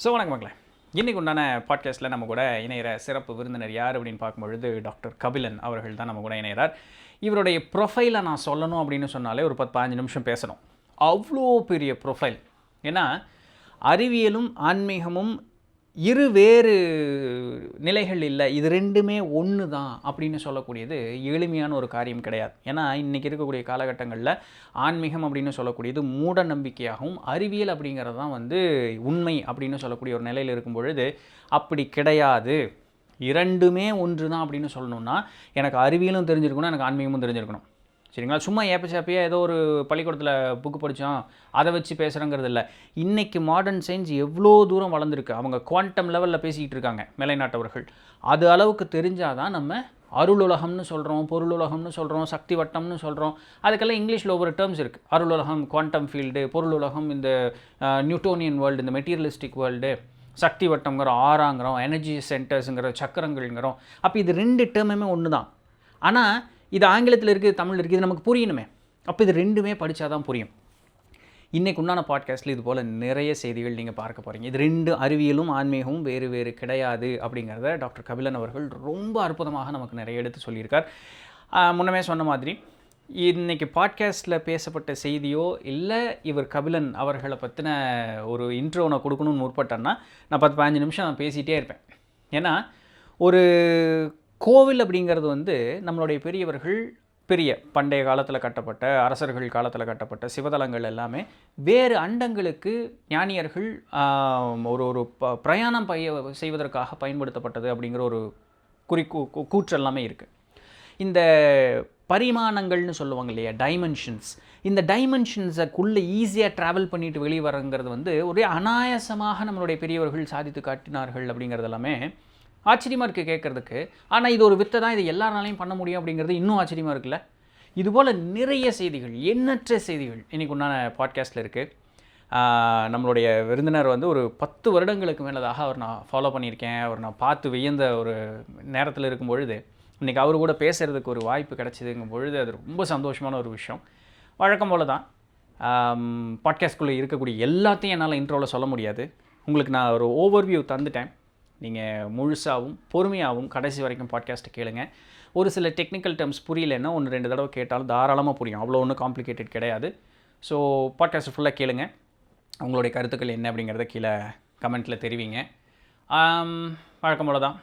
வணக்கம் மக்களே. இன்னைக்கு உண்டான பாட்காஸ்ட்டில் நம்ம கூட இணையிற சிறப்பு விருந்தினர் யார் அப்படின்னு பார்க்கும்பொழுது டாக்டர் கபிலன் அவர்கள் தான் நம்ம கூட இணைகிறார். இவருடைய ப்ரொஃபைலை நான் சொல்லணும் அப்படின்னு சொன்னாலே ஒரு 10-15 நிமிஷம் பேசணும். அவ்வளோ பெரிய ப்ரொஃபைல். ஏன்னா அறிவியலும் ஆன்மீகமும் இரு வேறு நிலைகள் இல்லை, இது ரெண்டுமே ஒன்று தான் அப்படின்னு சொல்லக்கூடியது எளிமையான ஒரு காரியம் கிடையாது. ஏன்னா இன்றைக்கி இருக்கக்கூடிய காலகட்டங்களில் ஆன்மீகம் அப்படின்னு சொல்லக்கூடியது மூட நம்பிக்கையாகவும் அறிவியல் அப்படிங்கிறது தான் உண்மை அப்படின்னு சொல்லக்கூடிய ஒரு நிலையில் இருக்கும் பொழுது அப்படி கிடையாது. இரண்டுமே ஒன்று தான் அப்படின்னு சொல்லணும்னா எனக்கு அறிவியலும் தெரிஞ்சிருக்கணும், எனக்கு ஆன்மீகமும் தெரிஞ்சிருக்கணும். சரிங்களா? சும்மா ஏப்பச்சாப்பியாக ஏதோ ஒரு பள்ளிக்கூடத்தில் புக்கு படித்தோம் அதை வச்சு பேசுகிறோங்கிறது இல்லை. இன்றைக்கி மாடர்ன் சயின்ஸ் எவ்வளோ தூரம் வளர்ந்துருக்கு. அவங்க குவாண்டம் லெவலில் பேசிக்கிட்டு இருக்காங்க மேலைநாட்டவர்கள். அது அளவுக்கு தெரிஞ்சால் தான் நம்ம அருளுலகம்னு சொல்கிறோம், பொருளுலகம்னு சொல்கிறோம், சக்தி வட்டம்னு சொல்கிறோம். அதுக்கெல்லாம் இங்கிலீஷில் ஒவ்வொரு டேர்ம்ஸ் இருக்குது. அருளுலகம், குவாண்டம் ஃபீல்டு, பொருளுலகம், இந்த நியூட்டோனியன் வேர்ல்டு, இந்த மெட்டீரியலிஸ்டிக் வேர்ல்டு, சக்தி வட்டம்ங்கிறோம், ஆறாங்கிறோம், எனர்ஜி சென்டர்ஸுங்கிற சக்கரங்கள்ங்கிறோம். அப்போ இது ரெண்டு டேர்முமே ஒன்று தான். ஆனால் இது ஆங்கிலத்தில் இருக்குது, தமிழ் இருக்குது, இது நமக்கு புரியணுமே. அப்போ இது ரெண்டுமே படித்தா தான் புரியும். இன்றைக்கு உண்டான பாட்காஸ்ட்டில் இது போல் நிறைய செய்திகள் நீங்கள் பார்க்க போகிறீங்க. இது ரெண்டு அறிவியலும் ஆன்மீகமும் வேறு வேறு கிடையாது அப்படிங்கிறத டாக்டர் கபிலன் அவர்கள் ரொம்ப அற்புதமாக நமக்கு நிறைய எடுத்து சொல்லியிருக்கார். முன்னமே சொன்ன மாதிரி இன்றைக்கி பாட்காஸ்ட்டில் பேசப்பட்ட செய்தியோ இல்லை இவர் கபிலன் அவர்களை பற்றின ஒரு இன்ட்ரோ நான் கொடுக்கணும்னு முற்பட்டேன்னா நான் 10-15 நிமிஷம் நான் பேசிகிட்டே இருப்பேன். ஏன்னா ஒரு கோவில் அப்படிங்கிறது நம்மளுடைய பெரியவர்கள் பெரிய பண்டைய காலத்தில் கட்டப்பட்ட, அரசர்கள் காலத்தில் கட்டப்பட்ட சிவதலங்கள் எல்லாமே வேறு அண்டங்களுக்கு ஞானியர்கள் ஒரு பிரயாணம் செய்வதற்காக பயன்படுத்தப்பட்டது அப்படிங்கிற ஒரு கூற்று எல்லாமே இருக்குது. இந்த பரிமாணங்கள்னு சொல்லுவாங்க இல்லையா, டைமென்ஷன்ஸ். இந்த டைமென்ஷன்ஸுக்குள்ளே ஈஸியாக ட்ராவல் பண்ணிட்டு வெளியே வரங்கிறது ஒரே அனாயாசமாக நம்மளுடைய பெரியவர்கள் சாதித்து காட்டினார்கள் அப்படிங்கிறது எல்லாமே ஆச்சரியமாக இருக்குது கேட்குறதுக்கு. ஆனால் இது ஒரு வித்தை தான், இது எல்லாராலையும் பண்ண முடியும் அப்படிங்கிறது இன்னும் ஆச்சரியமாக இருக்குல்ல. இதுபோல் நிறைய செய்திகள், எண்ணற்ற செய்திகள் இன்றைக்கு உண்டான பாட்காஸ்ட்டில் இருக்குது. நம்மளுடைய விருந்தினர் ஒரு 10 வருடங்களுக்கு மேலதாக அவர் நான் ஃபாலோ பண்ணியிருக்கேன். அவர் நான் பார்த்து வியந்த ஒரு நேரத்தில் இருக்கும் பொழுது இன்றைக்கி அவர் கூட பேசுகிறதுக்கு ஒரு வாய்ப்பு கிடச்சிதுங்கும் பொழுது அது ரொம்ப சந்தோஷமான ஒரு விஷயம். வழக்கம் போல் தான் பாட்காஸ்ட்குள்ளே இருக்கக்கூடிய எல்லாத்தையும் என்னால் இன்ட்ரோவில் சொல்ல முடியாது. உங்களுக்கு நான் ஒரு ஓவர்வியூ தந்துட்டேன். நீங்கள் முழுசாகவும் பொறுமையாகவும் கடைசி வரைக்கும் பாட்காஸ்ட்டை கேளுங்க. ஒரு சில டெக்னிக்கல் டேர்ம்ஸ் புரியலைன்னா 1-2 தடவை கேட்டாலும் தாராளமாக புரியும். அவ்வளோ ஒன்றும் காம்ப்ளிகேட்டட் கிடையாது. ஸோ பாட்காஸ்ட்டை ஃபுல்லாக கேளுங்க. உங்களுடைய கருத்துக்கள் என்ன அப்படிங்கிறத கீழே கமெண்ட்டில் தெரிவிங்க. வழக்கம் போல் தான்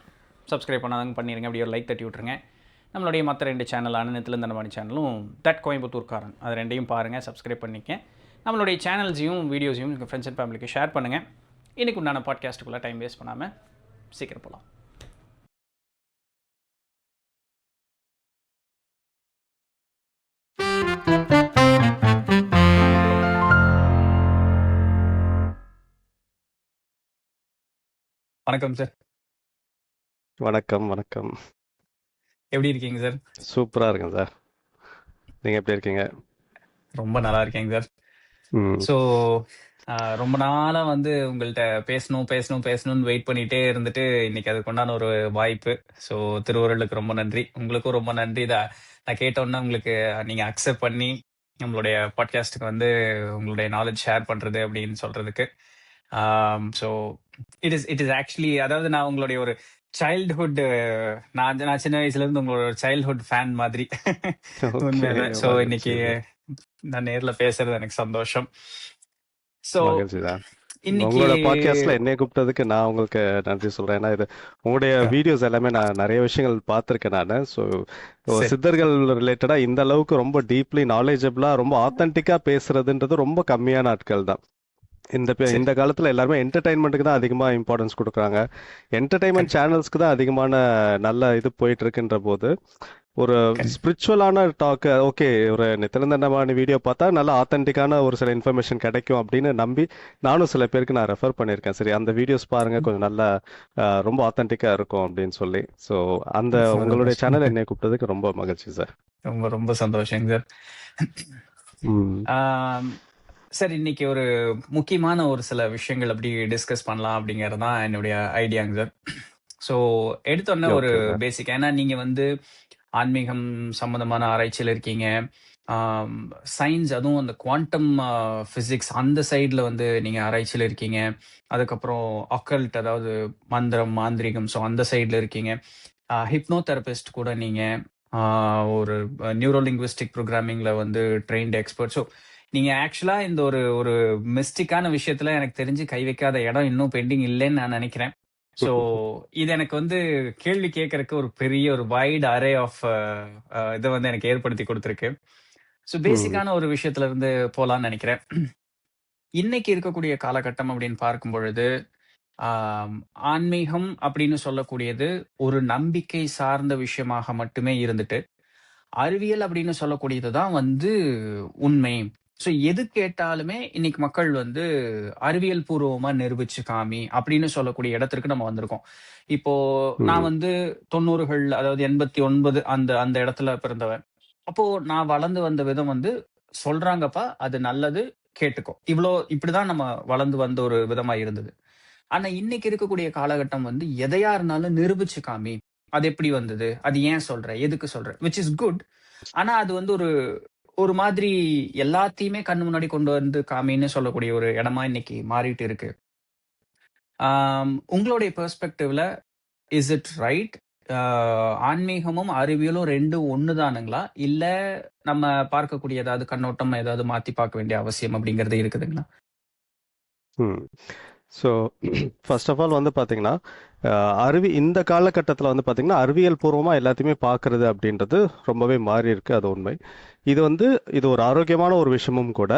சப்ஸ்கிரைப் பண்ணாதாங்க பண்ணிடுங்க. அப்படியே ஒரு லைக் தட்டி விட்ருங்க. நம்மளுடைய மற்ற 2 சேனலான நித்திலந்தனமணி சேனலும் தட் கோயம்புத்தூர்காரன், அது ரெண்டையும் பாருங்கள், சப்ஸ்கிரைப் பண்ணிக்க. நம்மளுடைய சேனல்ஸையும் வீடியோஸையும் உங்கள் ஃப்ரெண்ட்ஸ் அண்ட் ஃபேமிலிக்கு ஷேர் பண்ணுங்கள். இன்றைக்கு உண்டான பாட்காஸ்ட்டுக்குள்ளே டைம் வேஸ்ட் பண்ணாமல் சீக்கிரம் போகலாம். வணக்கம் சார். வணக்கம் வணக்கம். எப்படி இருக்கீங்க சார்? சூப்பராக இருக்கேன் சார். நீங்கள் எப்படி இருக்கீங்க? ரொம்ப நல்லா இருக்கேங்க சார். ஸோ ரொம்ப நாளாக உங்கள்கிட்ட பேசணும்னு வெயிட் பண்ணிகிட்டே இருந்துட்டு இன்னைக்கு அதுக்கு உண்டான ஒரு வாய்ப்பு. ஸோ திருவருளுக்கு ரொம்ப நன்றி, உங்களுக்கும் ரொம்ப நன்றி. நான் கேட்டோன்னா உங்களுக்கு நீங்கள் அக்செப்ட் பண்ணி நம்மளுடைய பாட்காஸ்ட்டுக்கு உங்களுடைய நாலேஜ் ஷேர் பண்ணுறது அப்படின்னு சொல்கிறதுக்கு. ஸோ இட் இஸ் ஆக்சுவலி, அதாவது நான் உங்களுடைய ஒரு சைல்ட்ஹுட், நான் சின்ன வயசுலேருந்து உங்களோட சைல்ட்ஹுட் ஃபேன் மாதிரி உண்மையில. ஸோ இன்னைக்கு நான் நேரில் பேசுறது எனக்கு சந்தோஷம். ஸோ உங்களோட பாட்காஸ்ட்ல என்னை கூப்பிட்டதுக்கு நான் உங்களுக்கு நன்றி சொல்றேன். ஏன்னா இது உங்களுடைய வீடியோஸ் எல்லாமே நான் நிறைய விஷயங்கள் பார்த்துருக்கேன் நான். ஸோ சித்தர்கள் ரிலேட்டடா இந்த அளவுக்கு ரொம்ப டீப்லி நாலேஜபிளா ரொம்ப ஆத்தென்டிக்கா பேசுறதுன்றது ரொம்ப கம்மியான ஆட்கள் தான். இந்த காலத்துல எல்லாருமே என்டர்டைன்மெண்ட்டுக்கு தான் அதிகமா இம்பார்ட்டன்ஸ் கொடுக்குறாங்க. என்டர்டைன்மெண்ட் சேனல்ஸ்க்கு தான் அதிகமான நல்ல இது போயிட்டு இருக்குன்ற போது ஒரு ஸ்பிரிச்சுவலான டாக், ஓகே, ஒரு நித்திலந்தனமான வீடியோ பார்த்தா நல்லா ஆத்தென்டிக்கான ஒரு சில இன்ஃபர்மேஷன் கிடைக்கும் அப்படின்னு நம்பி நானும் சில பேருக்கு நான் ரெஃபர் பண்ணியிருக்கேன். சரி, அந்த வீடியோஸ் பாருங்க, கொஞ்சம் நல்லா ரொம்ப ஆத்தென்டிக்கா இருக்கும் அப்படின்னு சொல்லி. ஸோ அந்த உங்களுடைய சேனல் என்னை கூப்பிட்டதுக்கு ரொம்ப மகிழ்ச்சி சார். ரொம்ப ரொம்ப சந்தோஷங்க சார். சார், இன்னைக்கு ஒரு முக்கியமான ஒரு சில விஷயங்கள் அப்படி டிஸ்கஸ் பண்ணலாம் அப்படிங்கிறது தான் என்னுடைய ஐடியாங்க சார். ஸோ எடுத்தோன்னே ஒரு பேசிக், ஏன்னா நீங்கள் ஆன்மீகம் சம்பந்தமான ஆராய்ச்சியில் இருக்கீங்க, சயின்ஸ், அதுவும் அந்த குவாண்டம் ஃபிசிக்ஸ் அந்த சைடில் வந்து நீங்கள் ஆராய்ச்சியில் இருக்கீங்க. அதுக்கப்புறம் அக்கல்ட், அதாவது மந்திரம், மாந்திரிகம், ஸோ அந்த சைடில் இருக்கீங்க. ஹிப்னோ தெரபிஸ்ட் கூட நீங்கள் ஒரு நியூரோ லிங்குவிஸ்டிக் ப்ரோக்ராமிங்கில் வந்து ட்ரெயின்டு எக்ஸ்பர்ட். ஸோ நீங்கள் ஆக்சுவலாக இந்த ஒரு ஒரு மிஸ்டிக்கான விஷயத்தில் எனக்கு தெரிஞ்சு கை வைக்காத இடம் இன்னும் பெண்டிங் இல்லைன்னு நான் நினைக்கிறேன். ஸோ இது எனக்கு வந்து கேள்வி கேட்கறதுக்கு ஒரு பெரிய ஒரு வைட் அரே ஆஃப் இதை வந்து எனக்கு ஏற்படுத்தி கொடுத்துருக்கு. ஸோ பேசிக்கான ஒரு விஷயத்துல இருந்து போலான்னு நினைக்கிறேன். இன்னைக்கு இருக்கக்கூடிய காலகட்டம் அப்படின்னு பார்க்கும் பொழுது ஆன்மீகம் அப்படின்னு சொல்லக்கூடியது ஒரு நம்பிக்கை சார்ந்த விஷயமாக மட்டுமே இருந்துட்டு, அறிவியல் அப்படின்னு சொல்லக்கூடியது தான் வந்து உண்மை. ஸோ எது கேட்டாலுமே இன்னைக்கு மக்கள் வந்து அறிவியல் பூர்வமா நிரூபிச்சு காமி அப்படின்னு சொல்லக்கூடிய இடத்திற்கு நம்ம வந்திருக்கோம். இப்போ நான் வந்து 90கள், அதாவது 89 அந்த அந்த இடத்துல பிறந்தவன். அப்போ நான் வளர்ந்து வந்த விதம் வந்து சொல்றாங்கப்பா அது நல்லது, கேட்டுக்கோ. இப்படிதான் நம்ம வளர்ந்து வந்த ஒரு விதமா இருந்தது. ஆனா இன்னைக்கு இருக்கக்கூடிய காலகட்டம் வந்து எதையா இருந்தாலும் நிரூபிச்சு காமி. அது எப்படி வந்தது? அது ஏன் சொல்ற? எதுக்கு சொல்ற? Which is good. ஆனா அது வந்து ஒரு ஒரு மாதிரி எல்லாத்தையுமே கண்ணு முன்னாடி கொண்டு வந்து காமின்னு சொல்லக்கூடிய ஒரு இடமா இன்னைக்கு மாறிட்டு இருக்கு. உங்களுடைய பெர்ஸ்பெக்டிவ்ல இஸ் இட் ரைட்? ஆன்மீகமும் அறிவியலும் ரெண்டும் ஒண்ணுதானுங்களா? இல்ல நம்ம பார்க்கக்கூடிய ஏதாவது கண்ணோட்டம் ஏதாவது மாத்தி பார்க்க வேண்டிய அவசியம் அப்படிங்கிறது இருக்குதுங்களா? ஸோ ஃபர்ஸ்ட் ஆஃப் ஆல் வந்து பார்த்தீங்கன்னா, இந்த காலகட்டத்தில் வந்து பார்த்தீங்கன்னா அறிவியல் பூர்வமாக எல்லாத்தையுமே பார்க்கறது அப்படின்றது ரொம்பவே மாறி இருக்கு. அது உண்மை. இது ஒரு ஆரோக்கியமான ஒரு விஷயமும் கூட.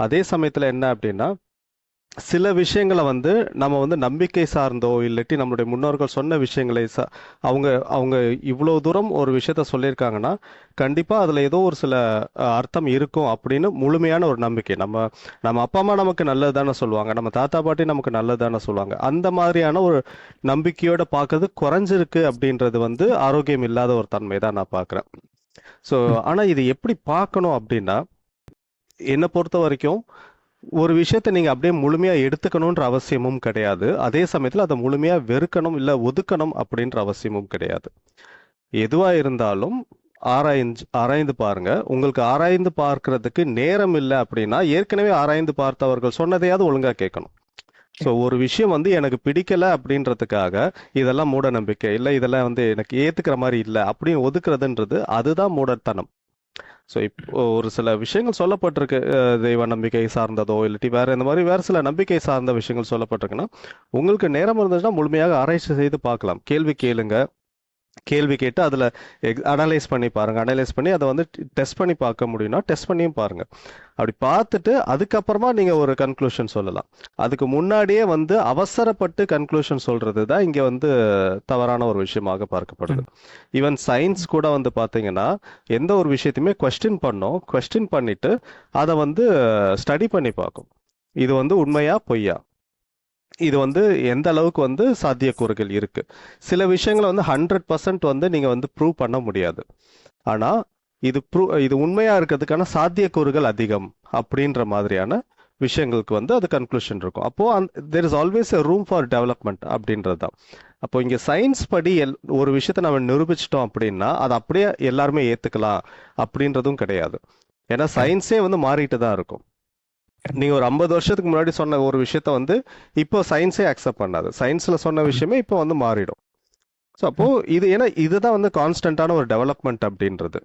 அதே சமயத்தில் என்ன அப்படின்னா, சில விஷயங்களை வந்து நம்ம வந்து நம்பிக்கை சார்ந்தோ இல்லாட்டி நம்மளுடைய முன்னோர்கள் சொன்ன விஷயங்களை அவங்க அவங்க இவ்வளோ தூரம் ஒரு விஷயத்த சொல்லியிருக்காங்கன்னா கண்டிப்பாக அதில் ஏதோ ஒரு சில அர்த்தம் இருக்கும் அப்படின்னு முழுமையான ஒரு நம்பிக்கை. நம்ம அப்பா அம்மா நமக்கு நல்லது தானே சொல்லுவாங்க, நம்ம தாத்தா பாட்டி நமக்கு நல்லது தானே சொல்லுவாங்க. அந்த மாதிரியான ஒரு நம்பிக்கையோட பார்க்கறது குறைஞ்சிருக்கு அப்படின்றது வந்து ஆரோக்கியம் இல்லாத ஒரு தன்மை தான் நான் பார்க்குறேன். ஸோ ஆனால் இது எப்படி பார்க்கணும் அப்படின்னா, என்னை பொறுத்த வரைக்கும் ஒரு விஷயத்தை நீங்க அப்படியே முழுமையா எடுத்துக்கணும்ன்ற அவசியமும் கிடையாது. அதே சமயத்துல அதை முழுமையா வெறுக்கணும் இல்ல ஒதுக்கணும் அப்படின்ற அவசியமும் கிடையாது. எதுவா இருந்தாலும் ஆராய்ந்து பாருங்க. உங்களுக்கு ஆராய்ந்து பார்க்கறதுக்கு நேரம் இல்லை அப்படின்னா ஏற்கனவே ஆராய்ந்து பார்த்தவர்கள் சொன்னதையாவது ஒழுங்கா கேட்கணும். ஸோ ஒரு விஷயம் வந்து எனக்கு பிடிக்கல அப்படின்றதுக்காக இதெல்லாம் மூட நம்பிக்கை இல்லை, இதெல்லாம் வந்து எனக்கு ஏத்துக்கிற மாதிரி இல்லை அப்படின்னு ஒதுக்குறதுன்றது அதுதான் மூடத்தனம். ஸோ இப்போ ஒரு சில விஷயங்கள் சொல்லப்பட்டிருக்கு, தெய்வ நம்பிக்கை சார்ந்ததோ இல்லாட்டி வேற சில நம்பிக்கை சார்ந்த விஷயங்கள் சொல்லப்பட்டிருக்குன்னா உங்களுக்கு நேரம் இருந்ததுன்னா முழுமையாக ஆராய்ச்சி செய்து பார்க்கலாம். கேள்வி கேட்டு அதில் அனலைஸ் பண்ணி பாருங்கள். அனலைஸ் பண்ணி அதை வந்து டெஸ்ட் பண்ணி பார்க்க முடியும்னா டெஸ்ட் பண்ணியும் பாருங்கள். அப்படி பார்த்துட்டு அதுக்கப்புறமா நீங்கள் ஒரு கன்க்ளூஷன் சொல்லலாம். அதுக்கு முன்னாடியே வந்து அவசரப்பட்டு கன்க்ளூஷன் சொல்கிறது தான் இங்கே வந்து தவறான ஒரு விஷயமாக பார்க்கப்படுது. ஈவன் சயின்ஸ் கூட வந்து பார்த்தீங்கன்னா எந்த ஒரு விஷயத்தையுமே கொஸ்டின் பண்ணிட்டு அதை வந்து ஸ்டடி பண்ணி பார்க்கும். இது வந்து உண்மையா பொய்யா, இது வந்து எந்த அளவுக்கு வந்து சாத்தியக்கூறுகள் இருக்கு. சில விஷயங்களை வந்து 100% வந்து நீங்க வந்து ப்ரூவ் பண்ண முடியாது. ஆனா இது உண்மையா இருக்கிறதுக்கான சாத்தியக்கூறுகள் அதிகம் அப்படின்ற மாதிரியான விஷயங்களுக்கு வந்து அது கன்க்ளூஷன் இருக்கும். அப்போ there is always a room for development அப்படின்றது தான். அப்போ இங்க சயின்ஸ் படி ஒரு விஷயத்தை நம்ம நிரூபிச்சிட்டோம் அப்படின்னா அதை அப்படியே எல்லாருமே ஏத்துக்கலாம் அப்படின்றதும் கிடையாது. ஏன்னா சயின்ஸே வந்து மாறிட்டு தான் இருக்கும். நீங்க ஒரு 50 வருஷத்துக்கு முன்னாடி சொன்ன ஒரு விஷயத்த வந்து இப்போ சயின்ஸே அக்செப்ட் பண்ணாது. சயின்ஸ்ல சொன்ன விஷயமே இப்போ வந்து மாறிடும். ஸோ அப்போ இதுதான் வந்து கான்ஸ்டன்டான ஒரு டெவலப்மெண்ட் அப்படின்றது.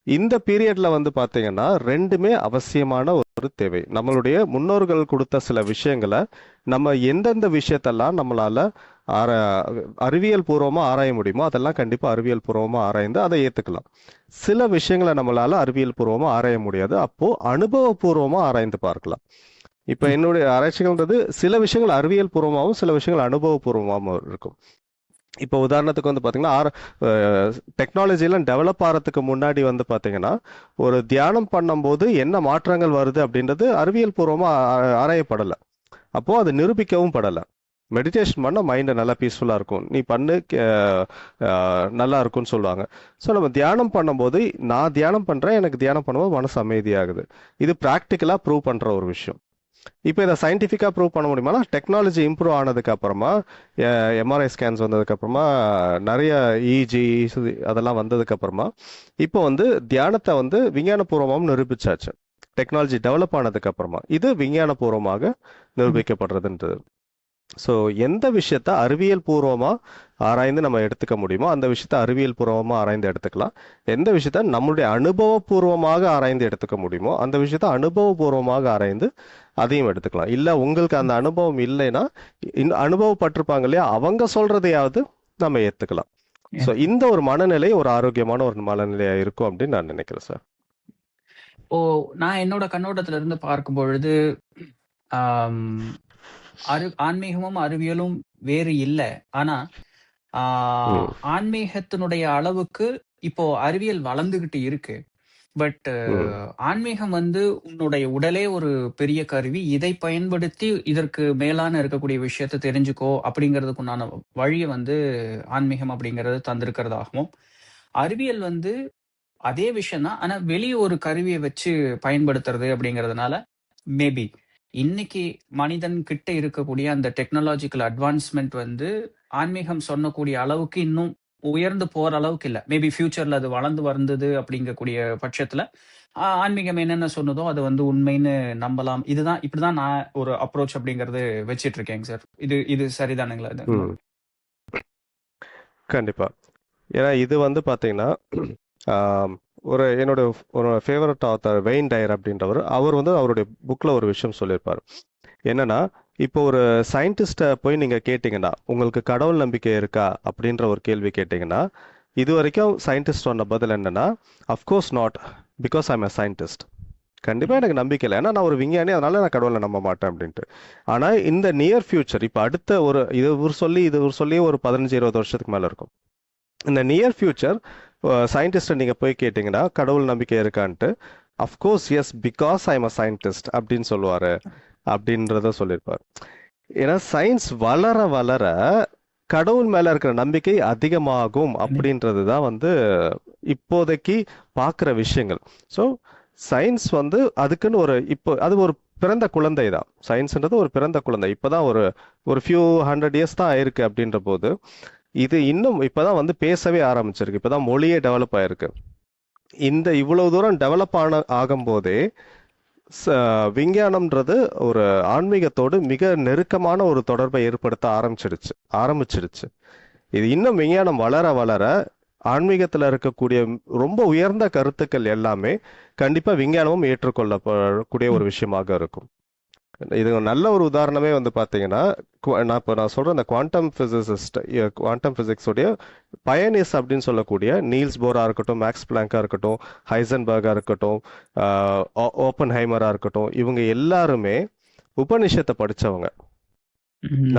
இந்த பீரியட்ல வந்து பாத்தீங்கன்னா ரெண்டுமே அவசியமான ஒரு தேவை. நம்மளுடைய முன்னோர்கள் கொடுத்த சில விஷயங்களை நம்ம எந்தெந்த விஷயத்தெல்லாம் நம்மளால அறிவியல் பூர்வமா ஆராய முடியுமோ அதெல்லாம் கண்டிப்பா அறிவியல் பூர்வமா ஆராய்ந்து அதை ஏத்துக்கலாம். சில விஷயங்களை நம்மளால அறிவியல் பூர்வமா ஆராய முடியாது, அப்போ அனுபவபூர்வமா ஆராய்ந்து பார்க்கலாம். இப்ப என்னுடைய ஆராய்ச்சிகள்ன்றது சில விஷயங்கள் அறிவியல் பூர்வமாகவும் சில விஷயங்கள் அனுபவபூர்வமாகவும் இருக்கும். இப்போ உதாரணத்துக்கு வந்து பார்த்தீங்கன்னா டெக்னாலஜிலாம் டெவலப் ஆகிறதுக்கு முன்னாடி வந்து பார்த்தீங்கன்னா ஒரு தியானம் பண்ணும்போது என்ன மாற்றங்கள் வருது அப்படின்றது அறிவியல் பூர்வமாக ஆராயப்படலை. அப்போ அது நிரூபிக்கவும் படலை. மெடிடேஷன் பண்ணால் மைண்டு நல்லா பீஸ்ஃபுல்லாக இருக்கும், நீ பண்ணு நல்லா இருக்கும்னு சொல்லுவாங்க. ஸோ நம்ம தியானம் பண்ணும்போது நான் தியானம் பண்ணுறேன், எனக்கு தியானம் பண்ணும்போது மனசு அமைதியாகுது. இது ப்ராக்டிக்கலாக ப்ரூவ் பண்ணுற ஒரு விஷயம். இப்போ இதை சயின்டிஃபிக்காக ப்ரூவ் பண்ண முடியுமானா டெக்னாலஜி இம்ப்ரூவ் ஆனதுக்கு அப்புறமா எம்ஆர்ஐ ஸ்கேன்ஸ் வந்ததுக்கு அப்புறமா நிறைய இஜி அதெல்லாம் வந்ததுக்கு அப்புறமா இப்போ வந்து தியானத்தை வந்து விஞ்ஞானபூர்வமாக நிரூபிச்சாச்சு. டெக்னாலஜி டெவலப் ஆனதுக்கு அப்புறமா இது விஞ்ஞானபூர்வமாக நிரூபிக்கப்படுறதுன்றது. ஸோ எந்த விஷயத்த அறிவியல் பூர்வமாக ஆராய்ந்து நம்ம எடுத்துக்க முடியுமோ அந்த விஷயத்த அறிவியல் பூர்வமாக ஆராய்ந்து எடுத்துக்கலாம். எந்த விஷயத்த நம்மளுடைய அனுபவபூர்வமாக ஆராய்ந்து எடுத்துக்க முடியுமோ அந்த விஷயத்த அனுபவபூர்வமாக ஆராய்ந்து அதையும் எடுத்துக்கலாம். இல்லை உங்களுக்கு அந்த அனுபவம் இல்லைன்னா அனுபவப்பட்டிருப்பாங்க இல்லையா, அவங்க சொல்றதையாவது நம்ம ஏற்றுக்கலாம். ஸோ இந்த ஒரு மனநிலை ஒரு ஆரோக்கியமான ஒரு மனநிலையா இருக்கும் அப்படின்னு நான் நினைக்கிறேன் சார். ஓ, நான் என்னோட கண்ணோட்டத்துல இருந்து பார்க்கும் பொழுது ஆம், ஆன்மீகமும் அறிவியலும் வேறு இல்லை. ஆனா ஆன்மீகத்தினுடைய அளவுக்கு இப்போ அறிவியல் வளர்ந்துகிட்டு இருக்கு. பட் ஆன்மீகம் வந்து உன்னுடைய உடலே ஒரு பெரிய கருவி, இதை பயன்படுத்தி இதற்கு மேலான இருக்கக்கூடிய விஷயத்த தெரிஞ்சுக்கோ அப்படிங்கிறதுக்குண்டான வழியை வந்து ஆன்மீகம் அப்படிங்கிறது தந்திருக்கிறதாகவும், அறிவியல் வந்து அதே விஷயம் தான், ஆனா வெளியே ஒரு கருவியை வச்சு பயன்படுத்துறது அப்படிங்கிறதுனால மேபி இன்னைக்கு மனிதன் கிட்ட இருக்கக்கூடிய அந்த டெக்னாலஜிக்கல் அட்வான்ஸ்மெண்ட் வந்து ஆன்மீகம் சொன்னக்கூடிய அளவுக்கு இன்னும் உயர்ந்து போற அளவுக்கு இல்லை. மேபி ஃபியூச்சர்ல அது வளர்ந்து வந்தது அப்படிங்கக்கூடிய பட்சத்துல ஆன்மீகம் என்னென்ன சொன்னதோ அது வந்து உண்மைன்னு நம்பலாம். இதுதான் இப்படிதான் நான் ஒரு அப்ரோச் அப்படிங்கறது வச்சிட்டு இருக்கேங்க சார். இது இது சரிதானுங்களா? இது கண்டிப்பா. ஏன்னா இது வந்து பாத்தீங்கன்னா ஒரு என்னோட ஒரு ஃபேவரட் ஆத்தர் வெயின் டயர் அப்படின்றவர், அவர் வந்து அவருடைய புக்கில் ஒரு விஷயம் சொல்லியிருப்பார். என்னன்னா, இப்போ ஒரு சயின்டிஸ்ட்டை போய் நீங்கள் கேட்டிங்கன்னா உங்களுக்கு கடவுள் நம்பிக்கை இருக்கா அப்படின்ற ஒரு கேள்வி கேட்டிங்கன்னா இது வரைக்கும் சயின்டிஸ்ட் சொன்ன பதில் என்னன்னா, of course not, because I'm a scientist. கண்டிப்பாக எனக்கு நம்பிக்கை இல்லை, ஏன்னா நான் ஒரு விஞ்ஞானி, அதனால நான் கடவுளை நம்ப மாட்டேன் அப்படின்ட்டு. ஆனால் இந்த நியர் ஃபியூச்சர், இப்போ அடுத்த ஒரு இது ஒரு சொல்லி ஒரு 15-20 வருஷத்துக்கு மேலே இருக்கும். இந்த நியர் ஃபியூச்சர் சயின்டிஸ்ட்டை நீங்கள் போய் கேட்டிங்கன்னா கடவுள் நம்பிக்கை இருக்கான்ட்டு, of course yes, because I'm a scientist அப்படின்னு சொல்லுவார் அப்படின்றத சொல்லியிருப்பார். ஏன்னா சயின்ஸ் வளர வளர கடவுள் மேலே இருக்கிற நம்பிக்கை அதிகமாகும் அப்படின்றது தான் வந்து இப்போதைக்கு பார்க்குற விஷயங்கள். ஸோ சயின்ஸ் வந்து அதுக்குன்னு இப்போ அது ஒரு பிறந்த குழந்தை தான். சயின்ஸ்ன்றது ஒரு பிறந்த குழந்தை, இப்போதான் ஒரு ஃபியூ 100 இயர்ஸ் தான் ஆயிருக்கு. அப்படின்ற போது இது இன்னும் இப்பதான் வந்து பேசவே ஆரம்பிச்சிருக்கு, இப்பதான் மொழியே டெவலப் ஆயிருக்கு. இந்த இவ்வளவு தூரம் டெவலப் ஆகும்போதே விஞ்ஞானம்ன்றது ஒரு ஆன்மீகத்தோடு மிக நெருக்கமான ஒரு தொடர்பை ஏற்படுத்த ஆரம்பிச்சிடுச்சு. இது இன்னும் விஞ்ஞானம் வளர வளர ஆன்மீகத்துல இருக்கக்கூடிய ரொம்ப உயர்ந்த கருத்துக்கள் எல்லாமே கண்டிப்பா விஞ்ஞானமும் ஏற்றுக்கொள்ளக்கூடிய ஒரு விஷயமாக இருக்கும். இது நல்ல ஒரு உதாரணமே வந்து பார்த்தீங்கன்னா, நான் சொல்கிறேன், இந்த குவாண்டம் ஃபிசிக்ஸோடைய பயனியர்ஸ் அப்படின்னு சொல்லக்கூடிய நீல்ஸ் போரா இருக்கட்டும், மேக்ஸ் பிளாங்காக இருக்கட்டும், ஹைசன்பர்காக இருக்கட்டும், ஓப்பன் ஹைமராக இருக்கட்டும், இவங்க எல்லாருமே உபநிஷத்தை படித்தவங்க.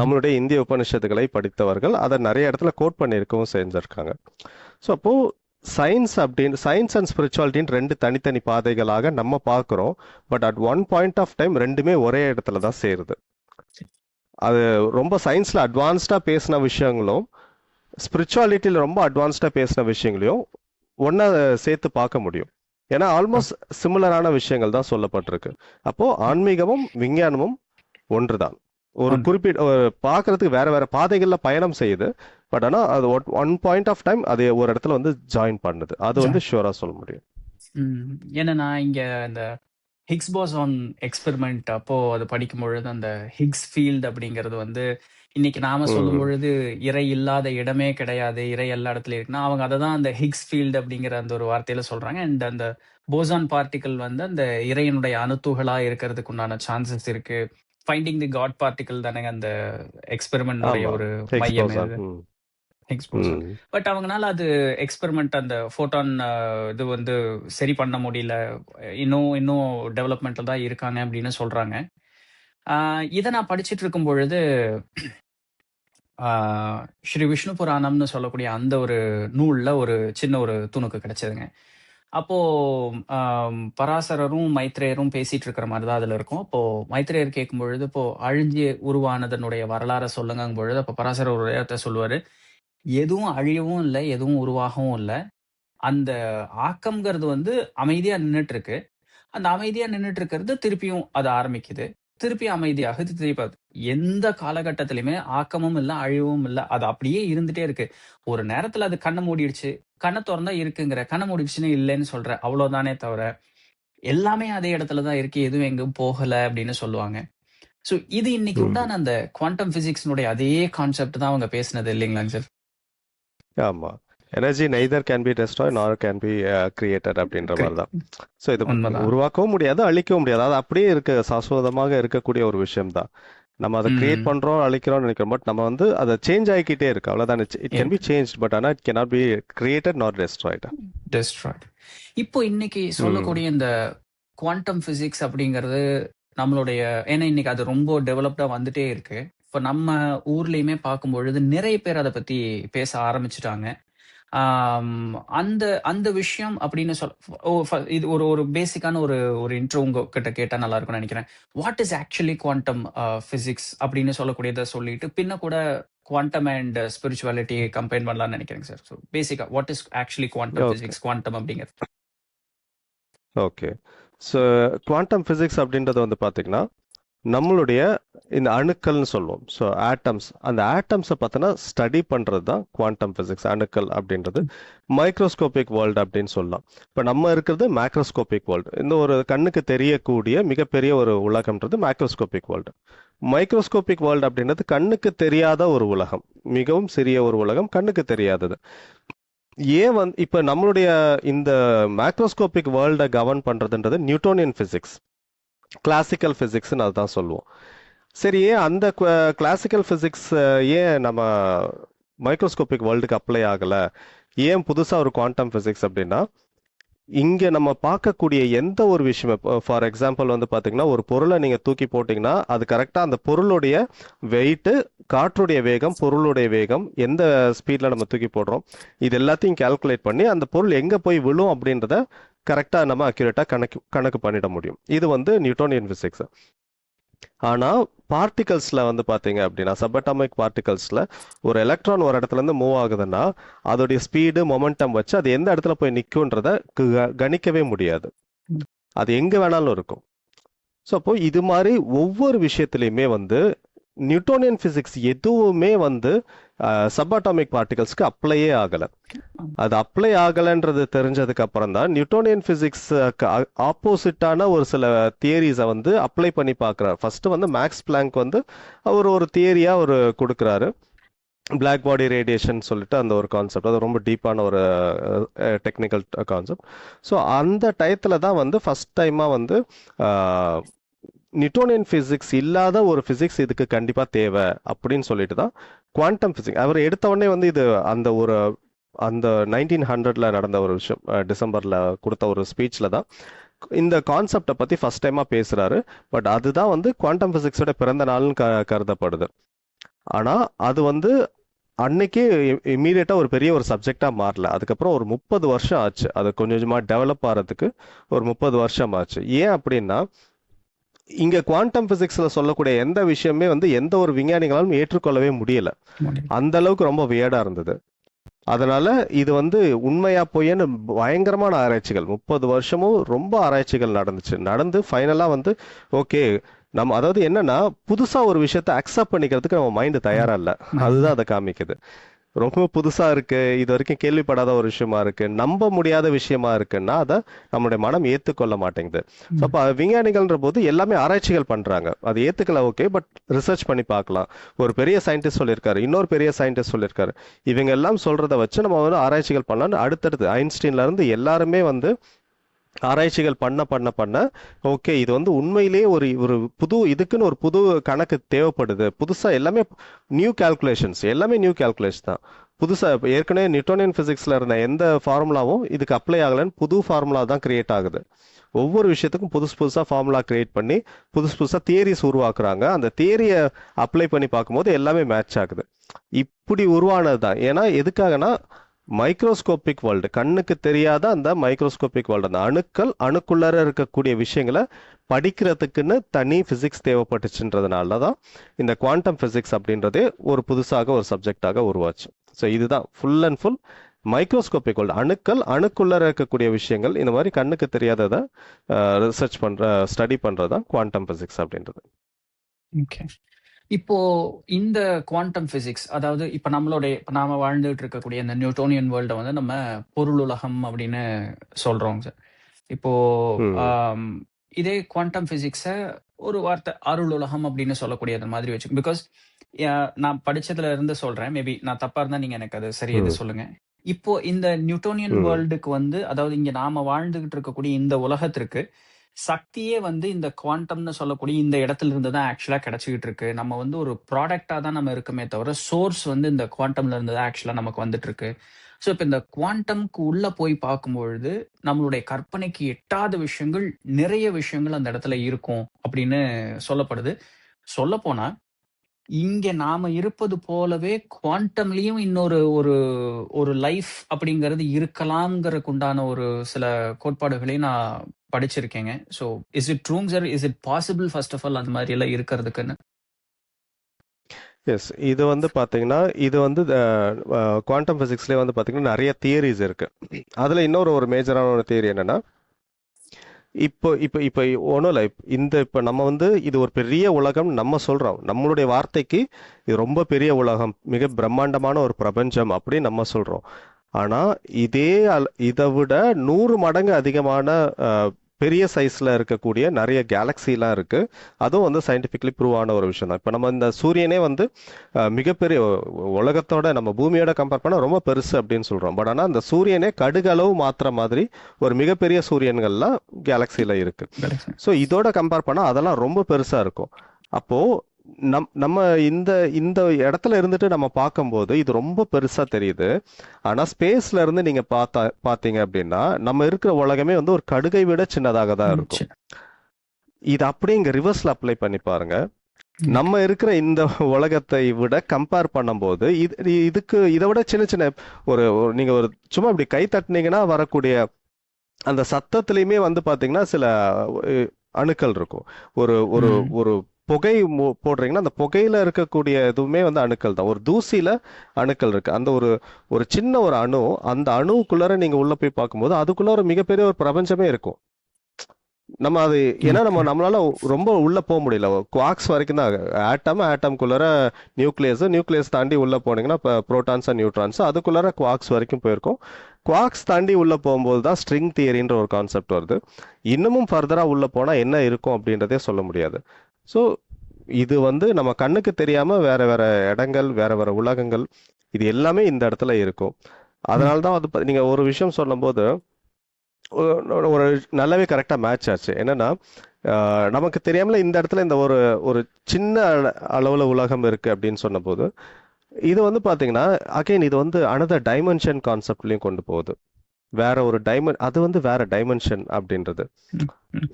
நம்மளுடைய இந்திய உபநிஷத்துக்களை படித்தவர்கள், அதை நிறைய இடத்துல கோட் பண்ணியிருக்கவும் செஞ்சுருக்காங்க. ஸோ அப்போது சயின்ஸ் அண்ட் ஸ்பிரிச்சுவாலிட்டின்னு ரெண்டு தனித்தனி பாதைகளாக நம்ம பார்க்குறோம். But at one point of time ரெண்டுமே ஒரே இடத்துல தான் சேருது. அது ரொம்ப சயின்ஸில் அட்வான்ஸ்டாக பேசின விஷயங்களும் ஸ்பிரிச்சுவாலிட்டியில் ரொம்ப அட்வான்ஸ்டாக பேசின விஷயங்களையும் ஒன்றா சேர்த்து பார்க்க முடியும். ஏன்னா ஆல்மோஸ்ட் சிமிலரான விஷயங்கள் தான் சொல்லப்பட்டிருக்கு. அப்போது ஆன்மீகமும் விஞ்ஞானமும் ஒன்று தான். ஒரு குறிப்பிட்ட பார்க்கறதுக்கு வேற வேற பாதைகளில் பயணம் செய்யுது. பட் ஆனால் அது ஒன் பாயிண்ட் ஆஃப் டைம் அது ஒரு இடத்துல வந்து ஜாயின் பண்ணுது. அது வந்து ஷூரா சொல்ல முடியும். ஏன்னா நான் இங்க இந்த ஹிக்ஸ் போசான் எக்ஸ்பெரிமெண்ட் அப்போ அது படிக்கும் பொழுது அந்த ஹிக்ஸ் ஃபீல்டு அப்படிங்கிறது வந்து இன்னைக்கு நாம சொல்லும் பொழுது இறை இல்லாத இடமே கிடையாது, இறை எல்லா இடத்துலயும் இருக்குன்னா அவங்க அதை தான் அந்த ஹிக்ஸ் ஃபீல்டு அப்படிங்கிற அந்த ஒரு வார்த்தையில சொல்றாங்க. அண்ட் அந்த போசான் பார்ட்டிகல் வந்து அந்த இறையினுடைய அணுத்துகளா இருக்கிறதுக்கு உண்டான சான்சஸ் இருக்கு. ஃபைண்டிங் தி காட் பார்ட்டிகல் தானே அந்த எக்ஸ்பெரிமெண்ட் ஒரு மையம் ஹிக்ஸ் போசான். பட் அவங்கனால அது எக்ஸ்பெரிமெண்ட் அந்த ஃபோட்டான் இது வந்து சரி பண்ண முடியல, இன்னும் டெவலப்மெண்ட்ல தான் இருக்காங்க அப்படின்னு சொல்றாங்க. இதை நான் படிச்சுட்டு இருக்கும் பொழுது ஸ்ரீ விஷ்ணு புராணம்னு சொல்லக்கூடிய அந்த ஒரு நூல்ல ஒரு சின்ன ஒரு துணுக்கு கிடைச்சதுங்க. அப்போ பராசரரும் மைத்ரேயரும் பேசிட்டு இருக்கிற மாதிரி தான் அதுல இருக்கும். அப்போ மைத்ரேயர் கேட்கும் பொழுது இப்போ அழிஞ்சு உருவானதனுடைய வரலாறை சொல்லுங்கும் பொழுது அப்போ பராசரர் ஒரு இடத்தை சொல்லுவாரு, எதுவும் அழியவும் இல்லை, எதுவும் உருவாகவும் இல்லை. அந்த ஆக்கம்ங்கிறது வந்து அமைதியா நின்றுட்டு இருக்கு. அந்த அமைதியா நின்றுட்டு இருக்கிறது திருப்பியும் அது ஆரம்பிக்குது, திருப்பி அமைதியாக திருப்பி எந்த காலகட்டத்திலுமே ஆக்கமும் இல்ல, அழிவும் இல்ல. அது அப்படியே இருந்துட்டே இருக்கு. ஒரு நேரத்துல அது கண்ண மூடிடுச்சு. கண்ண தொறந்தா இருக்குங்கிற. கண்ண மூடிடுச்சுன்னு இல்லன்னு சொல்ற. அவ்வளவுதானே தவிர, எல்லாமே அதே இடத்துல தான் இருக்கு. எதுவும் எங்கேயும் போகல அப்படின்னு சொல்லுவாங்க. சோ இது இன்னைக்கு ம். உண்டான அந்த குவாண்டம் பிசிக்ஸ்னுடைய அதே கான்செப்ட் தான் அவங்க பேசினது இல்லைங்களாங்க சார்? ஆமா. Energy neither can be destroy நார் கேன் பி கிரியேட்டட் அப்படின்ற மாதிரி தான். ஸோ இது உண்மைதான். உருவாக்கவும் முடியாது, அழிக்கவும் முடியாது. அது அப்படியே இருக்க சாஸ்வதமாக இருக்கக்கூடிய ஒரு விஷயம் தான். நம்ம அதை கிரியேட் பண்றோம், அழிக்கிறோம்னு நினைக்கிறோம். பட் நம்ம வந்து அதை சேஞ்ச் ஆகிக்கிட்டே இருக்கு. அவ்வளவுதான். It can be change, but ஆனால் it cannot be created not destroyed. Destroyed. இப்போ இன்னைக்கு சொல்லக்கூடிய இந்த குவாண்டம் பிசிக்ஸ் அப்படிங்கிறது நம்மளுடைய, ஏன்னா இன்னைக்கு அது ரொம்ப டெவலப்டா வந்துட்டே இருக்கு. இப்போ நம்ம ஊர்லயுமே பார்க்கும் பொழுது நிறைய பேர் அதை பத்தி பேச ஆரம்பிச்சுட்டாங்க. அந்த அந்த விஷயம் அப்படின்னு இது ஒரு ஒரு பேசிக்கான ஒரு ஒரு இன்ட்ரோ உங்ககிட்ட கேட்டா நல்லா இருக்கும்னு நினைக்கிறேன். What is actually quantum physics அப்படின்னு சொல்லக்கூடியதை சொல்லிட்டு பின்ன கூட குவாண்டம் அண்ட் ஸ்பிரிச்சுவாலிட்டி கம்பைன் பண்ணலாம்னு நினைக்கிறேங்க சார். ஸோ பேசிக்கா what is actually quantum Okay. Physics, quantum அப்படிங்கிறது? ஓகே. ஸோ குவாண்டம் ஃபிசிக்ஸ் அப்படின்றது வந்து பார்த்தீங்கன்னா நம்மளுடைய இந்த அணுக்கள்னு சொல்லுவோம். ஸோ ஆட்டம்ஸ், அந்த ஆட்டம்ஸை பார்த்தோன்னா ஸ்டடி பண்ணுறது தான் குவாண்டம் ஃபிசிக்ஸ். அணுக்கள் அப்படின்றது மைக்ரோஸ்கோபிக் வேர்ல்டு அப்படின்னு சொல்லலாம். இப்போ நம்ம இருக்கிறது மேக்ரோஸ்கோபிக் வேர்ல்டு. இந்த ஒரு கண்ணுக்கு தெரியக்கூடிய மிகப்பெரிய ஒரு உலகம்ன்றது மேக்ரோஸ்கோபிக் வேர்ல்டு. மைக்ரோஸ்கோபிக் வேர்ல்டு அப்படின்றது கண்ணுக்கு தெரியாத ஒரு உலகம், மிகவும் சிறிய ஒரு உலகம், கண்ணுக்கு தெரியாதது. ஏன் வந்து இப்போ நம்மளுடைய இந்த மேக்ரோஸ்கோபிக் வேர்ல்டை கவர்ன் பண்ணுறதுன்றது நியூட்டோனியன் ஃபிசிக்ஸ், கிளாசிக்கல் ஃபிசிக்ஸ்னு அதுதான் சொல்லுவோம். சரி, ஏன் அந்த கிளாசிக்கல் ஃபிசிக்ஸ் ஏன் நம்ம மைக்ரோஸ்கோபிக் வேர்ல்டுக்கு அப்ளை ஆகலை? ஏன் புதுசாக ஒரு குவாண்டம் ஃபிசிக்ஸ் அப்படின்னா, இங்கே நம்ம பார்க்கக்கூடிய எந்த ஒரு விஷயமே, ஃபார் எக்ஸாம்பிள் வந்து பார்த்தீங்கன்னா ஒரு பொருளை நீங்கள் தூக்கி போட்டிங்கன்னா அது கரெக்டாக அந்த பொருளுடைய வெயிட்டு, காற்றுடைய வேகம், பொருளுடைய வேகம், எந்த ஸ்பீடில் நம்ம தூக்கி போடுறோம், இது எல்லாத்தையும் கால்குலேட் பண்ணி அந்த பொருள் எங்கே போய் விழும் அப்படின்றத கரெக்டாக நம்ம அக்யூரேட்டாக கணக்கு பண்ணிட முடியும். இது வந்து நியூட்டோனியன் ஃபிசிக்ஸ். ஆனால் பார்ட்டிகல்ஸில் வந்து பார்த்தீங்க அப்படின்னா, சப்அட்டாமிக் பார்ட்டிகல்ஸில் ஒரு எலக்ட்ரான் ஒரு இடத்துலேருந்து மூவ் ஆகுதுன்னா அதோடைய ஸ்பீடு, மொமெண்டம் வச்சு அது எந்த இடத்துல போய் நிற்குன்றத கணிக்கவே முடியாது. அது எங்கே வேணாலும் இருக்கும். ஸோ அப்போ இது மாதிரி ஒவ்வொரு விஷயத்துலையுமே வந்து நியூட்டோனியன் ஃபிசிக்ஸ் எதுவுமே வந்து சப்அட்டாமிக் பார்ட்டிகல்ஸ்க்கு அப்ளையே ஆகலை. அது அப்ளை ஆகலைன்றது தெரிஞ்சதுக்கு அப்புறம் தான் நியூட்டோனியன் ஃபிசிக்ஸ்க்கு ஆப்போசிட்டான ஒரு சில தியரிஸை வந்து அப்ளை பண்ணி பார்க்குறாரு. ஃபர்ஸ்ட் வந்து மேக்ஸ் பிளாங்க் வந்து அவர் ஒரு தியரியாக ஒரு கொடுக்குறாரு, பிளாக் பாடி ரேடியேஷன் சொல்லிட்டு அந்த ஒரு கான்செப்ட். அது ரொம்ப டீப்பான ஒரு டெக்னிக்கல் கான்செப்ட். ஸோ அந்த டயத்தில் தான் வந்து ஃபர்ஸ்ட் டைமாக வந்து நியூட்டோனியன் ஃபிசிக்ஸ் இல்லாத ஒரு ஃபிசிக்ஸ் இதுக்கு கண்டிப்பாக தேவை அப்படின்னு சொல்லிட்டு தான் குவாண்டம் ஃபிசிக்ஸ் அவர் எடுத்த உடனே வந்து இது அந்த 1900 நடந்த ஒரு விஷயம். டிசம்பரில் கொடுத்த ஒரு ஸ்பீச்சில் தான் இந்த கான்செப்டை பற்றி ஃபர்ஸ்ட் டைமாக பேசுகிறாரு. பட் அதுதான் வந்து குவாண்டம் ஃபிசிக்ஸோட பிறந்த நாள்னு கருதப்படுது. ஆனால் அது வந்து அன்னைக்கே இம்மீடியட்டாக ஒரு பெரிய ஒரு சப்ஜெக்டாக மாறல. அதுக்கப்புறம் ஒரு 30 வருஷம் ஆச்சு அது கொஞ்சம் கொஞ்சமாக டெவலப் ஆகிறதுக்கு. ஒரு 30 வருஷம் ஆச்சு. ஏன் அப்படின்னா, இங்க குவாண்டம் பிசிக்ஸ்ல சொல்லக்கூடிய எந்த விஷயமே வந்து எந்த ஒரு விஞ்ஞானிகளாலும் ஏற்றுக்கொள்ளவே முடியல. அந்த அளவுக்கு ரொம்ப வியர்டா இருந்தது. அதனால இது வந்து உண்மையா பொய்யன்னு பயங்கரமான ஆராய்ச்சிகள், 30 வருஷமும் ரொம்ப ஆராய்ச்சிகள் நடந்து ஃபைனலா வந்து ஓகே நம்ம, அதாவது என்னன்னா புதுசா ஒரு விஷயத்த அக்செப்ட் பண்ணிக்கிறதுக்கு நம்ம மைண்ட் தயாரா இல்லை. அதுதான் அதை காமிக்குது. ரொம்ப புதுசா இருக்கு, இது வரைக்கும் கேள்விப்படாத ஒரு விஷயமா இருக்கு, நம்ப முடியாத விஷயமா இருக்குன்னா அதை நம்மளுடைய மனம் ஏத்துக்கொள்ள மாட்டேங்குது. ஸோ அப்போ விஞ்ஞானிகள்ன்ற போது எல்லாமே ஆராய்ச்சிகள் பண்றாங்க, அது ஏத்துக்கல ஓகே, பட் ரிசர்ச் பண்ணி பார்க்கலாம். ஒரு பெரிய சயின்டிஸ்ட் சொல்லியிருக்காரு, இன்னொரு பெரிய சயின்டிஸ்ட் சொல்லியிருக்காரு, இவங்க எல்லாம் சொல்றதை வச்சு நம்ம வந்து ஆராய்ச்சிகள் பண்ணலாம். அடுத்தடுத்து ஐன்ஸ்டீன்ல இருந்து எல்லாருமே வந்து ஆராய்ச்சிகள் பண்ண ஓகே இது வந்து உண்மையிலேயே ஒரு புது, இதுக்குன்னு ஒரு புது கணக்கு தேவைப்படுது. புதுசா எல்லாமே நியூ கால்குலேஷன்ஸ், எல்லாமே நியூ கால்குலேஷன் தான். புதுசா ஏற்கனவே நியூட்டோனியன் பிசிக்ஸ்ல இருந்த எந்த ஃபார்முலாவும் இதுக்கு அப்ளை ஆகலைன்னு புது ஃபார்முலா தான் கிரியேட் ஆகுது. ஒவ்வொரு விஷயத்துக்கும் புதுசா ஃபார்முலா கிரியேட் பண்ணி புதுசா தியரிஸ் உருவாக்குறாங்க. அந்த தியரியை அப்ளை பண்ணி பார்க்கும்போது எல்லாமே மேட்ச் ஆகுது. இப்படி உருவானது தான். ஏன்னா எதுக்காகனா மைக்ரோஸ்கோபிக் வேர்ல்டு, கண்ணுக்கு தெரியாத அந்த மைக்ரோஸ்கோபிக் வேர்ல்டு, அந்த அணுக்குள்ளார இருக்கக்கூடிய விஷயங்களை படிக்கிறதுக்குன்னு தனி பிசிக்ஸ் தேவைப்பட்டுச்சுன்றதுனால தான் இந்த குவாண்டம் பிசிக்ஸ் அப்படின்றதே ஒரு புதுசாக ஒரு சப்ஜெக்டாக உருவாச்சு. ஸோ இதுதான் full and full microscopic world, அணுக்குள்ளார இருக்கக்கூடிய விஷயங்கள், இந்த மாதிரி கண்ணுக்கு தெரியாததை ரிசர்ச் ஸ்டடி பண்றது தான் குவாண்டம் பிசிக்ஸ் அப்படின்றது. ஓகே. இப்போ இந்த குவாண்டம் பிசிக்ஸ், அதாவது இப்ப நாம வாழ்ந்துட்டு இருக்கக்கூடிய இந்த நியூட்டோனியன் வேர்ல்ட வந்து நம்ம பொருளுலகம் அப்படின்னு சொல்றோம் சார். இப்போ ம். ஆம், இதே குவாண்டம் பிசிக்ஸ ஒரு வார்த்தை அருளுலகம் அப்படின்னு சொல்லக்கூடியது மாதிரி வச்சு, பிகாஸ் நான் படிச்சதுல இருந்து சொல்றேன். மேபி நான் தப்பா இருந்தா நீங்க எனக்கு அது சரி எது ம். சொல்லுங்க. இப்போ இந்த நியூட்டோனியன் ம். வேர்ல்டுக்கு வந்து, அதாவது இங்க நாம வாழ்ந்துகிட்டு இருக்கக்கூடிய இந்த உலகத்திற்கு சக்தியே வந்து இந்த குவாண்டம்னு சொல்லக்கூடிய இந்த இடத்துல இருந்து தான் ஆக்சுவலா கிடைச்சிக்கிட்டு இருக்கு. நம்ம வந்து ஒரு ப்ராடக்ட்டா தான் நம்ம இருக்கமே தவிர, சோர்ஸ் வந்து இந்த குவாண்டம்ல இருந்து தான் ஆக்சுவலா நமக்கு வந்துட்டு இருக்கு. ஸோ இப்ப இந்த குவாண்டம்க்கு உள்ள போய் பார்க்கும்பொழுது, நம்மளுடைய கற்பனைக்கு எட்டாத விஷயங்கள், நிறைய விஷயங்கள் அந்த இடத்துல இருக்கும் அப்படின்னு சொல்லப்படுது. சொல்லப்போனா, இங்க நாம இருப்பது போலவே குவாண்டம்லயும் இன்னொரு ஒரு ஒரு லைஃப் அப்படிங்கிறது இருக்கலாம்ங்கறதுக்கு உண்டான ஒரு சில கோட்பாடுகளையும் நான் படிச்சிருக்கேங்க. ஸோ இஸ் இட் ட்ரூங் sir? Is it possible first of all அந்த மாதிரி எல்லாம் இருக்கிறதுக்குன்னு? எஸ். இது வந்து பார்த்தீங்கன்னா, இது வந்து குவாண்டம் ஃபிசிக்ஸ்லேயே வந்து பார்த்தீங்கன்னா நிறைய தியரிஸ் இருக்கு. அதில் இன்னொரு ஒரு மேஜரான ஒரு தியரி என்னன்னா, இப்போ இப்போ இப்போ ஒன்றும் இல்லை. இப்போ நம்ம வந்து இது ஒரு பெரிய உலகம் நம்ம சொல்கிறோம். நம்மளுடைய வார்த்தைக்கு இது ரொம்ப பெரிய உலகம், மிக பிரம்மாண்டமான ஒரு பிரபஞ்சம் அப்படின்னு நம்ம சொல்கிறோம். ஆனால் இதை விட 100 மடங்கு அதிகமான பெரிய சைஸில் இருக்கக்கூடிய நிறைய கேலக்சிலாம் இருக்குது. அதுவும் வந்து சயின்டிஃபிக்லி ப்ரூவ் ஆன ஒரு விஷயம் தான். இப்போ நம்ம இந்த சூரியனே வந்து மிகப்பெரிய உலகத்தோட நம்ம பூமியோட கம்பேர் பண்ணால் ரொம்ப பெருசு அப்படின்னு சொல்கிறோம். பட் ஆனால் அந்த சூரியனே கடுகளவு மாத்திர மாதிரி ஒரு மிகப்பெரிய சூரியன்கள்லாம் கேலக்சியில் இருக்குது. ஸோ இதோட கம்பேர் பண்ணால் அதெல்லாம் ரொம்ப பெருசாக இருக்கும். அப்போது நம்ம இந்த இந்த இடத்துல இருந்துட்டு நம்ம பார்க்கும்போது இது ரொம்ப பெருசா தெரியுது. ஆனா ஸ்பேஸ்ல இருந்து நீங்க பார்த்தீங்க அப்படின்னா நம்ம இருக்கிற உலகமே வந்து ஒரு கடுகை விட சின்னதாக தான் இருக்கும். இது அப்படியே இங்க ரிவர்ஸ்ல அப்ளை பண்ணி பாருங்க. நம்ம இருக்கிற இந்த உலகத்தை விட கம்பேர் பண்ணும்போது இதை விட சின்ன சின்ன நீங்க ஒரு சும்மா இப்படி கை தட்டினீங்கன்னா வரக்கூடிய அந்த சத்தத்திலையுமே வந்து பாத்தீங்கன்னா சில அணுக்கள் இருக்கும். ஒரு ஒரு ஒரு புகை போடுறீங்கன்னா அந்த புகையில இருக்கக்கூடிய எதுவுமே வந்து அணுக்கள் தான். ஒரு தூசியில அணுக்கள் இருக்கு. அந்த ஒரு சின்ன ஒரு அணு, அந்த அணுக்குள்ளார நீங்க உள்ள போய் பார்க்கும்போது அதுக்குள்ள ஒரு மிகப்பெரிய ஒரு பிரபஞ்சமே இருக்கும். நம்ம அது ஏன்னா நம்மளால ரொம்ப உள்ள போக முடியல. குவாக்ஸ் வரைக்கும் தான். ஆட்டம்குள்ளார நியூக்ளியஸ் தாண்டி உள்ள போனீங்கன்னா புரோட்டான்ஸ் அண்ட் நியூட்ரான்ஸ், அதுக்குள்ளார குவாக்ஸ் வரைக்கும் போயிருக்கும். குவாக்ஸ் தாண்டி உள்ள போகும்போது தான் ஸ்ட்ரிங் தியரின்ற ஒரு கான்செப்ட் வருது. இன்னமும் ஃபர்தரா உள்ள போனா என்ன இருக்கும் அப்படின்றதே சொல்ல முடியாது. ஸோ இது வந்து நம்ம கண்ணுக்கு தெரியாம வேற வேற இடங்கள், வேற வேற உலகங்கள், இது எல்லாமே இந்த இடத்துல இருக்கும். அதனால்தான் வந்து நீங்க ஒரு விஷயம் சொல்லும்போது ஒரு நல்லாவே கரெக்டா மேட்ச் ஆச்சு. என்னன்னா நமக்கு தெரியாமல இந்த இடத்துல இந்த ஒரு சின்ன அளவுல உலகம் இருக்கு அப்படின்னு சொன்னபோது, இது வந்து பாத்தீங்கன்னா அகைன் இது வந்து அனதர் டைமென்ஷன் கான்செப்ட்லயும் கொண்டு போகுது. வேற ஒரு அது வந்து வேற டைமென்ஷன் அப்படின்றது.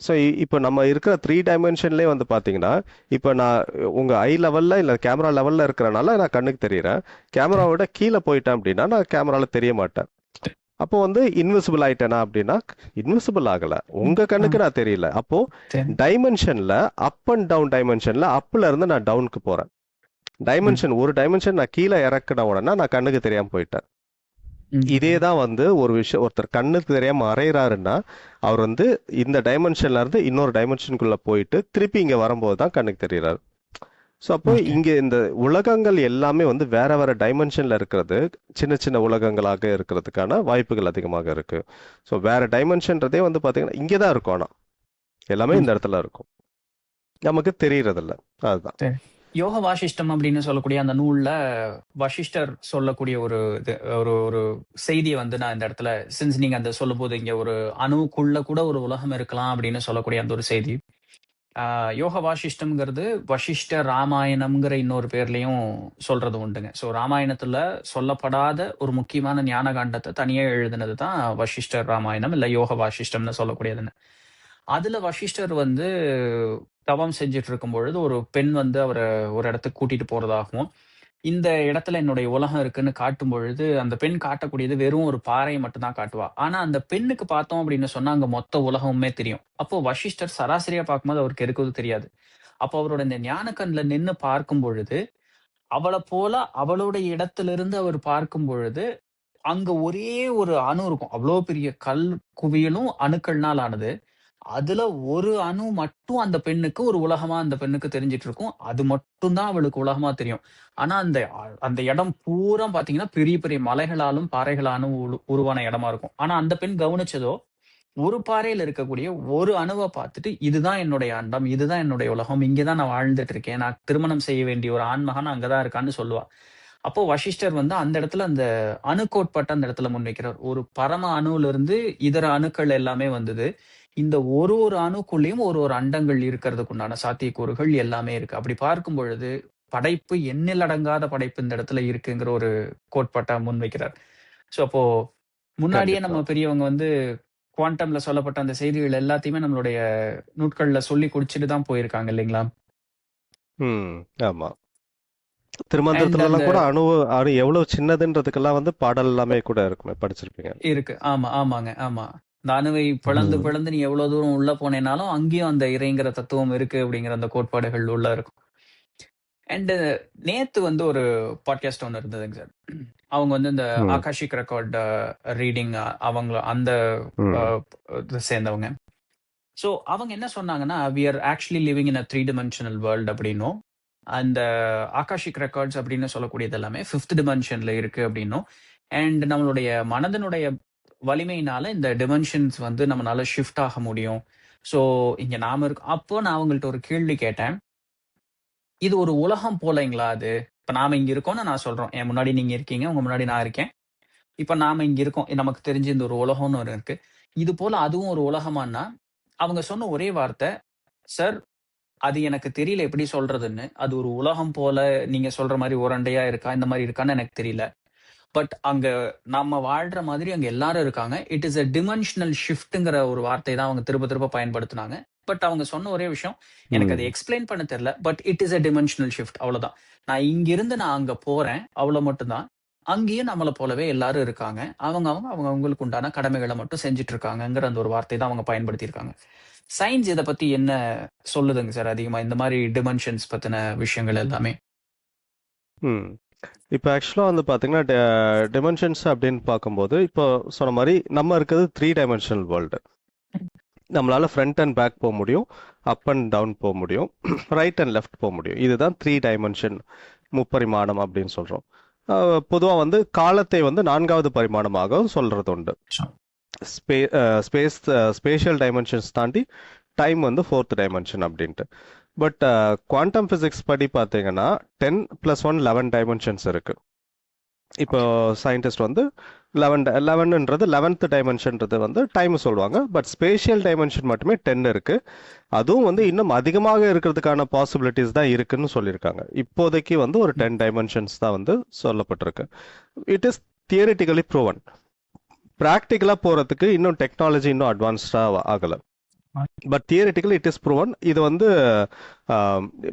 ஸோ இப்போ நம்ம இருக்கிற 3 டைமென்ஷன்லேயே வந்து பார்த்தீங்கன்னா, இப்போ நான் உங்க ஐ லெவல்ல இல்லை கேமரா லெவல்ல இருக்கிறனால நான் கண்ணுக்கு தெரியுறேன். கேமராவோட கீழே போயிட்டேன் அப்படின்னா நான் கேமரால தெரிய மாட்டேன். அப்போ வந்து இன்விசிபிள் ஆயிட்டேனா அப்படின்னா இன்விசிபிள் ஆகல, உங்க கண்ணுக்கு நான் தெரியல. அப்போ டைமென்ஷன்ல அப் அண்ட் டவுன் டைமென்ஷன்ல அப்ல இருந்து நான் டவுனுக்கு போறேன். ஒரு டைமென்ஷன் நான் கீழே இறக்கின உடனே நான் கண்ணுக்கு தெரியாம போயிட்டேன். இதே தான் வந்து ஒருத்தர் கண்ணுக்கு தெரியாம அறையிறாருன்னா அவர் வந்து இந்த டைமென்ஷன்ல இருந்து இன்னொரு டைமென்ஷனுக்குள்ள போயிட்டு திருப்பி இங்க வரும்போது தான் கண்ணுக்கு தெரியறாரு. ஸோ அப்போ இங்க இந்த உலகங்கள் எல்லாமே வந்து வேற வேற டைமென்ஷன்ல இருக்கிறது, சின்ன சின்ன உலகங்களாக இருக்கிறதுக்கான வாய்ப்புகள் அதிகமாக இருக்கு. ஸோ வேற டைமென்ஷன்றதே வந்து பாத்தீங்கன்னா இங்கதான் இருக்கும். ஆனா எல்லாமே இந்த இடத்துல இருக்கும், நமக்கு தெரியறதில்ல. அதுதான் யோக வாசிஷ்டம் அப்படின்னு சொல்லக்கூடிய அந்த நூல்ல வசிஷ்டர் சொல்லக்கூடிய ஒரு ஒரு செய்தியை வந்து நான் இந்த இடத்துல, சின்ஸ் நீங்க அந்த சொல்லும் போது இங்க ஒரு அணுக்குள்ள கூட ஒரு உலகம் இருக்கலாம் அப்படின்னு சொல்லக்கூடிய அந்த ஒரு செய்தி, யோக வாசிஷ்டம்ங்கிறது வசிஷ்ட ராமாயணம்ங்கிற இன்னொரு பேர்லயும் சொல்றது உண்டுங்க. ஸோ ராமாயணத்துல சொல்லப்படாத ஒரு முக்கியமான ஞான காண்டத்தை தனியா எழுதினது தான் வசிஷ்டர் ராமாயணம், இல்ல யோக வாசிஷ்டம்னு சொல்லக்கூடியதுன்னு. அதுல வசிஷ்டர் வந்து தவம் செஞ்சுட்டு இருக்கும் பொழுது ஒரு பெண் வந்து அவரை ஒரு இடத்துக்கு கூட்டிட்டு போறதாகவும், இந்த இடத்துல என்னுடைய உலகம் இருக்குன்னு காட்டும் பொழுது அந்த பெண் காட்டக்கூடியது வெறும் ஒரு பாறையை மட்டும்தான் காட்டுவா. ஆனா அந்த பெண்ணுக்கு பார்த்தோம் அப்படின்னு சொன்னா அங்க மொத்த உலகமுமே தெரியும். அப்போ வசிஷ்டர் சராசரியா பார்க்கும்போது அவருக்கு இருக்கிறது தெரியாது. அப்போ அவரோட இந்த ஞான கண்ல நின்னு பார்க்கும் பொழுது, அவளை போல அவளுடைய இடத்திலிருந்து அவர் பார்க்கும் பொழுது அங்க ஒரே ஒரு அணு இருக்கும். அவ்வளோ பெரிய கல் குவியலும் அணுக்கள்னால் ஆனது. அதுல ஒரு அணு மட்டும் அந்த பெண்ணுக்கு ஒரு உலகமா அந்த பெண்ணுக்கு தெரிஞ்சிட்டு இருக்கும். அது மட்டும் தான் அவளுக்கு உலகமா தெரியும். ஆனா அந்த இடம் பூரா பாத்தீங்கன்னா பெரிய பெரிய மலைகளாலும் பாறைகளாலும் உருவான இடமா இருக்கும். ஆனா அந்த பெண் கவனிச்சதோ ஒரு பாறையில இருக்கக்கூடிய ஒரு அணுவை பார்த்துட்டு இதுதான் என்னுடைய அண்டம், இதுதான் என்னுடைய உலகம், இங்கதான் நான் வாழ்ந்துட்டு இருக்கேன், நான் திருமணம் செய்ய வேண்டிய ஒரு ஆண்மகன் அங்கதான் இருக்கான்னு சொல்லுவா. அப்போ வசிஷ்டர் வந்து அந்த இடத்துல அந்த அணு கோட்பாட்டை அந்த இடத்துல முன்வைக்கிறார். ஒரு பரம அணுல இருந்து இதர அணுக்கள் எல்லாமே வந்தது. இந்த ஒரு ஒரு அணுக்குள்ளேயும் ஒரு ஒரு அண்டங்கள் இருக்கிறதுக்கு உண்டான சாத்தியக்கூறுகள் எல்லாமே இருக்கு. அப்படி பார்க்கும் பொழுது படைப்பு எண்ணிலடங்காத படைப்பு இந்த இடத்துல இருக்குங்கிற ஒரு கோட்பாட்டை முன்வைக்கிறார். சோ அப்போ முன்னாடியே கண்டிப்பா. நம்ம பெரியவங்க வந்து குவாண்டம்ல சொல்லப்பட்ட அந்த செய்திகள் எல்லாத்தையுமே நம்மளுடைய நூட்கள்ல சொல்லி குடிச்சிட்டு தான் போயிருக்காங்க இல்லைங்களா? ம். ஆமா. அண்ட் அந்த திருமந்திரத்துலலாம் கூட அணு எவ்வளவு சின்னதுன்றதுக்கெல்லாம் வந்து பாடல் எல்லாமே கூட இருக்குமே, படிச்சிருப்பீங்க. இருக்கு. ஆமா, ஆமாங்க. ஆமா. இந்த அணுவை பிளந்து ம். பிளந்து நீ எவ்வளவு தூரம் உள்ள போனேனாலும் அங்கேயும் அந்த இறைங்கிற தத்துவம் இருக்கு அப்படிங்கிற அந்த கோட்பாடுகள் உள்ள இருக்கும். அண்ட் நேத்து வந்து ஒரு பாட்காஸ்ட் ஒண்ணு இருந்ததுங்க சார். அவங்க வந்து இந்த ம். ஆகாஷிக் ரெக்கார்ட் ரீடிங் அவங்க அந்த ம். இதை சேர்ந்தவங்க. ஸோ அவங்க என்ன சொன்னாங்கன்னா, we are actually living in a 3 dimensional world அப்படின்னும், அந்த ஆகாஷிக் ரெக்கார்ட்ஸ் அப்படின்னு சொல்லக்கூடியது எல்லாமே 5th டிமென்ஷன்ல இருக்கு அப்படின்னும், அண்ட் நம்மளுடைய மனதனுடைய வலிமையினால இந்த டிமென்ஷன்ஸ் வந்து நம்மளால ஷிஃப்ட் ஆக முடியும். ஸோ இங்க நாம இருக்கோம். அப்போ நான் அவங்கள்ட்ட ஒரு கேள்வி கேட்டேன். இது ஒரு உலகம் போலங்களா அது? இப்ப நாம இங்க இருக்கோம்னு நான் சொல்றோம். என் முன்னாடி நீங்க இருக்கீங்க, உங்க முன்னாடி நான் இருக்கேன். இப்ப நாம இங்க இருக்கோம். நமக்கு தெரிஞ்சு இந்த ஒரு உலகம்னு ஒண்ணு இருக்கு. இது போல அதுவும் ஒரு உலகமான்னா, அவங்க சொன்ன ஒரே வார்த்தை, "சார், அது எனக்கு தெரியல எப்படி சொல்றதுன்னு. அது ஒரு உலகம் போல நீங்க சொல்ற மாரி உருண்டையா இருக்கா, இந்த மாரி இருக்கான்னு எனக்கு தெரியல. பட் அங்க நம்ம வாழ்ற மாதிரி அங்க எல்லாரும் இருக்காங்க. இட் இஸ் அ டிமென்ஷனல் ஷிஃப்ட்ங்கிற ஒரு வார்த்தை தான் அவங்க திரும்ப திரும்ப பயன்படுத்துனாங்க. பட் அவங்க சொன்ன ஒரே விஷயம், எனக்கு அதை ம். எக்ஸ்பிளைன் பண்ண தெரியல. But it is a dimensional shift அவ்வளவுதான். நான் இங்கிருந்து நான் அங்க போறேன். அவ்வளவு மட்டும் தான். அங்கேயும் நம்மள போலவே எல்லாரும் இருக்காங்க. அவங்க அவங்களுக்கு உண்டான கடமைகள மட்டும் செஞ்சுட்டு இருக்காங்கங்கிற அந்த ஒரு வார்த்தை தான் அவங்க பயன்படுத்தியிருக்காங்க. சயின்ஸ் இத பத்தி என்ன சொல்லுதுங்க சார் அதிகமா? இந்த மாரி டிமென்ஷன்ஸ் பத்தின விஷயங்கள் எல்லாமே. ம். இப்போ ஆக்சுவலாக வந்து பார்த்தீங்கன்னா டிமென்ஷன்ஸ் அப்படின்னு பார்க்கும்போது இப்போ சொன்ன மாதிரி நம்ம இருக்கிறது 3 டைமென்ஷனல் வேர்ல்டு. நம்மளால ஃப்ரண்ட் அண்ட் பேக் போக முடியும், அப் அண்ட் டவுன் போக முடியும், ரைட் அண்ட் லெஃப்ட் போக முடியும். இதுதான் 3 டைமென்ஷன், முப்பரிமாணம் அப்படின்னு சொல்கிறோம். பொதுவாக வந்து காலத்தை வந்து 4வது பரிமாணமாக சொல்கிறது உண்டு. ஸ்பேஷியல் டைமென்ஷன்ஸ் தாண்டி டைம் வந்து 4th டைமென்ஷன் அப்படின்ட்டு. பட் குவாண்டம் ஃபிசிக்ஸ் படி பார்த்தீங்கன்னா 10 + 1 11 டைமென்ஷன்ஸ் இருக்கு. இப்போ சயின்டிஸ்ட் வந்து 11ன்றது 11th டைமென்ஷன்றது வந்து டைம் சொல்லுவாங்க. பட் ஸ்பேஷியல் டைமென்ஷன் மட்டுமே 10 இருக்கு. அதுவும் வந்து இன்னும் அதிகமாக இருக்கிறதுக்கான பாசிபிலிட்டிஸ் தான் இருக்குன்னு சொல்லியிருக்காங்க. இப்போதைக்கு வந்து ஒரு 10 டைமென்ஷன்ஸ் தான் வந்து சொல்லப்பட்டிருக்கு. It is theoretically proven. ப்ராக்டிக்கலாக போகிறதுக்கு இன்னும் டெக்னாலஜி இன்னும் அட்வான்ஸ்டாக ஆகலை. But theoretically it is proven. இது வந்து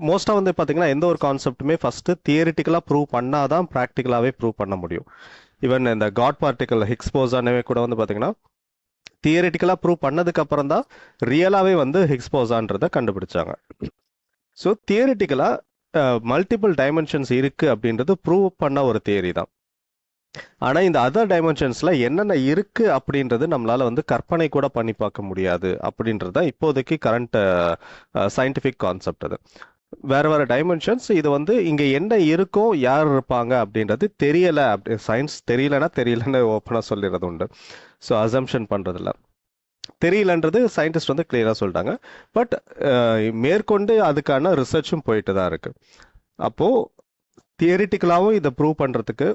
மோஸ்ட்டாக வந்து பார்த்தீங்கன்னா எந்த ஒரு கான்செப்ட்டுமே ஃபஸ்ட்டு தியரிட்டிக்கலாக ப்ரூவ் பண்ணாதான் ப்ராக்டிக்கலாகவே ப்ரூவ் பண்ண முடியும். ஈவன் இந்த காட் பார்ட்டிக்கல் ஹிக்ஸ் போசானவே கூட வந்து பார்த்தீங்கன்னா தியரிட்டிக்கலாக ப்ரூவ் பண்ணதுக்கு அப்புறம் தான் ரியலாகவே வந்து ஹிக்ஸ் போசான்றதை கண்டுபிடிச்சாங்க. ஸோ தியரிட்டிக்கலாக மல்டிபிள் டைமென்ஷன்ஸ் இருக்குது அப்படின்றது ப்ரூவ் பண்ண ஒரு தியரி தான். ஆனால் இந்த அதர் டைமென்ஷன்ஸில் என்னென்ன இருக்குது அப்படின்றது நம்மளால் வந்து கற்பனை கூட பண்ணி பார்க்க முடியாது அப்படின்றது தான் இப்போதைக்கு கரண்ட் சயின்டிஃபிக் கான்செப்ட். அது வேறு வேறு டைமென்ஷன்ஸ். இது வந்து இங்கே என்ன இருக்கோ யார் இருப்பாங்க அப்படின்றது தெரியலை. அப்படி சயின்ஸ் தெரியலன்னு ஓப்பனாக சொல்லிடுறது உண்டு. ஸோ அசம்ஷன் பண்ணுறதில்ல. தெரியலன்றது சயின்டிஸ்ட் வந்து கிளியராக சொல்லிட்டாங்க. பட் மேற்கொண்டு அதுக்கான ரிசர்ச்சும் போயிட்டு தான் இருக்குது. அப்போது தியரிட்டிக்கலாகவும் இதை ப்ரூவ் பண்ணுறதுக்கு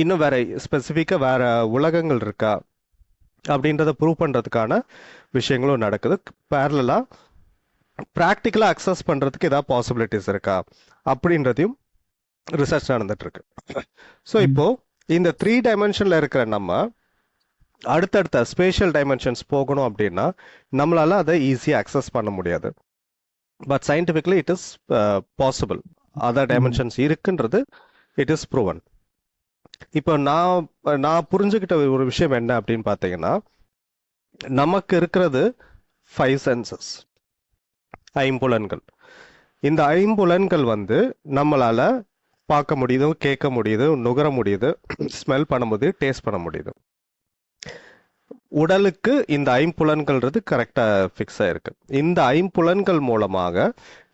இன்னும் வேற ஸ்பெசிஃபிக்காக வேற உலகங்கள் இருக்கா அப்படின்றத ப்ரூவ் பண்ணுறதுக்கான விஷயங்களும் நடக்குது. பேரலாக ப்ராக்டிக்கலாக அக்சஸ் பண்ணுறதுக்கு ஏதாவது பாசிபிலிட்டிஸ் இருக்கா அப்படின்றதையும் ரிசர்ச் நடந்துட்டு இருக்கு. ஸோ இப்போ இந்த 3 டைமென்ஷனில் இருக்கிற நம்ம அடுத்தடுத்த ஸ்பேஷியல் டைமென்ஷன்ஸ் போகணும் அப்படின்னா நம்மளால அதை ஈஸியாக அக்சஸ் பண்ண முடியாது. But scientifically it is possible. Other dimensions இருக்குன்றது இட் இஸ் ப்ரூவன். இப்போ நான் புரிஞ்சுக்கிட்ட ஒரு விஷயம் என்ன அப்படின்னு பார்த்தீங்கன்னா, நமக்கு இருக்கிறது 5 சென்சஸ், ஐம்புலன்கள். இந்த ஐம்புலன்கள் வந்து நம்மளால பார்க்க முடியுது, கேட்க முடியுது, நுகர முடியுது, ஸ்மெல் பண்ண முடியுது, டேஸ்ட் பண்ண முடியுது. உடலுக்கு இந்த ஐம்புலன்கள்ன்றது கரெக்டா ஃபிக்ஸ் ஆயிருக்கு. இந்த ஐம்புலன்கள் மூலமாக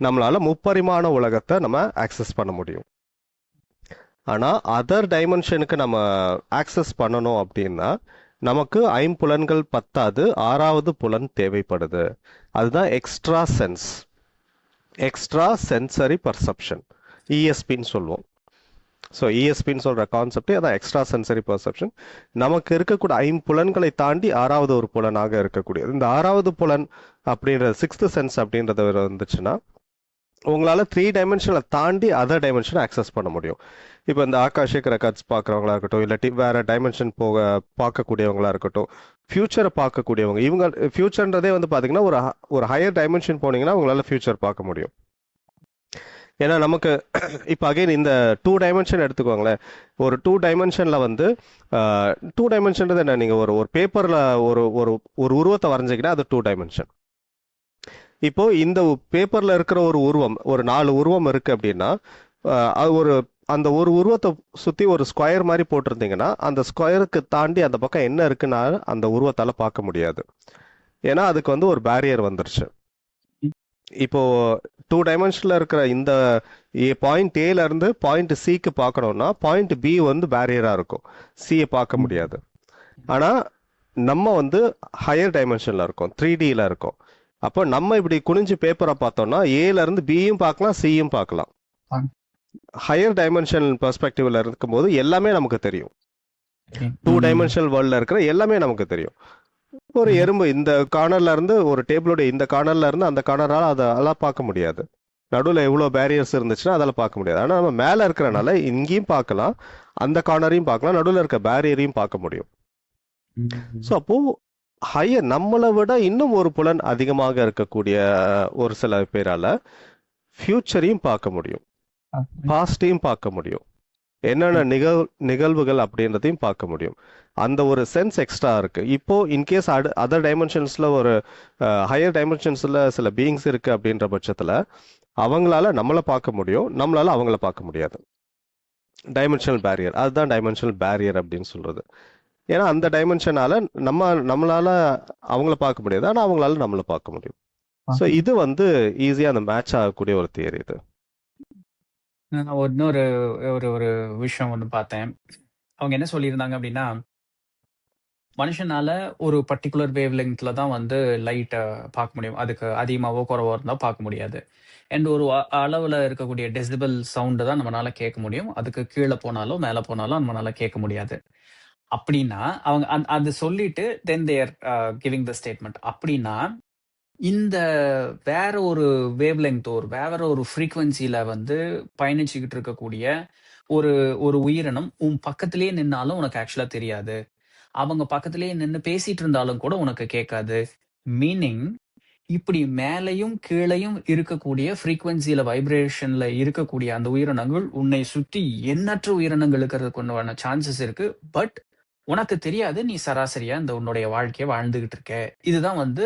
நம்மளால முப்பரிமாண உலகத்தை நம்ம ஆக்சஸ் பண்ண முடியும். ஆனா அதர் டைமென்ஷனுக்கு நம்ம ஆக்சஸ் பண்ணணும் அப்படின்னா நமக்கு ஐம்புலன்கள் பத்தாது, 6வது புலன் தேவைப்படுது. அதுதான் extra sense, extra sensory perception, இஎஸ்பின்னு சொல்லுவோம். ஸோ இஎஸ்பின்னு சொல்ற கான்செப்ட் அதான், எக்ஸ்ட்ரா சென்சரி பர்செப்ஷன். நமக்கு இருக்கக்கூடிய ஐம்புலன்களை தாண்டி 6வது ஒரு புலனாக இருக்கக்கூடியது. இந்த 6வது புலன் அப்படின்ற 6th சென்ஸ் அப்படின்றது வந்துச்சுன்னா உங்களால 3 டைமென்ஷனை தாண்டி அதர் டைமென்ஷனை ஆக்சஸ் பண்ண முடியும். இப்போ இந்த ஆகாஷிக் ரெக்கார்ட்ஸ் பார்க்குறவங்களா இருக்கட்டும், இல்லாட்டி வேற டைமென்ஷன் பார்க்கக்கூடியவங்களா இருக்கட்டும், ஃபியூச்சரை பார்க்கக்கூடியவங்க, இவங்க ஃபியூச்சர்ன்றதே வந்து பார்த்தீங்கன்னா ஒரு ஹையர் டைமென்ஷன் போனீங்கன்னா உங்களால ஃபியூச்சர் பார்க்க முடியும். ஏன்னா நமக்கு இப்போ அகைன் இந்த 2 டைமென்ஷன் எடுத்துக்கோங்களேன். ஒரு 2 டைமென்ஷனில் வந்து 2 டைமென்ஷன்றது என்ன, நீங்கள் ஒரு பேப்பரில் ஒரு ஒரு ஒரு உருவத்தை வரைஞ்சிங்கன்னா அது 2 டைமென்ஷன். இப்போ இந்த பேப்பர்ல இருக்கிற ஒரு உருவம், ஒரு 4 உருவம் இருக்கு அப்படின்னா அது அந்த ஒரு உருவத்தை சுத்தி ஒரு ஸ்கொயர் மாதிரி போட்டிருந்தீங்கன்னா அந்த ஸ்கொயருக்கு தாண்டி அந்த பக்கம் என்ன இருக்குன்னா அந்த உருவத்தால பார்க்க முடியாது. ஏன்னா அதுக்கு வந்து ஒரு பேரியர் வந்துருச்சு. இப்போ 2 டைமென்ஷன்ல இருக்கிற இந்த பாயிண்ட் ஏல இருந்து பாயிண்ட் சிக்கு பார்க்கணும்னா பாயிண்ட் பி வந்து பேரியரா இருக்கும், சியை பார்க்க முடியாது. ஆனா நம்ம வந்து ஹையர் டைமென்ஷன்ல இருக்கோம், 3Dல இருக்கோம். அப்போ நம்ம இப்படி குனிஞ்சு பேப்பரை பார்த்தோம்னா ஏல இருந்து பியும் பார்க்கலாம், சியும் பார்க்கலாம். ஹையர் டைமென்ஷன் பெர்ஸ்பெக்டிவ்ல இருக்கும்போது எல்லாமே நமக்கு தெரியும். 2 டைமென்ஷனல் வேர்ல்ட்ல இருக்கிற எல்லாமே நமக்கு தெரியும். ஒரு எறும்பு இந்த கார்னர்ல இருந்து, ஒரு டேபிளோட இந்த கார்னர்ல இருந்து அந்த கார்னரால அதெல்லாம் பார்க்க முடியாது. நடுவில் எவ்வளோ பேரியர்ஸ் இருந்துச்சுன்னா அதெல்லாம் பார்க்க முடியாது. ஆனால் நம்ம மேலே இருக்கிறனால இங்கேயும் பார்க்கலாம், அந்த கார்னரையும் பார்க்கலாம், நடுவில் இருக்க பேரியரையும் பார்க்க முடியும். ஸோ அப்போ ஹையர், நம்மளை விட இன்னும் ஒரு புலன் அதிகமாக இருக்கக்கூடிய ஒரு சில பேரால ஃபியூச்சரையும் பார்க்க முடியும், பாஸ்டையும் பார்க்க முடியும், என்னென்ன நிகழ்வுகள் அப்படின்றதையும் பார்க்க முடியும். அந்த ஒரு சென்ஸ் எக்ஸ்ட்ரா இருக்கு. இப்போ இன்கேஸ் அதர் டைமென்ஷன்ஸ்ல ஒரு ஹையர் டைமென்ஷன்ஸ்ல சில பீயிங்ஸ் இருக்கு அப்படின்ற பட்சத்துல அவங்களால நம்மளை பார்க்க முடியும், நம்மளால அவங்கள பார்க்க முடியாது. டைமென்ஷனல் பேரியர், அதுதான் டைமென்ஷனல் பேரியர் அப்படின்னு சொல்றது. ஏன்னா அந்த டைமென்ஷனால நம்மளால அவங்கள பார்க்க முடியாது, ஆனா அவங்களால நம்மளை பார்க்க முடியும். ஸோ இது வந்து ஈஸியா அந்த மேட்ச் ஆகக்கூடிய ஒரு தியரி இது. நான் இன்னொரு ஒரு ஒரு விஷயம் ஒன்று பார்த்தேன். அவங்க என்ன சொல்லியிருந்தாங்க அப்படின்னா, மனுஷனால ஒரு பர்டிகுலர் வேவ் லெங்க்ல தான் வந்து லைட்டை பார்க்க முடியும். அதுக்கு அதிகமாகவோ குறைவோ இருந்தால் பார்க்க முடியாது. அண்ட் ஒரு அளவில் இருக்கக்கூடிய டெசிபிள் சவுண்டு தான் நம்மளால கேட்க முடியும். அதுக்கு கீழே போனாலும் மேலே போனாலும் நம்மளால கேட்க முடியாது. அப்படின்னா அவங்க அது சொல்லிட்டு தென் தேர் கிவிங் த ஸ்டேட்மெண்ட். அப்படின்னா இந்த வேற ஒரு வேவ் லெங்த், வேற ஒரு ஃப்ரீக்வன்சியில வந்து பயணிச்சுக்கிட்டு இருக்கக்கூடிய ஒரு ஒரு உயிரினம் உன் பக்கத்திலேயே நின்னாலும் உனக்கு ஆக்சுவலா தெரியாது. அவங்க பக்கத்திலேயே நின்று பேசிட்டு இருந்தாலும் கூட உனக்கு கேட்காது. மீனிங், இப்படி மேலையும் கீழையும் இருக்கக்கூடிய ஃப்ரீக்வன்சியில வைப்ரேஷன்ல இருக்கக்கூடிய அந்த உயிரினங்கள் உன்னை சுத்தி எண்ணற்ற உயிரினங்கள் இருக்கிறதுக்கு சான்சஸ் இருக்கு. பட் உனக்கு தெரியாது, நீ சராசரியா இந்த உன்னுடைய வாழ்க்கையை வாழ்ந்துகிட்டு இருக்க. இதுதான் வந்து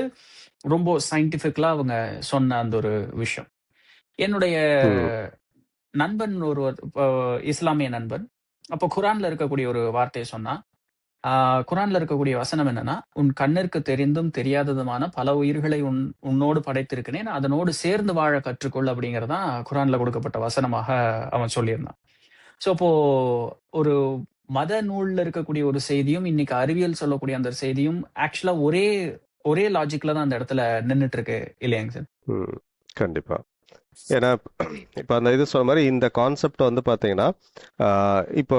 ரொம்ப சயின்டிபிக்கலா அவங்க சொன்ன அந்த ஒரு விஷயம். என்னுடைய நண்பன் ஒருவர், இஸ்லாமிய நண்பன், அப்போ குரான்ல இருக்கக்கூடிய ஒரு வார்த்தையை சொன்னா, குரான்ல இருக்கக்கூடிய வசனம் என்னன்னா, உன் கண்ணிற்கு தெரிந்தும் தெரியாததுமான பல உயிர்களை உன்னோடு படைத்திருக்கிறேன், அதனோடு சேர்ந்து வாழ கற்றுக்கொள் அப்படிங்கறதான் குரான்ல கொடுக்கப்பட்ட வசனமாக அவன் சொல்லியிருந்தான். ஸோ அப்போ ஒரு மத நூல்ல இருக்கக்கூடிய ஒரு செய்தியும் இன்னைக்கு அறிவியல் சொல்லக்கூடிய அந்த செய்தியும் ஆக்சுவலா ஒரே லாஜிக்ல தான் அந்த இடத்துல நின்றுட்டு இருக்கு இல்லையாங்க சார்? கண்டிப்பா. ஏன்னா இப்போ அந்த இது சொன்ன மாதிரி இந்த கான்செப்ட் வந்து பார்த்தீங்கன்னா, இப்போ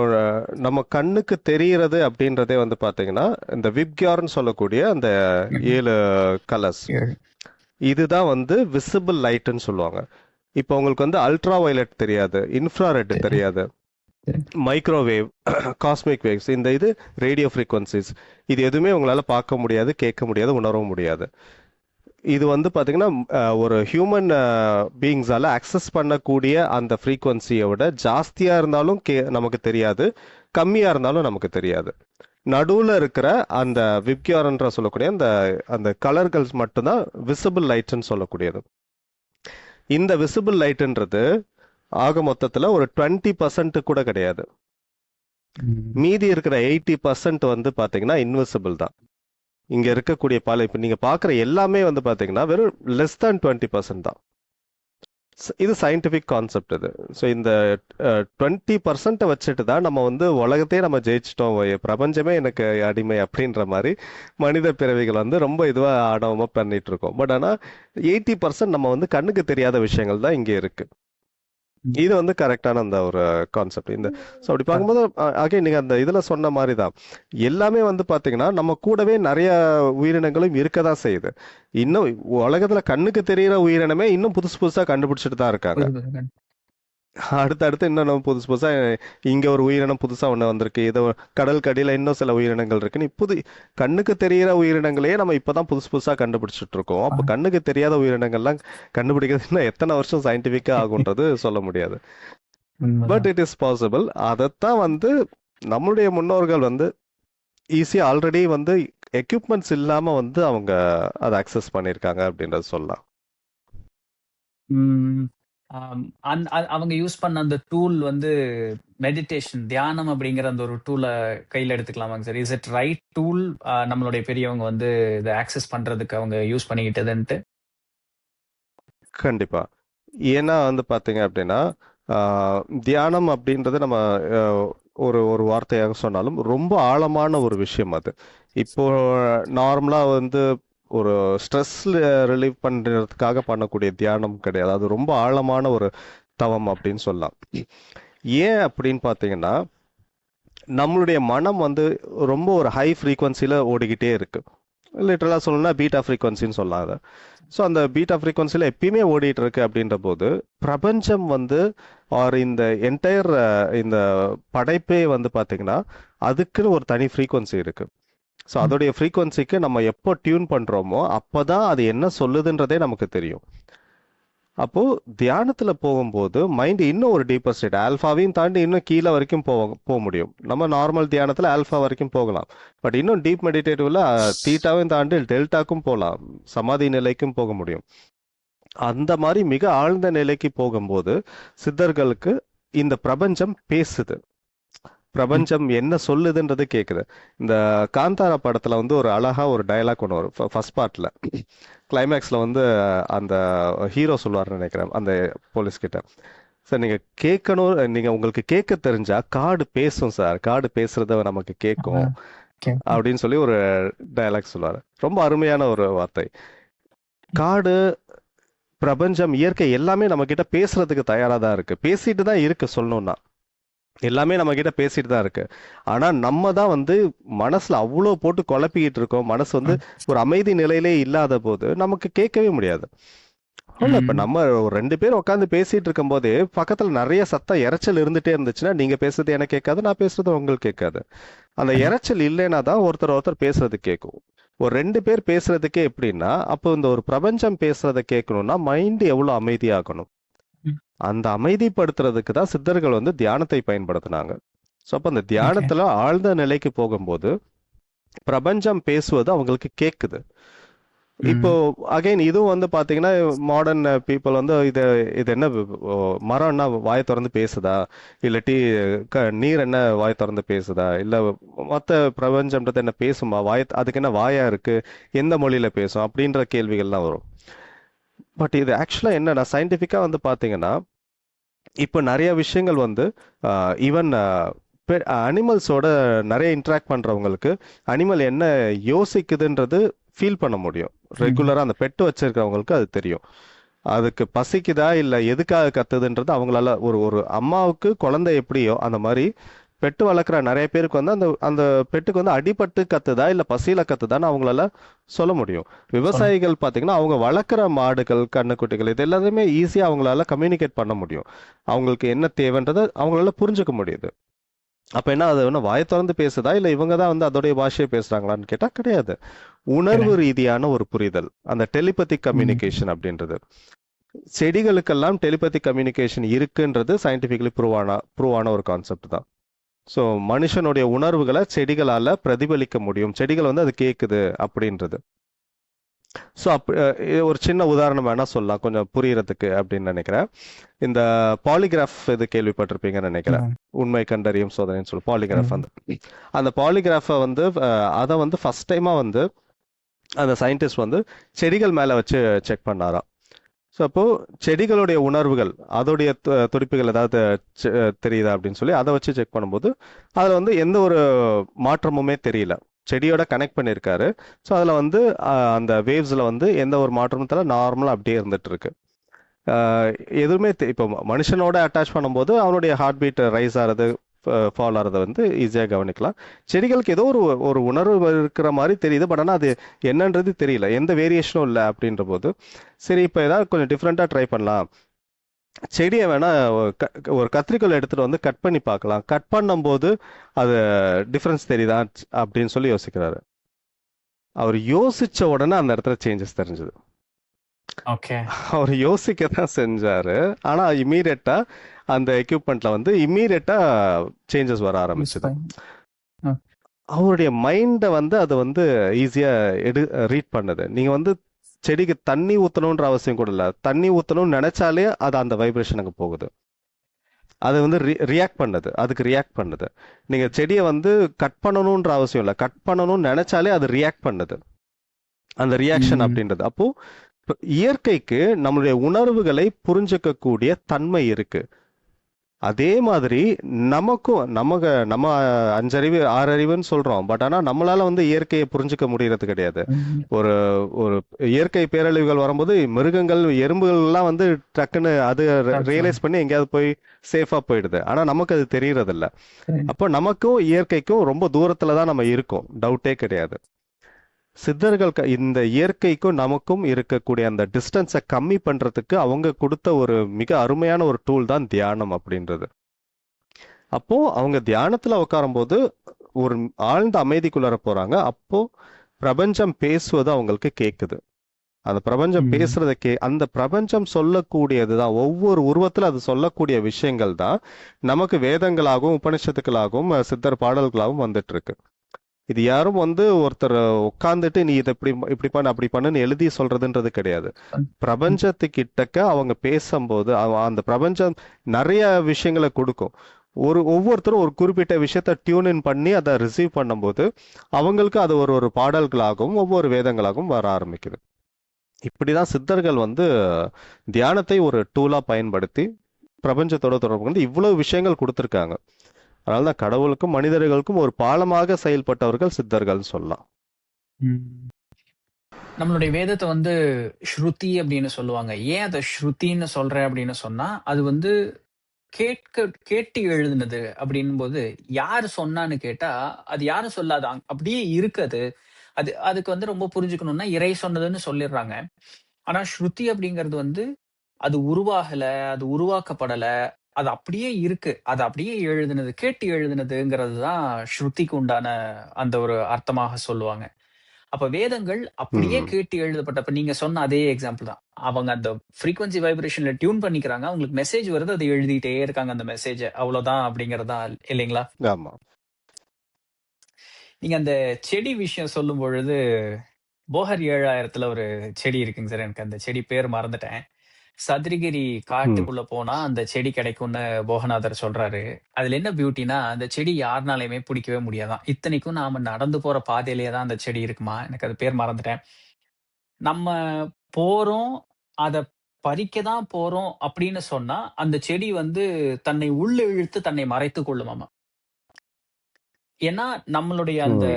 நம்ம கண்ணுக்கு தெரிகிறது அப்படின்றதே வந்து பார்த்தீங்கன்னா இந்த விப்கியார்னு சொல்லக்கூடிய அந்த 7 கலர்ஸ், இதுதான் வந்து விசிபிள் லைட்னு சொல்லுவாங்க. இப்போ உங்களுக்கு வந்து அல்ட்ரா வயலட் தெரியாது, இன்ஃப்ராரெட் தெரியாது, மைக்ரோவேவ், காஸ்மிக் வேவ்ஸ், இந்த இது ரேடியோ ஃப்ரீக்வன்சிஸ், இது எதுவுமே உங்களால் பார்க்க முடியாது, கேட்க முடியாது, உணரவும் முடியாது. இது வந்து பார்த்தீங்கன்னா ஒரு ஹியூமன் பீயிங்ஸால அக்சஸ் பண்ணக்கூடிய அந்த ஃப்ரீக்வன்சியை விட ஜாஸ்தியாக இருந்தாலும் நமக்கு தெரியாது, கம்மியாக இருந்தாலும் நமக்கு தெரியாது. நடுவில் இருக்கிற அந்த விப்கியார்ன்ற சொல்லக்கூடிய அந்த கலர்கள் மட்டும்தான் விசிபிள் லைட்னு சொல்லக்கூடியது. இந்த விசிபிள் லைட்ன்றது ஆக மொத்தத்தில் ஒரு 20% கூட கிடையாது. மீதி இருக்கிற 80% வந்து பார்த்தீங்கன்னா இன்விசிபிள் தான். இங்க இருக்கக்கூடிய பல இப்ப நீங்க பாக்குற எல்லாமே வந்து பாத்தீங்கன்னா வெறும் லெஸ் தேன் 20% தான். இது சயின்டிபிக் கான்செப்ட் இது. ஸோ இந்த 20% வச்சுட்டு தான் நம்ம வந்து உலகத்தையே நம்ம ஜெயிச்சிட்டோம், பிரபஞ்சமே எனக்கு அடிமை அப்படின்ற மாதிரி மனித பிறவிகள் வந்து ரொம்ப இதுவா ஆடவமா பண்ணிட்டு இருக்கோம். பட் ஆனா 80% நம்ம வந்து கண்ணுக்கு தெரியாத விஷயங்கள் தான் இங்கே இருக்கு. இது வந்து கரெக்டான அந்த ஒரு கான்செப்ட். ஸோ அப்படி பார்க்கும்போது அகைன் நீங்க அந்த இதுல சொன்ன மாதிரி தான் எல்லாமே வந்து பாத்தீங்கன்னா நம்ம கூடவே நிறைய உயிரினங்களும் இருக்க தான் செய்யுது. இன்னும் உலகத்துல கண்ணுக்கு தெரியிற உயிரினமே இன்னும் புதுசு புதுசா கண்டுபிடிச்சிட்டு தான் இருக்காங்க. அடுத்தடுத்து இன்னும் நம்ம புதுசு புதுசா இங்க ஒரு உயிரினம் புதுசா ஒண்ணு வந்திருக்கு, ஏதோ கடல் கடியில இன்னும் சில உயிரினங்கள் இருக்குன்னு கண்ணுக்கு தெரியிற உயிரினங்களையே நம்ம இப்பதான் புதுசு புதுசா கண்டுபிடிச்சிட்டு இருக்கோம். அப்ப கண்ணுக்கு தெரியாத உயிரினங்கள்லாம் கண்டுபிடிக்கிறதுன்னா எத்தனை வருஷம் சயின்டிபிக்கா ஆகுன்றது சொல்ல முடியாது. But it is possible. அதைத்தான் வந்து நம்மளுடைய முன்னோர்கள் வந்து ஈஸியா ஆல்ரெடி வந்து எக்யூப்மெண்ட்ஸ் இல்லாம வந்து அவங்க அதை அக்சஸ் பண்ணியிருக்காங்க அப்படின்றது சொல்லலாம். அவங்க யூஸ் பண்ண அந்த டூல் வந்து மெடிடேஷன், தியானம் அப்படிங்கிற அந்த ஒரு டூலை கையில எடுத்துக்கலாமாங்க sir? Is it right tool நம்மளுடைய பெரியவங்க வந்து இதை ஆக்சஸ் பண்றதுக்கு அவங்க யூஸ் பண்ணிக்கிட்டதுன்ட்டு? கண்டிப்பா. ஏன்னா வந்து பாத்தீங்க அப்படின்னா தியானம் அப்படின்றது நம்ம ஒரு ஒரு வார்த்தையாக சொன்னாலும் ரொம்ப ஆழமான ஒரு விஷயம் அது. இப்போ நார்மலா வந்து ஒரு ஸ்ட்ரெஸ் ரிலீவ் பண்றதுக்காக பண்ணக்கூடிய தியானம் கிடையாது. அது ரொம்ப ஆழமான ஒரு தவம் அப்படின்னு சொல்லலாம். ஏன் அப்படின்னு பார்த்தீங்கன்னா நம்மளுடைய மனம் வந்து ரொம்ப ஒரு ஹை ஃப்ரீக்வன்சியில் ஓடிக்கிட்டே இருக்கு. லிட்டரலாக சொல்லணும்னா பீட்டா ஃப்ரீக்வன்சின்னு சொல்லலாம் அதை. ஸோ அந்த பீட்டா ஃப்ரீக்வன்சியில் எப்பயுமே ஓடிட்டு இருக்கு அப்படின்ற போது பிரபஞ்சம் வந்து ஆர் இந்த என்டையர் இந்த படைப்பே வந்து பார்த்தீங்கன்னா அதுக்குன்னு ஒரு தனி ஃப்ரீக்வன்சி இருக்கு. ஸோ அதோடைய ஃப்ரீக்வன்சிக்கு நம்ம எப்போ டியூன் பண்ணுறோமோ அப்போ தான் அது என்ன சொல்லுதுன்றதே நமக்கு தெரியும். அப்போது தியானத்தில் போகும்போது மைண்ட் இன்னும் ஒரு டீப்பர் ஸ்டேட், ஆல்ஃபாவையும் தாண்டி இன்னும் கீழே வரைக்கும் போக முடியும். நம்ம நார்மல் தியானத்தில் ஆல்ஃபா வரைக்கும் போகலாம். பட் இன்னும் டீப் மெடிடேட்டிவ்ல தீட்டாவையும் தாண்டி டெல்டாக்கும் போகலாம், சமாதி நிலைக்கும் போக முடியும். அந்த மாதிரி மிக ஆழ்ந்த நிலைக்கு போகும்போது சித்தர்களுக்கு இந்த பிரபஞ்சம் பேசுது, பிரபஞ்சம் என்ன சொல்லுதுன்றது கேக்குது. இந்த காந்தாரா படத்துல வந்து ஒரு அழகா ஒரு டயலாக் ஒன்று வரும் ஃபர்ஸ்ட் பார்ட்ல. கிளைமேக்ஸ்ல வந்து அந்த ஹீரோ சொல்லுவார்னு நினைக்கிறேன் அந்த போலீஸ் கிட்ட, சார் நீங்க கேட்கணும், நீங்க உங்களுக்கு கேட்க தெரிஞ்சா காடு பேசும் சார், காடு பேசுறத நமக்கு கேட்கும் அப்படின்னு சொல்லி ஒரு டயலாக் சொல்லுவாரு. ரொம்ப அருமையான ஒரு வார்த்தை. காடு, பிரபஞ்சம், இயற்கை எல்லாமே நம்ம கிட்ட பேசுறதுக்கு தயாரா தான் இருக்கு, பேசிட்டு தான் இருக்கு. சொல்லணும்னா எல்லாமே நம்ம கிட்ட பேசிட்டு தான் இருக்கு. ஆனா நம்ம தான் வந்து மனசுல அவ்வளோ போட்டு குழப்பிக்கிட்டு இருக்கோம். மனசு வந்து ஒரு அமைதி நிலையிலே இல்லாத போது நமக்கு கேட்கவே முடியாது. இப்ப நம்ம ஒரு 2 பேர் உட்காந்து பேசிட்டு இருக்கும் போதே பக்கத்துல நிறைய சத்தம் இரைச்சல் இருந்துட்டே இருந்துச்சுன்னா நீங்க பேசுறது எனக்கு கேட்காது, நான் பேசுறது உங்களுக்கு கேட்காது. அந்த இரைச்சல் இல்லைன்னா தான் ஒருத்தர் பேசுறது கேட்கும். ஒரு 2 பேர் பேசுறதுக்கே எப்படின்னா அப்போ இந்த ஒரு பிரபஞ்சம் பேசுறதை கேட்கணும்னா மைண்ட் எவ்வளவு அமைதியாகணும். அந்த அமைதிப்படுத்துறதுக்கு தான் சித்தர்கள் வந்து தியானத்தை பயன்படுத்தினாங்க. ஸோ அப்போ அந்த தியானத்துல ஆழ்ந்த நிலைக்கு போகும்போது பிரபஞ்சம் பேசுவது அவங்களுக்கு கேட்குது. இப்போ அகைன் இதுவும் வந்து பாத்தீங்கன்னா மாடர்ன் பீப்புள் வந்து இது என்ன மரம்னா வாய் திறந்து பேசுதா, இல்லாட்டி நீர் என்ன வாய் திறந்து பேசுதா, இல்ல மற்ற பிரபஞ்சம்ன்றது என்ன பேசுமா, அதுக்கு என்ன வாயா இருக்கு, எந்த மொழியில பேசும் அப்படின்ற கேள்விகள்லாம் வரும். பட் இது ஆக்சுவலா என்னன்னா சயின்டிஃபிக்கா வந்து பாத்தீங்கன்னா இப்போ நிறைய விஷயங்கள் வந்து ஈவன் அனிமல்ஸோட நிறைய இன்ட்ராக்ட் பண்றவங்களுக்கு அனிமல் என்ன யோசிக்குதுன்றது ஃபீல் பண்ண முடியும். ரெகுலரா அந்த பெட்டு வச்சிருக்கிறவங்களுக்கு அது தெரியும். அதுக்கு பசிக்குதா இல்ல எதுக்காக கத்துதுன்றது அவங்களால ஒரு அம்மாவுக்கு குழந்தை எப்படியோ அந்த மாதிரி பெட்டு வளர்க்குற நிறைய பேருக்கு வந்து அந்த பெட்டுக்கு வந்து அடிபட்டு கத்துதா இல்ல பசியில கத்துதான்னு அவங்களால சொல்ல முடியும். விவசாயிகள் பாத்தீங்கன்னா அவங்க வளர்க்குற மாடுகள், கண்ணுக்குட்டிகள் இது எல்லாத்தையுமே ஈஸியா அவங்களால கம்யூனிகேட் பண்ண முடியும். அவங்களுக்கு என்ன தேவைன்றதை அவங்களால புரிஞ்சுக்க முடியுது. அப்ப என்ன அது ஒன்றும் வாய் திறந்து பேசுதா இல்ல இவங்க தான் வந்து அதோடைய பாஷையை பேசுறாங்களான்னு கேட்டா கிடையாது. உணர்வு ரீதியான ஒரு புரிதல், அந்த டெலிபதிக் கம்யூனிகேஷன் அப்படின்றது. செடிகளுக்கெல்லாம் டெலிபதிக் கம்யூனிகேஷன் இருக்குன்றது சயின்டிபிக்கலி ப்ரூவ் ஆன ஒரு கான்செப்ட் தான். ஸோ மனுஷனுடைய உணர்வுகளை செடிகளால பிரதிபலிக்க முடியும், செடிகள் வந்து அது கேட்குது அப்படின்றது. ஸோ ஒரு சின்ன உதாரணம் வேணா சொல்லலாம் கொஞ்சம் புரியறதுக்கு அப்படின்னு நினைக்கிறேன். இந்த பாலிகிராஃப் இது கேள்விப்பட்டிருப்பீங்கன்னு நினைக்கிறேன், உண்மை கண்டறியும் சோதனைன்னு சொல்லி பாலிகிராஃப். அந்த பாலிகிராஃபை வந்து அதை வந்து ஃபர்ஸ்ட் டைமா வந்து அந்த சயின்டிஸ்ட் வந்து செடிகள் மேலே வச்சு செக் பண்ணாராம். ஸோ அப்போது செடிகளுடைய உணர்வுகள், அதோடைய துடிப்புகள் ஏதாவது தெரியுதா அப்படின்னு சொல்லி அதை வச்சு செக் பண்ணும்போது அதில் வந்து எந்த ஒரு மாற்றமுமே தெரியல. செடியோட கனெக்ட் பண்ணியிருக்காரு. ஸோ அதில் வந்து அந்த வேவ்ஸில் வந்து எந்த ஒரு மாற்றமும் தெரியல, நார்மலாக அப்படியே இருந்துட்டு இருக்கு. எதுவுமே இப்போ மனுஷனோட அட்டாச் பண்ணும்போது அவனுடைய ஹார்ட் பீட் ரைஸ் ஆகிறது ஃபால் ஆகிறத வந்து ஈஸியாக கவனிக்கலாம். செடிகளுக்கு ஏதோ ஒரு ஒரு உணர்வு இருக்கிற மாதிரி தெரியுது, பட் ஆனால் அது என்னன்றது தெரியல, எந்த வேரியேஷனும் இல்லை. அப்படின்ற போது சரி இப்போ ஏதாவது கொஞ்சம் டிஃப்ரெண்ட்டாக ட்ரை பண்ணலாம், செடியை வேணா ஒரு கத்திரிக்கோல் எடுத்துகிட்டு வந்து கட் பண்ணி பார்க்கலாம், கட் பண்ணும்போது அது டிஃப்ரென்ஸ் தெரியுதா அப்படின்னு சொல்லி யோசிக்கிறாரு. அவர் யோசிச்ச உடனே அந்த இடத்துல சேஞ்சஸ் தெரிஞ்சது. ஓகே. அவர் யோசிக்க தான் செஞ்சாரு, ஆனா இம்மீடியட்டா அந்த எக்யூப்மெண்ட்ல வந்து இம்மீடியட்டா சேஞ்சஸ் வர ஆரம்பிச்சது. அவருடைய மைண்டை வந்து அது வந்து ஈஸியா ரீட் பண்ணுது. நீங்க வந்து செடிக்கு தண்ணி ஊத்தணும்ன்ற அவசியம் கூட இல்லை, தண்ணி ஊத்தணும்னு நினைச்சாலே அது அந்த வைப்ரேஷனுக்கு போகுது, அது வந்து ரியாக்ட் பண்ணுது, அதுக்கு ரியாக்ட் பண்ணுது. நீங்க செடியை வந்து கட் பண்ணணும்ன்ற அவசியம் இல்லை, கட் பண்ணணும்னு நினைச்சாலே அது ரியாக்ட் பண்ணுது, அந்த ரியாக்ஷன் அப்படின்றது. அப்போ இயற்கைக்கு நம்மளுடைய உணர்வுகளை புரிஞ்சுக்கக்கூடிய தன்மை இருக்கு. அதே மாதிரி நமக்கும் நம்ம 5 அறிவு 6 அறிவுன்னு சொல்றோம், பட் ஆனா நம்மளால வந்து இயற்கையை புரிஞ்சுக்க முடியறது கிடையாது. ஒரு ஒரு இயற்கை பேரழிவுகள் வரும்போது மிருகங்கள், எறும்புகள் எல்லாம் வந்து டக்குன்னு அது ரியலைஸ் பண்ணி எங்கேயாவது போய் சேஃபா போயிடுது, ஆனா நமக்கு அது தெரியறது இல்ல. அப்போ நமக்கும் இயற்கைக்கும் ரொம்ப தூரத்துல தான் நம்ம இருக்கோம், டவுட்டே கிடையாது. சித்தர்கள் இந்த இயற்கைக்கும் நமக்கும் இருக்கக்கூடிய அந்த டிஸ்டன்ஸை கம்மி பண்றதுக்கு அவங்க கொடுத்த ஒரு மிக அருமையான ஒரு டூல் தான் தியானம் அப்படின்றது. அப்போ அவங்க தியானத்துல உட்காரும்போது ஒரு ஆழ்ந்த அமைதிக்குள்ளார போறாங்க. அப்போ பிரபஞ்சம் பேசுவது அவங்களுக்கு கேக்குது. அந்த பிரபஞ்சம் பேசுறத அந்த பிரபஞ்சம் சொல்லக்கூடியதுதான், ஒவ்வொரு உருவத்துல அது சொல்லக்கூடிய விஷயங்கள் தான் நமக்கு வேதங்களாகவும் உபனிஷத்துக்களாகவும் சித்தர் பாடல்களாகவும் வந்துட்டு இருக்கு. இது யாரும் வந்து ஒருத்தர் உட்கார்ந்துட்டு நீ இதை இப்படி பண்ணு அப்படி பண்ணுன்னு எழுதி சொல்றதுன்றது கிடையாது. பிரபஞ்சத்துக்கிட்டக்க அவங்க பேசும்போது அந்த பிரபஞ்சம் நிறைய விஷயங்களை கொடுக்கும். ஒவ்வொருத்தரும் ஒரு குறிப்பிட்ட விஷயத்த டியூன் இன் பண்ணி அதை ரிசீவ் பண்ணும்போது அவங்களுக்கு அது ஒரு ஒரு பாடல்களாகவும் ஒவ்வொரு வேதங்களாகவும் வர ஆரம்பிக்குது. இப்படிதான் சித்தர்கள் வந்து தியானத்தை ஒரு டூலா பயன்படுத்தி பிரபஞ்சத்தோட தொடர்பு கொண்டு இவ்வளவு விஷயங்கள் கொடுத்துருக்காங்க. அதனாலதான் கடவுளுக்கும் மனிதர்களுக்கும் ஒரு பாலமாக செயல்பட்டவர்கள் சித்தர்கள் சொல்லலாம். நம்மளுடைய வேதத்தை வந்து ஸ்ருதி அப்படின்னு சொல்லுவாங்க. ஏன் அதை ஸ்ருதின்னு சொல்றேன் அப்படின்னு சொன்னா, அது வந்து கேட்டு எழுதுனது அப்படின்னும் போது யாரு சொன்னான்னு கேட்டா, அது யாரும் சொல்லாத அப்படியே இருக்குது. அதுக்கு வந்து ரொம்ப புரிஞ்சுக்கணும்னா இறை சொன்னதுன்னு சொல்லிடுறாங்க. ஆனா ஸ்ருதி அப்படிங்கிறது வந்து அது உருவாகல, அது உருவாக்கப்படல, அது அப்படியே இருக்கு, அது அப்படியே எழுதுனது, கேட்டு எழுதுனதுங்கிறது தான் ஸ்ருதிக்கு உண்டான அந்த ஒரு அர்த்தமாக சொல்லுவாங்க. அப்ப வேதங்கள் அப்படியே கேட்டு எழுதப்பட்ட, இப்ப நீங்க சொன்ன அதே எக்ஸாம்பிள் தான். அவங்க அந்த ஃப்ரீக்வன்சி வைப்ரேஷன்ல டியூன் பண்ணிக்கிறாங்க, அவங்களுக்கு மெசேஜ் வருது, அதை எழுதிட்டே இருக்காங்க அந்த மெசேஜ், அவ்வளவுதான் அப்படிங்கறதா இல்லைங்களா? ஆமா. நீங்க அந்த செடி விஷயம் சொல்லும் பொழுது போகர் 7000த்துல ஒரு செடி இருக்குங்க சார், எனக்கு அந்த செடி பேர் மறந்துட்டேன். சதுரகிரி காட்டுக்குள்ள போனா அந்த செடி கிடைக்கும்னு போகநாதர் சொல்றாரு. அதுல என்ன பியூட்டினா, அந்த செடி யாருனாலையுமே பிடிக்கவே முடியாதான். இத்தனைக்கும் நாம நடந்து போற பாதையிலேயே தான் அந்த செடி இருக்குமா, எனக்கு அது பேர் மறந்துட்டேன். நம்ம போறோம், அத பறிக்க தான் போறோம் அப்படின்னு சொன்னா அந்த செடி வந்து தன்னை உள்ள இழுத்து தன்னை மறைத்துக் கொள்ளுமாமா. ஏன்னா நம்மளுடைய அந்த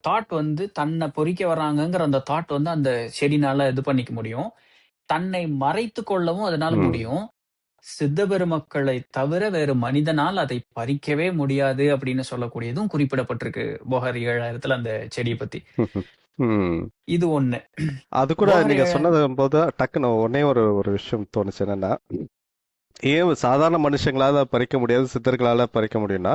தாட் வந்து தன்னை பொறிக்க வர்றாங்கங்கிற அந்த தாட் வந்து அந்த செடினால இது பண்ணிக்க முடியும். தன்னை மறைத்து கொள்ளவும் அதனால முடியும். சித்த பெருமக்களை தவிர வேறு மனிதனால் அதை பறிக்கவே முடியாது அப்படின்னு சொல்லக்கூடியதும் குறிப்பிடப்பட்டிருக்கு போகர் 7000த்துல அந்த செடியை பத்தி. இது ஒண்ணு. அது கூட நீங்க சொன்னது போது டக்குன்னு ஒன்னே ஒரு விஷயம் தோணுச்சு. என்னன்னா, ஏன் சாதாரண மனுஷங்களால பறிக்க முடியாது, சித்தர்களால பறிக்க முடியும்னா,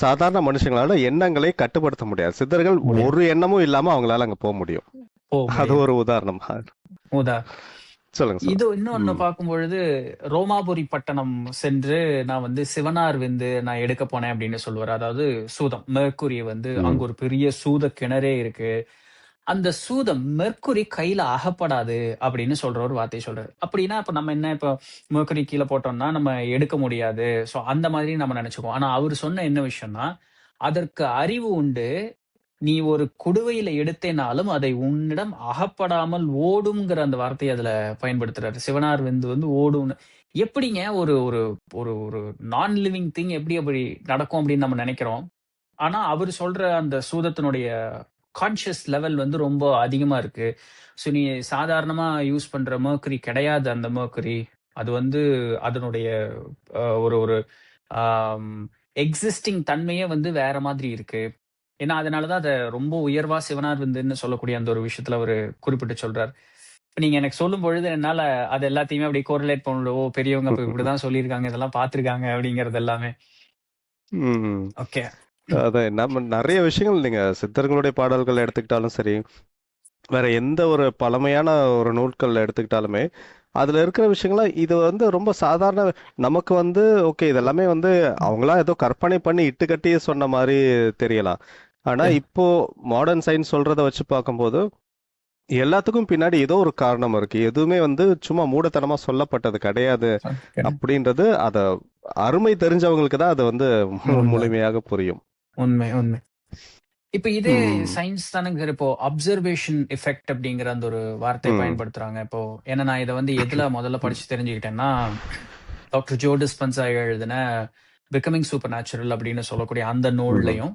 சாதாரண மனுஷங்களால எண்ணங்களை கட்டுப்படுத்த முடியாது. சித்தர்கள் ஒரு எண்ணமும் இல்லாம அவங்களால அங்க போக முடியும். அது ஒரு உதாரணம். சொல்லுங்க. இது இன்னொன்னு பார்க்கும்பொழுது, ரோமாபுரி பட்டணம் சென்று நான் வந்து சிவனார் விந்து நான் எடுக்க போனேன் அப்படின்னு சொல்லுவாரு. அதாவது சூதம், மெர்க்குரி வந்து அங்க ஒரு பெரிய சூத கிணறே இருக்கு. அந்த சூதம் மெர்க்குரி கையில அகப்படாது அப்படின்னு சொல்ற ஒரு வார்த்தையை சொல்றாரு. அப்படின்னா இப்ப நம்ம என்ன, இப்ப மெர்க்குரி கீழே போட்டோம்னா நம்ம எடுக்க முடியாது, சோ அந்த மாதிரி நம்ம நினைச்சுக்கோம். ஆனா அவர் சொன்ன என்ன விஷயம்னா, அதற்கு அறிவு உண்டு, நீ ஒரு குடுவையில எடுத்தேனாலும் அதை உன்னிடம் அகப்படாமல் ஓடும்ங்கிற அந்த வார்த்தையை அதுல பயன்படுத்துறாரு. சிவனார் வந்து ஓடும்னு. எப்படிங்க ஒரு ஒரு ஒரு ஒரு நான் லிவிங் திங் எப்படி அப்படி நடக்கும் அப்படின்னு நம்ம நினைக்கிறோம். ஆனா அவரு சொல்ற அந்த சூதத்தினுடைய கான்ஷியஸ் லெவல் வந்து ரொம்ப அதிகமா இருக்கு. ஸோ நீ சாதாரணமா யூஸ் பண்ற மெர்க்குரி கிடையாது அந்த மெர்க்குரி. அது வந்து அதனுடைய ஒரு ஒரு எக்ஸிஸ்டிங் தன்மையே வந்து வேற மாதிரி இருக்கு. ஏன்னா அதனாலதான் அதை ரொம்ப உயர்வா சிவனார் விந்துன்னு சொல்லக்கூடிய அந்த ஒரு விஷயத்துல அவரு குறிப்பிட்டு சொல்றார். இப்ப நீங்க எனக்கு சொல்லும் பொழுது என்னால அது எல்லாத்தையுமே அப்படியே கோரிலேட் பண்ண, ஓ பெரியவங்க இப்ப இப்படிதான் சொல்லியிருக்காங்க, இதெல்லாம் பார்த்திருக்காங்க அப்படிங்கிறது எல்லாமே. ம். ஓகே. அதான் நம்ம நிறைய விஷயங்கள் நீங்க சித்தர்களுடைய பாடல்கள் எடுத்துக்கிட்டாலும் சரி, வேற எந்த ஒரு பழமையான ஒரு நூல்கள் எடுத்துக்கிட்டாலுமே அதுல இருக்கிற விஷயங்கள்லாம் இது வந்து ரொம்ப சாதாரண. நமக்கு வந்து ஓகே இதெல்லாமே வந்து அவங்களா ஏதோ கற்பனை பண்ணி இட்டு கட்டி சொன்ன மாதிரி தெரியலாம். ஆனா இப்போ மாடர்ன் சயின்ஸ் சொல்றத வச்சு பார்க்கும்போது எல்லாத்துக்கும் பின்னாடி ஏதோ ஒரு காரணம் இருக்கு. எதுவுமே வந்து சும்மா மூடத்தனமா சொல்லப்பட்டது கிடையாது அப்படின்றது அத அருமை தெரிஞ்சவங்களுக்கு தான் அது வந்து உண்மை. முழுமையாக புரியும். உண்மை உண்மை. இப்ப இதே ம். சயின்ஸ் தானங்க சார். இப்போ அப்சர்வேஷன் எஃபெக்ட் அப்படிங்கிற அந்த ஒரு வார்த்தையை ம். பயன்படுத்துறாங்க. இப்போ ஏன்னா நான் இதை வந்து எதுல முதல்ல படிச்சு தெரிஞ்சுக்கிட்டேன்னா, டாக்டர் ஜோ டிஸ்பென்சா எழுதின பிகமிங் சூப்பர் நேச்சுரல் அப்படின்னு சொல்லக்கூடிய அந்த ம். நூல்லையும்,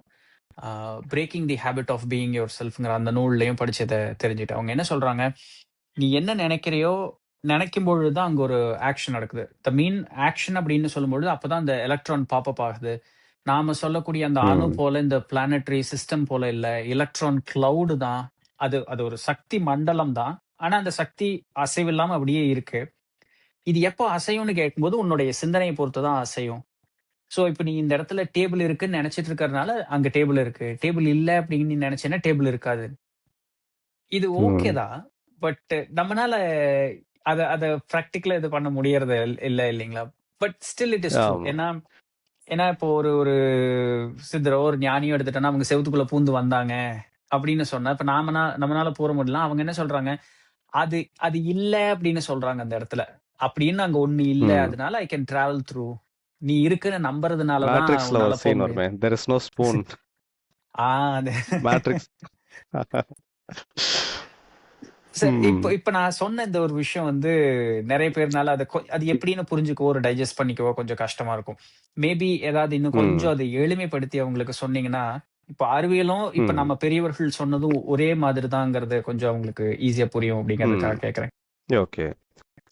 breaking the habit of being your செல்ஃப்ங்கிற அந்த நூல்லையும் படிச்சதை தெரிஞ்சுட்டேன். அவங்க என்ன சொல்றாங்க, நீ என்ன நினைக்கிறியோ நினைக்கும் பொழுதுதான் அங்க ஒரு ஆக்ஷன் நடக்குது. த மீன் ஆக்ஷன் அப்படின்னு சொல்லும்பொழுது அப்பதான் அந்த எலக்ட்ரான் பாப்அப் ஆகுது. நாம சொல்லக்கூடிய அந்த அணு ம். போல இந்த பிளானட்டரி சிஸ்டம் போல இல்ல, எலக்ட்ரான் கிளவுடு தான். அது அது ஒரு சக்தி மண்டலம் தான். ஆனா அந்த சக்தி அசைவில்லாம அப்படியே இருக்கு. இது எப்போ அசையும்னு கேட்கும்போது உன்னுடைய சிந்தனையை பொறுத்து தான் அசையும். சோ இப்ப நீ இந்த இடத்துல டேபிள் இருக்குன்னு நினைச்சிட்டு இருக்கறனால அங்க டேபிள் இருக்கு. டேபிள் இல்ல அப்படின்னு நீ நினைச்சேன்னா டேபிள் இருக்காது. இது ஓகே ம். தான். பட் நம்மனால அத அத பிராக்டிகலா இது பண்ண முடியறது இல்ல இல்லைங்களா? But still it is true. ஆமா. ஏன்னா ஏன்னா இப்போ ஒரு ஒரு சித்தரோ ஒரு ஞானியோ எடுத்துட்டோம்னா அவங்க செவுத்துக்குள்ள பூந்து வந்தாங்க அப்படின்னு சொன்னா, இப்ப நம்மனால போற முடியல. அவங்க என்ன சொல்றாங்க, அது அது இல்ல அப்படின்னு சொல்றாங்க அந்த இடத்துல. அப்படின்னு அங்க ஒண்ணு இல்ல. ம். அதனால ஐ கேன் டிராவல் த்ரூ. நீ இருக்குன்னு நம்புறதுனால தான் மேட்ரிக்ஸ்ல ஒரு உன்னால போக சீன் முடியும். வருமே, தெர் இஸ் நோ ஸ்பூன். அது மேட்ரிக்ஸ். சார் இப்ப ம். இப்ப நான் சொன்ன இந்த ஒரு விஷயம் வந்து நிறைய பேர்னால அது எப்படின்னு புரிஞ்சுக்கவோ, ஒரு டைஜஸ்ட் பண்ணிக்கவோ கொஞ்சம் கஷ்டமா இருக்கும். மேபி ஏதாவது இன்னும் ம். கொஞ்சம் அதை எளிமைப்படுத்தி அவங்களுக்கு சொன்னீங்கன்னா, இப்ப அறிவியலும் இப்ப ம். நம்ம பெரியவர்கள் சொன்னதும் ஒரே மாதிரி தாங்கிறது கொஞ்சம் அவங்களுக்கு ஈஸியா புரியும் ம். அப்படிங்கிறதுக்காக கேட்கறேன். ஓகே.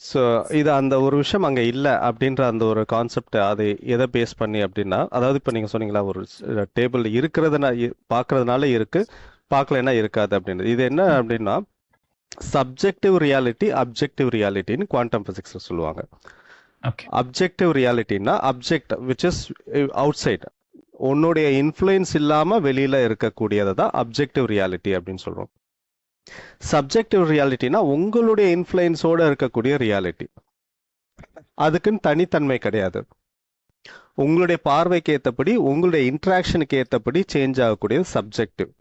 ஸோ இது அந்த ஒரு விஷயம் அங்கே இல்லை அப்படின்ற அந்த ஒரு கான்செப்ட் அது எதை பேஸ் பண்ணி அப்படின்னா, அதாவது இப்போ நீங்கள் சொன்னீங்களா ஒரு டேபிள் இருக்கிறதுனா பார்க்கறதுனால இருக்கு, பார்க்கலன்னா இருக்காது அப்படின்றது. இது என்ன அப்படின்னா சப்ஜெக்டிவ் ரியாலிட்டி, அப்ஜெக்டிவ் ரியாலிட்டின்னு குவாண்டம் பிசிக்ஸ்ல சொல்லுவாங்க. ஓகே. அப்ஜெக்டிவ் ரியாலிட்டின்னா object which is outside, உன்னுடைய இன்ஃப்ளூயன்ஸ் இல்லாமல் வெளியில் இருக்கக்கூடியதை தான் அப்ஜெக்டிவ் ரியாலிட்டி அப்படின்னு சொல்கிறோம். சப்ஜெக்டிவ் ரியாலிட்டினா உங்களுடைய இன்ஃப்ளூயன்ஸோட இருக்கக்கூடிய ரியாலிட்டி. அதுக்குன்னு தனித்தன்மை கிடையாது. உங்களுடைய பார்வைக்கு ஏற்றபடி உங்களுடைய இன்ட்ராக்ஷனுக்கு ஏற்றபடி சேஞ்ச் ஆகக்கூடிய சப்ஜெக்டிவ்.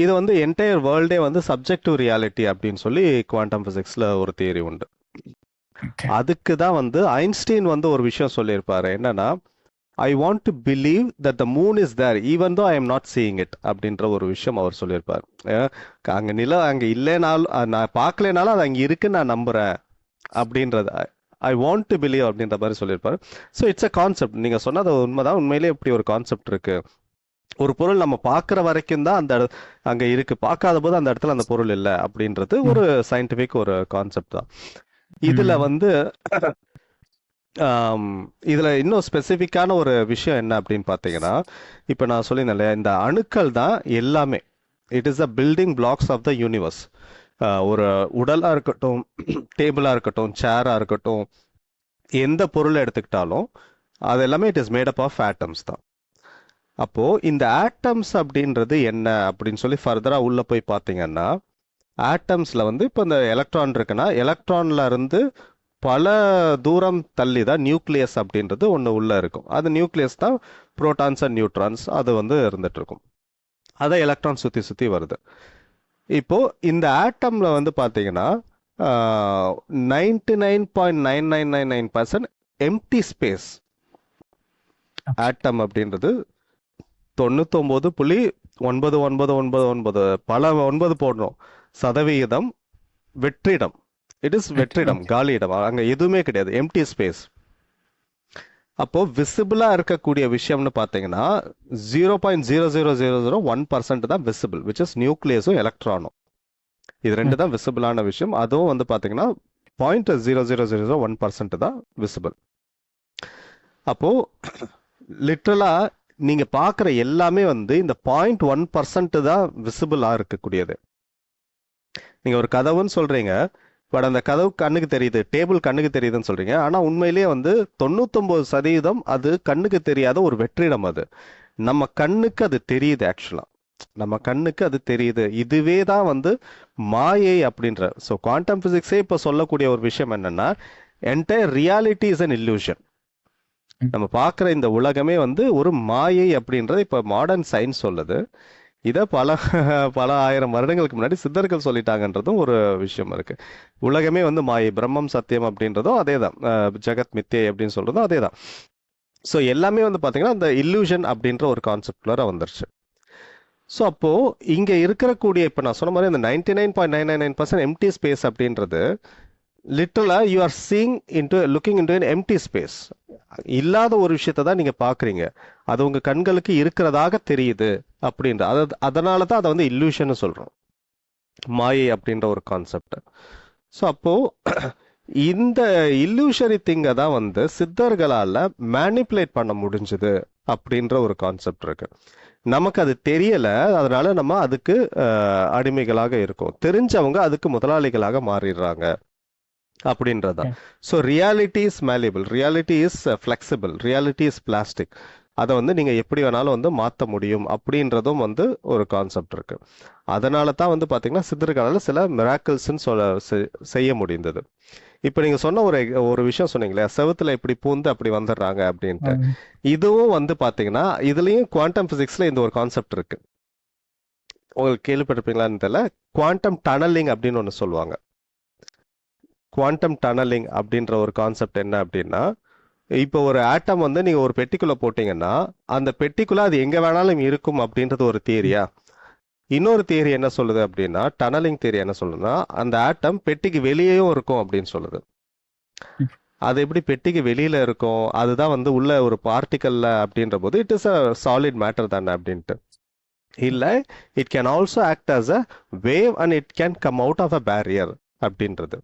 இது வந்து என்டையர் வேர்ல்டே வந்து சப்ஜெக்டிவ் ரியாலிட்டி அப்படின்னு சொல்லி குவாண்டம் பிசிக்ஸ்ல ஒரு தியரி உண்டு. அதுக்கு தான் வந்து ஐன்ஸ்டீன் வந்து ஒரு விஷயம் சொல்லியிருப்பாரு, என்னன்னா I want to believe that the moon is there even though I am not seeing it அப்படின்ற ஒரு விஷயம் அவர் சொல்லியிருப்பார். அங்கே நிலம் அங்கே இல்லைனாலும் நான் பார்க்கலனாலும் அது அங்கே இருக்குன்னு நான் நம்புறேன் அப்படின்றது ஐ வாண்ட் டு பிலீவ் அப்படின்ற மாதிரி சொல்லியிருப்பாரு. So it's a concept. நீங்கள் சொன்னது உண்மைதான். உண்மையிலேயே இப்படி ஒரு கான்செப்ட் இருக்கு. ஒரு பொருள் நம்ம பார்க்குற வரைக்கும் தான் அந்த அங்கே இருக்கு, பார்க்காத போது அந்த இடத்துல அந்த பொருள் இல்லை அப்படின்றது ஒரு சயின்டிஃபிக் ஒரு கான்செப்ட் தான். இதுல வந்து இதுல இன்னும் ஸ்பெசிஃபிக்கான ஒரு விஷயம் என்ன அப்படின்னு பார்த்தீங்கன்னா, இப்போ நான் சொல்லியிருந்தேன் இல்லையா, இந்த அணுக்கள் தான் எல்லாமே. It is the building blocks of the universe. ஒரு உடலாக இருக்கட்டும், டேபிளாக இருக்கட்டும், சேராக இருக்கட்டும், எந்த பொருளை எடுத்துக்கிட்டாலும் அது எல்லாமே it is made up of atoms தான். அப்போ இந்த ஆட்டம்ஸ் அப்படின்றது என்ன அப்படின்னு சொல்லி ஃபர்தரா உள்ள போய் பார்த்தீங்கன்னா, ஆட்டம்ஸ்ல வந்து இப்போ இந்த எலக்ட்ரான் இருக்குன்னா எலக்ட்ரான்ல இருந்து பல தூரம் தள்ளி தான் நியூக்ளியஸ் அப்படின்றது ஒன்று உள்ள இருக்கும். அது நியூக்ளியஸ் தான் புரோட்டான்ஸ் அண்ட் நியூட்ரான்ஸ் அது வந்து இருந்துட்டு இருக்கும். அதை எலக்ட்ரான் சுற்றி சுற்றி வருது. இப்போ இந்த ஆட்டம்ல வந்து பார்த்தீங்கன்னா 99.9999% எம்டி ஸ்பேஸ். ஆட்டம் அப்படின்றது 99.9999 பல 9 போடுறோம் சதவிகிதம் வெற்றிடம். இட் இஸ் வெற்றிடம், ஓகே. காலியிடம். அங்க எதுவுமே கிடையாது, எம்டி ஸ்பேஸ். அப்போ விசிபிளா இருக்கக்கூடிய விஷயம்னு பாத்தீங்கன்னா 0.00001% தான் விசிபிள், விச் இஸ் நியூக்ளியஸும் எலக்ட்ரானும். இது ரெண்டு தான் விசிபிளான விஷயம். அதுவும் வந்து பாத்தீங்கன்னா 0.00001% தான் விசிபிள். அப்போ லிட்ரலா நீங்க பாக்குற எல்லாமே வந்து இந்த 0.1% தான் விசிபிளா இருக்கக்கூடியது. நீங்க ஒரு கதவுன்னு சொல்றீங்க, பட் அந்த கதவு கண்ணுக்கு தெரியுது, டேபிள் கண்ணுக்கு தெரியுதுன்னு சொல்றீங்க. ஆனா உண்மையிலேயே வந்து 99% அது கண்ணுக்கு தெரியாத ஒரு வெற்றிடம். அது நம்ம கண்ணுக்கு அது தெரியுது. ஆக்சுவலா நம்ம கண்ணுக்கு அது தெரியுது. இதுவே தான் வந்து மாயை அப்படின்ற. ஸோ குவாண்டம் பிசிக்ஸே இப்போ சொல்லக்கூடிய ஒரு விஷயம் என்னன்னா, entire reality is an illusion. நம்ம பார்க்குற இந்த உலகமே வந்து ஒரு மாயை அப்படின்றது இப்போ மாடர்ன் சயின்ஸ் சொல்லுது. இதை பல ஆயிரம் வருடங்களுக்கு முன்னாடி சித்தர்கள் சொல்லிட்டாங்கன்றதும் ஒரு விஷயம் இருக்கு. உலகமே வந்து மாயை, பிரம்மம் சத்தியம் அப்படின்றதும் அதே தான், ஜெகத் மித்யை அப்படின்னு சொல்றதும் அதே தான். ஸோ எல்லாமே வந்து பார்த்தீங்கன்னா அந்த illusion அப்படின்ற ஒரு கான்செப்ட்ல வந்துருச்சு. ஸோ அப்போ இங்க இருக்கக்கூடிய இப்போ நான் சொன்ன மாதிரி அந்த 99.999% எம்டி ஸ்பேஸ் அப்படின்றது லிட்டரலா you are seeing into looking into an empty space. இல்லாத ஒரு விஷயத்தை தான் நீங்க பாக்குறீங்க, அது உங்க கண்களுக்கு இருக்கிறதாக தெரியுது அப்படின்ற. அதனால தான் அதை வந்து illusion சொல்றோம், மாயை அப்படின்ற ஒரு கான்செப்ட். ஸோ அப்போ இந்த illusory திங்கை தான் வந்து சித்தர்களால மேனிப்புலேட் பண்ண முடிஞ்சது அப்படின்ற ஒரு கான்செப்ட் இருக்கு. நமக்கு அது தெரியல, அதனால நம்ம அதுக்கு அடிமைகளாக இருக்கோம். தெரிஞ்சவங்க அதுக்கு முதலாளிகளாக மாறிடுறாங்க அப்படின்றதான். So reality is malleable, reality is flexible, reality is plastic. அதை வந்து நீங்க எப்படி வேணாலும் வந்து மாற்ற முடியும் அப்படின்றதும் வந்து ஒரு கான்செப்ட் இருக்கு. அதனால தான் வந்து பாத்தீங்கன்னா சித்தர்களால சில மிராக்கிள்ஸ்ன்னு செய்ய முடிந்தது. இப்போ நீங்க சொன்ன ஒரு விஷயம் சொன்னீங்களே, செவுத்துல இப்படி பூந்து அப்படி வந்துடுறாங்க அப்படின்ட்டு. இதுவும் வந்து பாத்தீங்கன்னா இதுலயும் குவாண்டம் பிசிக்ஸ்ல இந்த ஒரு கான்செப்ட் இருக்கு. உங்களுக்கு கேள்விப்பட்டிருப்பீங்களான்னு தெரியல, குவாண்டம் டனலிங் அப்படின்னு ஒன்று சொல்லுவாங்க. குவாண்டம் டனலிங் அப்படின்ற ஒரு கான்செப்ட் என்ன அப்படின்னா, இப்போ ஒரு ஆட்டம் வந்து நீங்க ஒரு பெட்டிக்குள்ள போட்டீங்கன்னா அந்த பெட்டிக்குள்ள அது எங்க வேணாலும் இருக்கும் அப்படின்றது ஒரு தியரியா. இன்னொரு தியரி என்ன சொல்லுது அப்படின்னா, டனலிங் தியரி என்ன சொல்லுதுன்னா, அந்த ஆட்டம் பெட்டிக்கு வெளியேயும் இருக்கும் அப்படின்னு சொல்லுது. அது எப்படி பெட்டிக்கு வெளியில இருக்கும், அதுதான் வந்து உள்ள ஒரு பார்ட்டிக்கல்ல அப்படின்ற போது it is a solid matter தானே அப்படின்ட்டு. இல்ல, it can also act as a wave and it can come out of a barrier அப்படின்றது.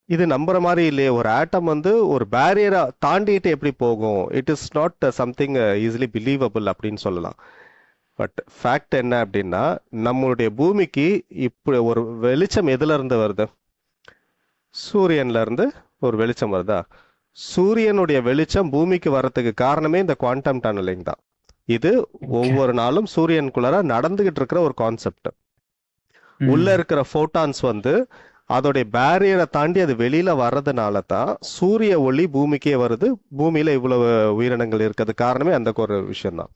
இது நம்புற மாதிரி இல்லையே, ஒரு ஆட்டம் வந்து ஒரு பேரியரை தாண்டிட்டு எப்படி போகும், it is not something easily believable அப்படின்னு சொல்லலாம். பட் ஃபேக்ட் என்ன அப்படின்னா, நம்மளுடைய பூமிக்கு இப்படி ஒரு வெளிச்சம் எதுல இருந்து வருது, சூரியன்ல இருந்து ஒரு வெளிச்சம் வருதா. சூரியனுடைய வெளிச்சம் பூமிக்கு வர்றதுக்கு காரணமே இந்த குவாண்டம் டனலிங் தான். இது ஒவ்வொரு நாளும் சூரியனுக்குள்ளார நடந்துகிட்டு இருக்கிற ஒரு கான்செப்ட். உள்ள இருக்கிற போட்டான்ஸ் வந்து அதோடைய பேரியரை தாண்டி அது வெளியில வர்றதுனால தான் சூரிய ஒளி பூமிக்கே வருது. பூமியில இவ்வளவு உயிரினங்கள் இருக்கிறது காரணமே அந்த ஒரு விஷயம் தான்.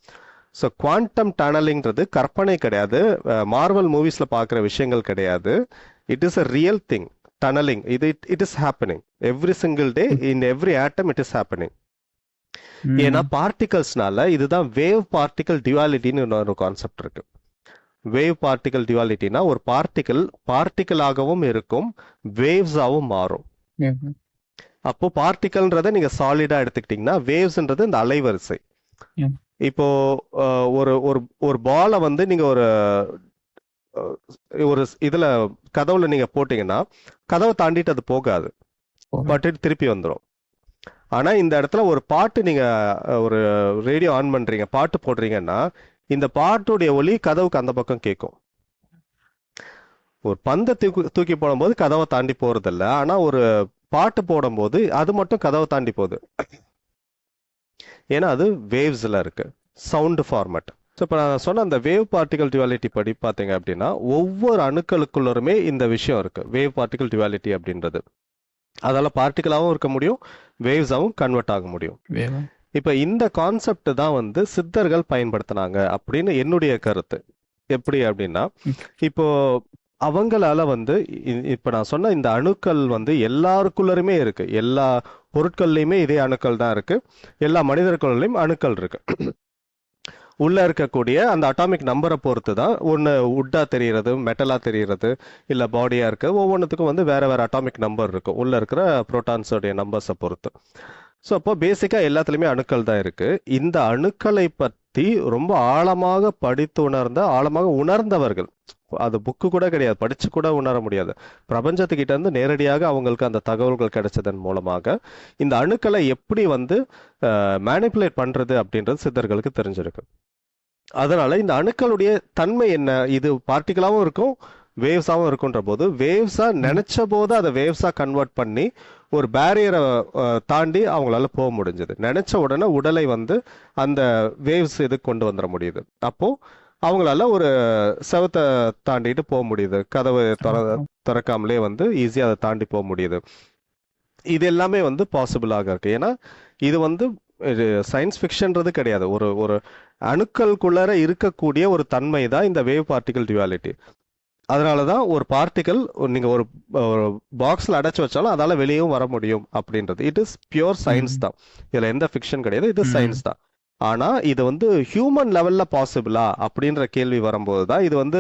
ஸோ குவாண்டம் டனலிங்கிறது கற்பனை கிடையாது, மார்வல் மூவிஸ்ல பார்க்குற விஷயங்கள் கிடையாது. It is a real thing. Tunneling it is happening every single day in every atom. It is happening. ஏன்னா பார்ட்டிகல்ஸ்னால இதுதான் வேவ் பார்ட்டிகல் டியூவாலிட்டின்னு ஒரு கான்செப்ட் இருக்கு. வேவ் பார்ட்டிகல் டியூவாலிட்டினா ஒரு பார்ட்டிகலாகவும் இருக்கும், வேவ்ஸாகவும் மாறும். அப்போ பார்ட்டிகல்ன்றதை நீங்க சாலிடா எடுத்துக்கிட்டீங்கன்னா, வேவ்ஸ்ன்றது இந்த அலைவரிசை. இப்போ ஒரு ஒரு பாலை வந்து நீங்க ஒரு இதுல கதவுல நீங்க போட்டீங்கன்னா கதவை தாண்டிட்டு அது போகாது, பட்டு திருப்பி வந்துடும். ஆனா இந்த இடத்துல ஒரு பாட்டு நீங்க ஒரு ரேடியோ ஆன் பண்றீங்க, பாட்டு போடுறீங்கன்னா இந்த பாட்டுடைய ஒலி கதவுக்கு அந்த பக்கம் கேட்கும். ஒரு பந்தை தூக்கி போடும்போது கதவை தாண்டி போறதில்ல, ஆனா ஒரு பாட்டு போடும்போது அது மட்டும் கதவை தாண்டி போகுது. ஏன்னா அது வேவ்ஸ்ல இருக்கு, சவுண்ட் ஃபார்மேட். ஸோ இப்போ நான் சொன்ன அந்த வேவ் பார்ட்டிகல் டியூவாலிட்டி படி பார்த்தீங்க அப்படின்னா, ஒவ்வொரு அணுக்களுக்குள்ளருமே இந்த விஷயம் இருக்கு, வேவ் பார்ட்டிகல் டியூவாலிட்டி அப்படின்றது. அதால பார்ட்டிகலாகவும் இருக்க முடியும், வேவ்ஸாகவும் கன்வெர்ட் ஆக முடியும். இப்போ இந்த கான்செப்ட் தான் வந்து சித்தர்கள் பயன்படுத்தினாங்க அப்படின்னு என்னுடைய கருத்து. எப்படி அப்படின்னா, இப்போ அவங்களால வந்து இப்ப நான் சொன்ன இந்த அணுக்கள் வந்து எல்லாருக்குள்ளருமே இருக்கு, எல்லா பொருட்கள்லையுமே இதே அணுக்கள் தான் இருக்கு, எல்லா மனிதர்களும் அணுக்கள் இருக்கு. உள்ள இருக்கக்கூடிய அந்த அட்டாமிக் நம்பரை பொறுத்து தான் ஒன்று உட்டா தெரிகிறது, மெட்டலா தெரிகிறது, இல்லை பாடியா இருக்கு. ஒவ்வொன்றுத்துக்கும் வந்து வேற வேற அட்டாமிக் நம்பர் இருக்கும் உள்ள இருக்கிற புரோட்டான்ஸோடைய நம்பர்ஸை பொறுத்து. ஸோ அப்போ பேசிக்காக எல்லாத்துலேயுமே அணுக்கள் தான் இருக்கு. இந்த அணுக்களை பற்றி ரொம்ப ஆழமாக படித்து ஆழமாக உணர்ந்தவர்கள், அது புக்கு கூட கிடையாது, படிச்சு கூட உணர முடியாது, பிரபஞ்சத்துக்கிட்ட இருந்து நேரடியாக அவங்களுக்கு அந்த தகவல்கள் கிடைச்சதன் மூலமாக இந்த அணுக்களை எப்படி வந்து மேனிப்புலேட் பண்றது அப்படின்றது சித்தர்களுக்கு தெரிஞ்சிருக்கு. அதனால இந்த அணுக்களுடைய தன்மை என்ன, இது பார்ட்டிகலாவும் இருக்கும் வேவ்ஸாவும் இருக்குன்ற போது வேவ்ஸா நினைச்ச போது அதை வேவ்ஸா கன்வெர்ட் பண்ணி ஒரு பேரியரை தாண்டி அவங்களால போக முடிஞ்சது. நினைச்ச உடனே உடலை வந்து அந்த வேவ்ஸ் இது கொண்டு வந்துட முடியுது. அப்போ அவங்களால ஒரு செவத்தை தாண்டிட்டு போக முடியுது, கதவு திறக்காமலே வந்து ஈஸியாக அதை தாண்டி போக முடியுது. இது எல்லாமே வந்து பாசிபிளாக இருக்கு. ஏன்னா இது வந்து சயின்ஸ் ஃபிக்ஷன்றது கிடையாது, ஒரு ஒரு அணுக்களுக்குள்ளார இருக்கக்கூடிய ஒரு தன்மை தான் இந்த வேவ் பார்ட்டிகல் டியூவாலிட்டி. அதனால தான் ஒரு பார்ட்டிகல் நீங்கள் ஒரு பாக்ஸில் அடைச்சி வச்சாலும் அதால் வெளியவும் வர முடியும் அப்படின்றது. இட் இஸ் பியூர் சயின்ஸ் தான், இதில் எந்த ஃபிக்ஷன் கிடையாது, இது சயின்ஸ் தான். ஆனால் இது வந்து ஹியூமன் லெவலில் பாசிபிளா அப்படின்ற கேள்வி வரும்போது தான் இது வந்து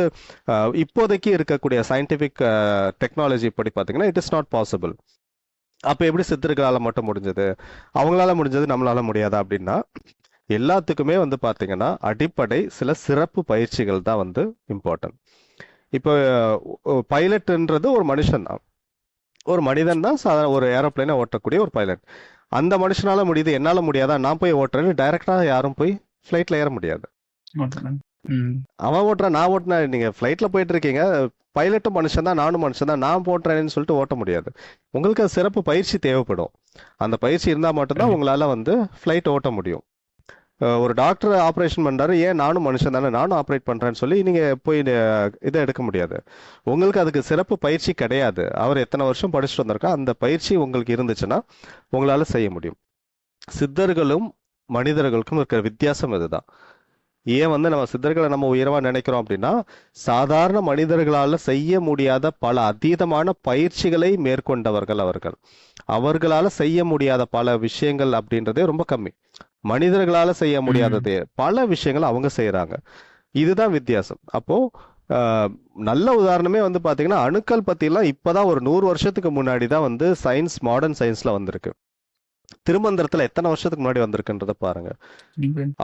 இப்போதைக்கு இருக்கக்கூடிய சயின்டிஃபிக் டெக்னாலஜி படி பார்த்தீங்கன்னா இட் இஸ் நாட் பாசிபிள். அப்போ எப்படி சித்தர்களால் மட்டும் முடிஞ்சது, அவங்களால முடிஞ்சது நம்மளால முடியாதா அப்படின்னா, எல்லாத்துக்குமே வந்து பார்த்தீங்கன்னா அடிப்படை சில சிறப்பு பயிற்சிகள் தான் வந்து இம்பார்ட்டன்ட். இப்போ பைலட்ன்றது ஒரு மனுஷன் தான், ஒரு மனிதன் தான், ஒரு ஏரோப்ளைனை ஓட்டக்கூடிய ஒரு பைலட். அந்த மனுஷனால முடியுது, என்னால முடியாதா, நான் போய் ஓட்டுறேன்னு டைரக்டா யாரும் போய் ஃப்ளைட்ல ஏற முடியாது. அவன் ஓட்டுறான், நான் ஓட்டினா, நீங்க ஃப்ளைட்ல போயிட்டு இருக்கீங்க, பைலட்டும் மனுஷன் தான், நானும் மனுஷன் தான், நான் போட்டுறேன்னு சொல்லிட்டு ஓட்ட முடியாது. உங்களுக்கு அது சிறப்பு பயிற்சி தேவைப்படும். அந்த பயிற்சி இருந்தால் மட்டும்தான் உங்களால வந்து ஃப்ளைட் ஓட்ட முடியும். ஒரு டாக்டர் ஆப்ரேஷன் பண்றாரு, ஏன் நானும் மனுஷன் தானே, நானும் ஆப்ரேட் பண்றேன்னு சொல்லி நீங்க போய் இதை எடுக்க முடியாது. உங்களுக்கு அதுக்கு சிறப்பு பயிற்சி கிடையாது. அவர் எத்தனை வருஷம் படிச்சுட்டு வந்திருக்கா, அந்த பயிற்சி உங்களுக்கு இருந்துச்சுன்னா உங்களால செய்ய முடியும். சித்தர்களும் மனிதர்களுக்கும் இருக்கிற வித்தியாசம் இதுதான். ஏன் வந்து நம்ம சித்தர்களை நம்ம உயர்வா நினைக்கிறோம் அப்படின்னா, சாதாரண மனிதர்களால செய்ய முடியாத பல அதீதமான பயிற்சிகளை மேற்கொண்டவர்கள் அவர்கள். அவர்களால செய்ய முடியாத பல விஷயங்கள் அப்படின்றதே ரொம்ப கம்மி. மனிதர்களால செய்ய முடியாதது பல விஷயங்கள் அவங்க செய்யறாங்க. இதுதான் வித்தியாசம். அப்போ நல்ல உதாரணமே வந்து பாத்தீங்கன்னா, அணுக்கள் பத்தி எல்லாம் இப்பதான் ஒரு 100 வருஷத்துக்கு முன்னாடி தான் வந்து சயின்ஸ், மாடர்ன் சயின்ஸ்ல வந்திருக்கு. திருமந்திரத்துல எத்தனை வருஷத்துக்கு முன்னாடி வந்திருக்குன்றத பாருங்க.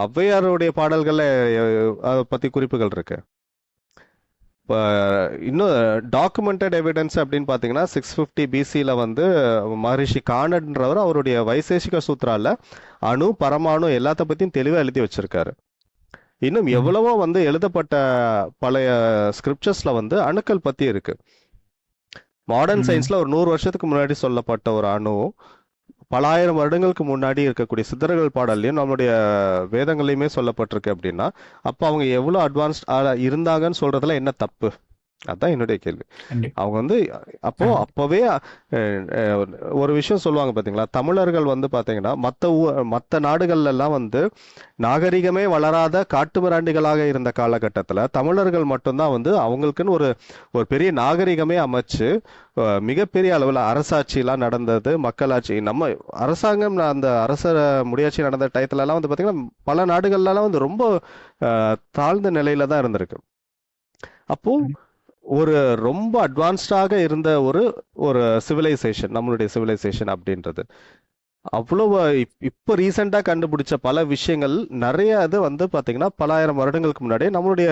ஔவையாருடைய பாடல்கள்ல அதை பத்தி குறிப்புகள் இருக்கு. இன்னும் டாக்குமெண்டட் எவிடன்ஸ் அப்படின்னு பார்த்தீங்கன்னா 650 பிசியில் வந்து மகரிஷி கானட்ன்றவர் அவருடைய வைசேஷிக சூத்ரால அணு, பரமாணு எல்லாத்த பற்றியும் தெளிவாக எழுதி வச்சிருக்காரு. இன்னும் எவ்வளவோ வந்து எழுதப்பட்ட பழைய ஸ்கிரிப்சர்ஸ்ல வந்து அணுக்கள் பற்றி இருக்கு. மாடர்ன் சயின்ஸ்ல ஒரு 100 வருஷத்துக்கு முன்னாடி சொல்லப்பட்ட ஒரு அணு பல ஆயிரம் வருடங்களுக்கு முன்னாடி இருக்கக்கூடிய சித்தர்கள் பாடல்லையும் நம்மளுடைய வேதங்களையுமே சொல்லப்பட்டிருக்கு அப்படின்னா, அப்போ அவங்க எவ்வளோ அட்வான்ஸ்ட் இருந்தாங்கன்னு சொல்றதுல என்ன தப்பு? அதான் என்னுடைய கேள்வி. அவங்க வந்து அப்பவே ஒரு விஷயம் சொல்லுவாங்க பாத்தீங்களா, தமிழர்கள் வந்து பாத்தீங்கன்னா மற்ற நாடுகள்ல எல்லாம் வந்து நாகரிகமே வளராத காட்டுமிராண்டிகளாக இருந்த காலகட்டத்துல தமிழர்கள் மட்டும்தான் வந்து அவங்களுக்குன்னு ஒரு ஒரு பெரிய நாகரிகமே அமைச்சு மிகப்பெரிய அளவுல அரசாட்சி எல்லாம் நடந்தது, மக்களாட்சி. நம்ம அரசாங்கம் அந்த அரச முடியாட்சி நடந்த டயத்துல எல்லாம் வந்து பாத்தீங்கன்னா பல நாடுகள்ல எல்லாம் வந்து ரொம்ப தாழ்ந்த நிலையில தான் இருந்திருக்கு. அப்போ ஒரு ரொம்ப அட்வான்ஸ்டாக இருந்த ஒரு ஒரு சிவிலைசேஷன், நம்மளுடைய சிவிலைசேஷன் அப்படின்றது அவ்வளவு இப்போ ரீசெண்டா கண்டுபிடிச்ச பல விஷயங்கள் நிறைய இது வந்து பாத்தீங்கன்னா பல ஆயிரம் வருடங்களுக்கு முன்னாடியே நம்மளுடைய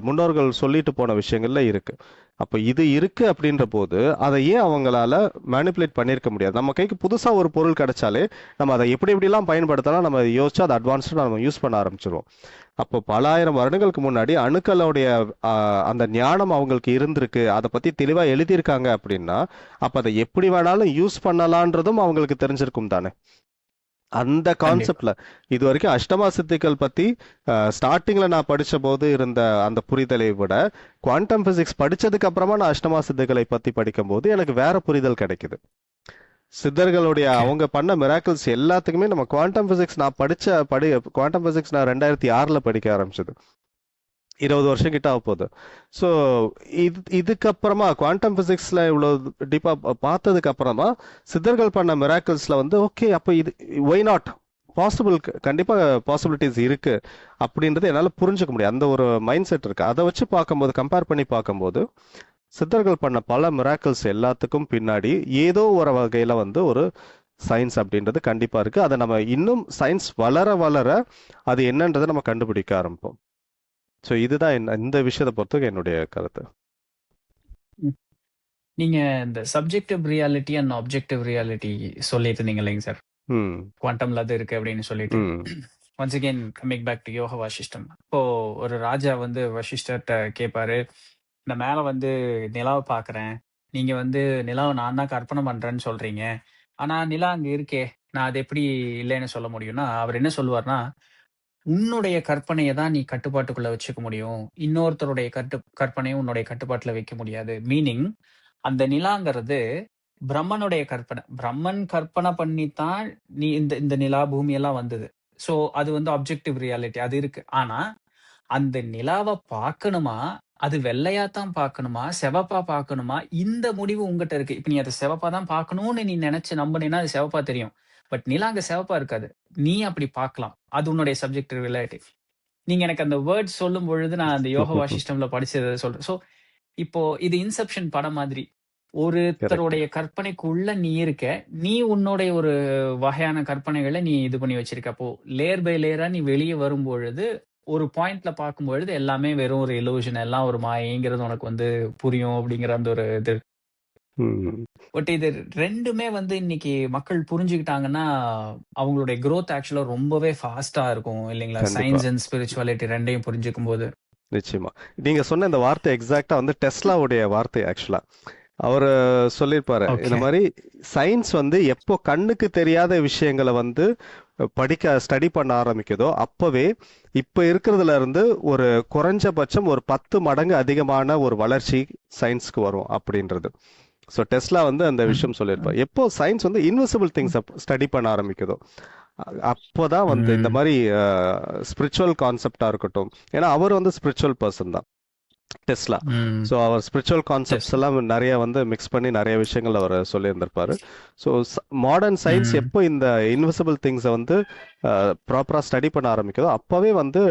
முன்னோர்கள் சொல்லிட்டு போன விஷயங்கள்ல இருக்கு. அப்ப இது இருக்கு அப்படின்ற போது அதை ஏன் அவங்களால மேனிப்புலேட் பண்ணியிருக்க முடியாது? நம்ம கைக்கு புதுசா ஒரு பொருள் கிடைச்சாலே நம்ம அதை எப்படி எப்படிலாம் பயன்படுத்தலாம் நம்ம யோசிச்சு அதை அட்வான்ஸ்டா நம்ம யூஸ் பண்ண ஆரம்பிச்சிருவோம். அப்போ பல ஆயிரம் வருடங்களுக்கு முன்னாடி அணுக்களுடைய அந்த ஞானம் அவங்களுக்கு இருந்திருக்கு, அதை பத்தி தெளிவா எழுதியிருக்காங்க அப்படின்னா அப்ப அதை எப்படி வேணாலும் யூஸ் பண்ணலான்றதும் அவங்களுக்கு தெரிஞ்சிருக்கும் தானே. அந்த கான்செப்ட்ல இது வரைக்கும் அஷ்டமா சித்திகள் பத்தி ஸ்டார்டிங்ல நான் படிச்ச போது இருந்த அந்த புரிதலை விட குவாண்டம் பிசிக்ஸ் படிச்சதுக்கு அப்புறமா நான் அஷ்டமா சித்திகளை பத்தி படிக்கும் போது எனக்கு வேற புரிதல் கிடைக்குது. சித்தர்களுடைய அவங்க பண்ண மிராக்கிள்ஸ் எல்லாத்துக்குமே நம்ம குவாண்டம் பிசிக்ஸ் நான் குவாண்டம் பிசிக்ஸ் நான் 2006ல படிக்க ஆரம்பிச்சது, 20 வருஷம் கிட்ட ஆக போகுது. ஸோ இதுக்கப்புறமா குவாண்டம் பிசிக்ஸ்ல இவ்வளவு டீப்பா பார்த்ததுக்கு அப்புறமா சித்தர்கள் பண்ண மிராக்கிள்ஸ்ல வந்து ஓகே, அப்போ இது ஒய் நாட், பாசிபிள், கண்டிப்பா பாசிபிலிட்டிஸ் இருக்கு அப்படின்றது என்னால புரிஞ்சுக்க முடியும். அந்த ஒரு மைண்ட் செட் இருக்கு. அதை வச்சு பார்க்கும்போது, கம்பேர் பண்ணி பார்க்கும்போது, சித்தர்கள் பண்ண பல மிராக்கிள்ஸ் எல்லாத்துக்கும் பின்னாடி ஏதோ ஒரு வகையில வந்து ஒரு சயின்ஸ் அப்படின்றது கண்டிப்பா இருக்கு. அதை நம்ம இன்னும் சயின்ஸ் வளர வளர அது என்னன்றதை நம்ம கண்டுபிடிக்க ஆரம்பிப்போம். ஸோ இதுதான் இந்த விஷயத்தை பொறுத்தவரைக்கும் என்னுடைய கருத்து. ம். நீங்க இந்த subjective reality and objective reality சொல்லிட்டு இருந்தீங்க இல்லைங்க சார், ம் குவாண்டம்ல அது இருக்கு அப்படின்னு சொல்லிட்டு. Hmm once again coming back to Yoga Vasishtam. இப்போ ஒரு ராஜா வந்து வசிஷ்டர்கிட்ட கேட்பாரு, இந்த மேல வந்து நிலாவை பார்க்கறேன், நீங்க வந்து நிலாவை நான் தான் கற்பனை பண்றேன்னு சொல்றீங்க, ஆனா நிலா அங்க இருக்கே, நான் அது எப்படி இல்லைன்னு சொல்ல முடியும்னா அவர் என்ன சொல்லுவார்னா, உன்னுடைய கற்பனையை தான் நீ கட்டுப்பாட்டுக்குள்ள வச்சுக்க முடியும், இன்னொருத்தருடைய கற்பனையை உன்னுடைய கட்டுப்பாட்டுல வைக்க முடியாது. மீனிங் அந்த நிலாங்கிறது பிரம்மனுடைய கற்பனை. பிரம்மன் கற்பனை பண்ணித்தான் நீ இந்த இந்த நிலா பூமி எல்லாம் வந்தது. சோ அது வந்து ஆப்ஜெக்டிவ் ரியாலிட்டி அது இருக்கு. ஆனா அந்த நிலாவை பார்க்கணுமா, அது வெள்ளையா தான் பார்க்கணுமா, சிவப்பா பார்க்கணுமா, இந்த முடிவு உங்ககிட்ட இருக்கு. இப்ப நீ அதை சிவப்பா தான் பார்க்கணும்னு நீ நினைச்சு நம்பினீன்னா அது சிவப்பா தெரியும். பட் நிலா அங்க சிவப்பா இருக்காது. நீ அப்படி பார்க்கலாம். அது உன்னுடைய சப்ஜெக்டிவ் ரியாலிட்டி. நீங்க எனக்கு அந்த வேர்ட்ஸ் சொல்லும் பொழுது நான் அந்த யோக வாசிஷ்டம்ல படிச்சதை சொல்றேன். சோ இப்போ இது இன்செப்ஷன் படம் மாதிரி. கரெக்ட். ஒருத்தருடைய கற்பனைக்குள்ள நீ இருக்க. நீ உன்னுடைய ஒரு வகையான கற்பனைகளை நீ இது பண்ணி வச்சிருக்க. அப்போ லேயர் பை லேயரா நீ வெளியே வரும்பொழுது, ஒரு பாயிண்ட்ல பார்க்கும்பொழுது எல்லாமே வெறும் ஒரு இலூஷன், எல்லாம் ஒரு மாயைங்கிறது உனக்கு வந்து புரியும் அப்படிங்கிற அந்த ஒரு இது. ம் பட் இது 2மே வந்து இன்னைக்கு மக்கள் புரிஞ்சுக்கிட்டாங்கன்னா, அவங்களுடைய growth ஆக்சுவலா ரொம்பவே ஃபாஸ்ட்டா இருக்கும் இல்லைங்களா? கண்டிப்பா. சயின்ஸ் அண்ட் ஸ்பிரிச்சுவாலிட்டி 2யும் புரிஞ்சுக்கும்போது. நிச்சயமா. நீங்க சொன்ன இந்த வார்த்தை எக்ஸாக்ட்டா வந்து டெஸ்லாவுடைய வார்த்தை ஆக்சுவலா. அவரு சொல்லியிருப்பாரு. இந்த ஓகே. மாதிரி சயின்ஸ் வந்து எப்போ கண்ணுக்கு தெரியாத விஷயங்களை வந்து ஸ்டடி பண்ண ஆரம்பிக்குதோ அப்பவே இப்ப இருக்கிறதுல இருந்து ஒரு குறைஞ்சபட்சம் ஒரு 10 மடங்கு அதிகமான ஒரு வளர்ச்சி சயின்ஸ்க்கு வரும் அப்படின்றது. ஸோ டெஸ்லா வந்து அந்த விஷயம் சொல்லியிருப்பார். எப்போ சயின்ஸ் வந்து இன்விசிபிள் திங்ஸ் ஸ்டடி பண்ண ஆரம்பிக்குதோ அப்போதான் வந்து இந்த ம். மாதிரி ஸ்பிரிச்சுவல் கான்செப்டா இருக்கட்டும். ஏன்னா அவர் வந்து ஸ்பிரிச்சுவல் பர்சன் தான் டெஸ்லா. ம். ஸோ அவர் ஸ்பிரிச்சுவல் எஸ். கான்செப்ட்ஸ் எல்லாம் நிறைய வந்து மிக்ஸ் பண்ணி நிறைய விஷயங்கள் அவர் சொல்லியிருந்திருப்பாரு. ஸோ மாடர்ன் சயின்ஸ் ம். எப்போ இந்த இன்விசிபிள் திங்ஸை வந்து ப்ராப்பராக ஸ்டடி பண்ண ஆரம்பிக்குதோ அப்போவே வந்து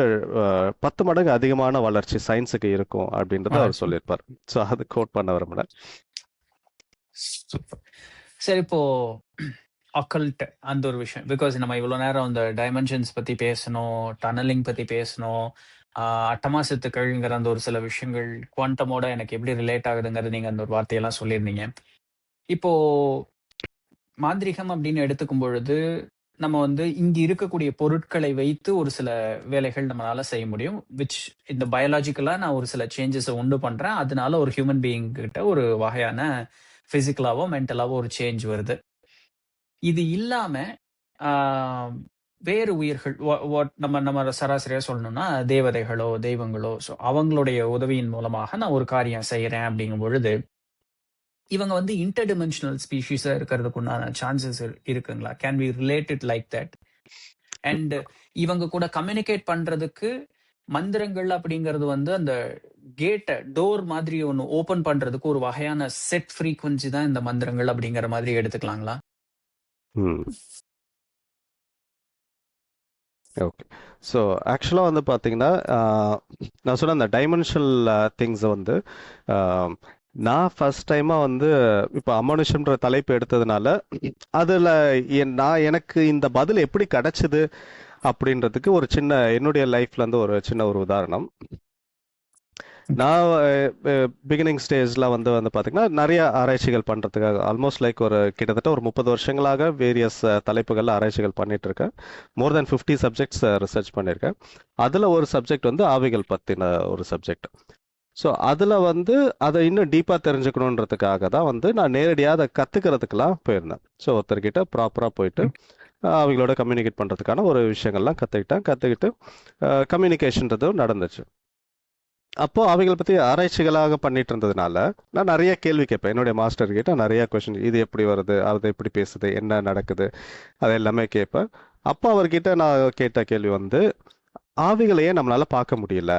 10 மடங்கு அதிகமான வளர்ச்சி சயின்ஸுக்கு இருக்கும் அப்படின்றத அவர் வளர்ச்சி. சொல்லியிருப்பார். ஸோ அது கோட் பண்ண விரும்புகிறேன். சூப்பர். சரி, இப்போ அக்கல்ட் அந்த ஒரு விஷயம். பிகாஸ் நம்ம இவ்வளவு நேரம் அந்த டைமென்ஷன்ஸ் பத்தி பேசணும், டனலிங் பத்தி பேசணும், அட்டமாசத்துக்கள்ங்கிற அந்த ஒரு சில விஷயங்கள் குவாண்டமோட எனக்கு எப்படி ரிலேட் ஆகுதுங்கிறது நீங்க அந்த ஒரு வார்த்தையெல்லாம் சொல்லியிருந்தீங்க. இப்போ மாந்திரிகம் அப்படின்னு எடுத்துக்கும் பொழுது, நம்ம வந்து இங்க இருக்கக்கூடிய பொருட்களை வைத்து ஒரு சில வேலைகள் நம்மளால செய்ய முடியும். விச் இந்த பயாலாஜிக்கலா நான் ஒரு சில சேஞ்சஸ உண்டு பண்றேன். அதனால ஒரு ஹியூமன் பீயிங் கிட்ட ஒரு வகையான பிசிக்கலாவோ, மென்டலாவோ ஒரு சேஞ்ச் வருது. இது இல்லாம ஆ வேறு உயிர்கள் நம்ம நம்ம சராசரியா சொல்லணும்னா தேவதைகளோ, தெய்வங்களோ, ஸோ அவங்களுடைய உதவியின் மூலமாக நான் ஒரு காரியம் செய்றேன் அப்படிங்கும் பொழுது, இவங்க வந்து இன்டர் டிமென்ஷனல் ஸ்பீஷீஸா இருக்கிறதுக்கு உண்டான சான்சஸ் இருக்குங்களா? Can we relate it like that? And இவங்க கூட கம்யூனிகேட் பண்றதுக்கு மந்திரங்கள் அப்படிங்கிறது வந்து அந்த கேட்ட டோர் மாதிரி ஒன்று ஓபன் பண்றதுக்கு ஒரு வகையான செட் ஃப்ரீக்வன்சி தான் இந்த மந்திரங்கள் அப்படிங்கிற மாதிரி எடுத்துக்கலாங்களா? ம் ஓகே. ஸோ ஆக்சுவலாக வந்து பார்த்தீங்கன்னா, நான் சொன்ன அந்த டைமென்ஷனல் திங்ஸை வந்து நான் ஃபர்ஸ்ட் டைமாக வந்து இப்போ அமானுஷம்ன்ற தலைப்பு எடுத்ததுனால அதில் எனக்கு இந்த பதில் எப்படி கிடைச்சது அப்படின்றதுக்கு ஒரு சின்ன என்னுடைய லைஃப்லேருந்து ஒரு சின்ன ஒரு உதாரணம். நான் பிகினிங் ஸ்டேஜில் வந்து பார்த்தீங்கன்னா நிறைய ஆராய்ச்சிகள் பண்ணுறதுக்காக ஆல்மோஸ்ட் லைக் ஒரு கிட்டத்தட்ட ஒரு 30 வருஷங்களாக வேரியஸ் தலைப்புகளில் ஆராய்ச்சிகள் பண்ணிட்டு இருக்கேன். மோர் தென் 50 சப்ஜெக்ட்ஸ் ரிசர்ச் பண்ணியிருக்கேன். அதில் ஒரு சப்ஜெக்ட் வந்து ஆவிகள் பற்றின ஒரு சப்ஜெக்ட். ஸோ அதில் வந்து அதை இன்னும் டீப்பாக தெரிஞ்சுக்கணுன்றதுக்காக தான் வந்து நான் நேரடியாக அதை கற்றுக்கிறதுக்கெல்லாம் போயிருந்தேன். ஸோ ஒருத்தர்கிட்ட ப்ராப்பராக போயிட்டு அவங்களோட கம்யூனிகேட் பண்ணுறதுக்கான ஒரு விஷயங்கள்லாம் கற்றுக்கிட்டு கம்யூனிகேஷன்றதும் நடந்துச்சு. அப்போ அவைகளை பற்றி ஆராய்ச்சிகளாக பண்ணிட்டு இருந்ததுனால நான் நிறைய கேள்வி கேட்பேன். என்னுடைய மாஸ்டர் கிட்ட நிறைய கொஸ்டின், இது எப்படி வருது, அது எப்படி பேசுது, என்ன நடக்குது, அது எல்லாமே கேட்பேன். அப்போ அவர்கிட்ட நான் கேட்ட கேள்வி வந்து, ஆவிகளையே நம்மளால பார்க்க முடியல,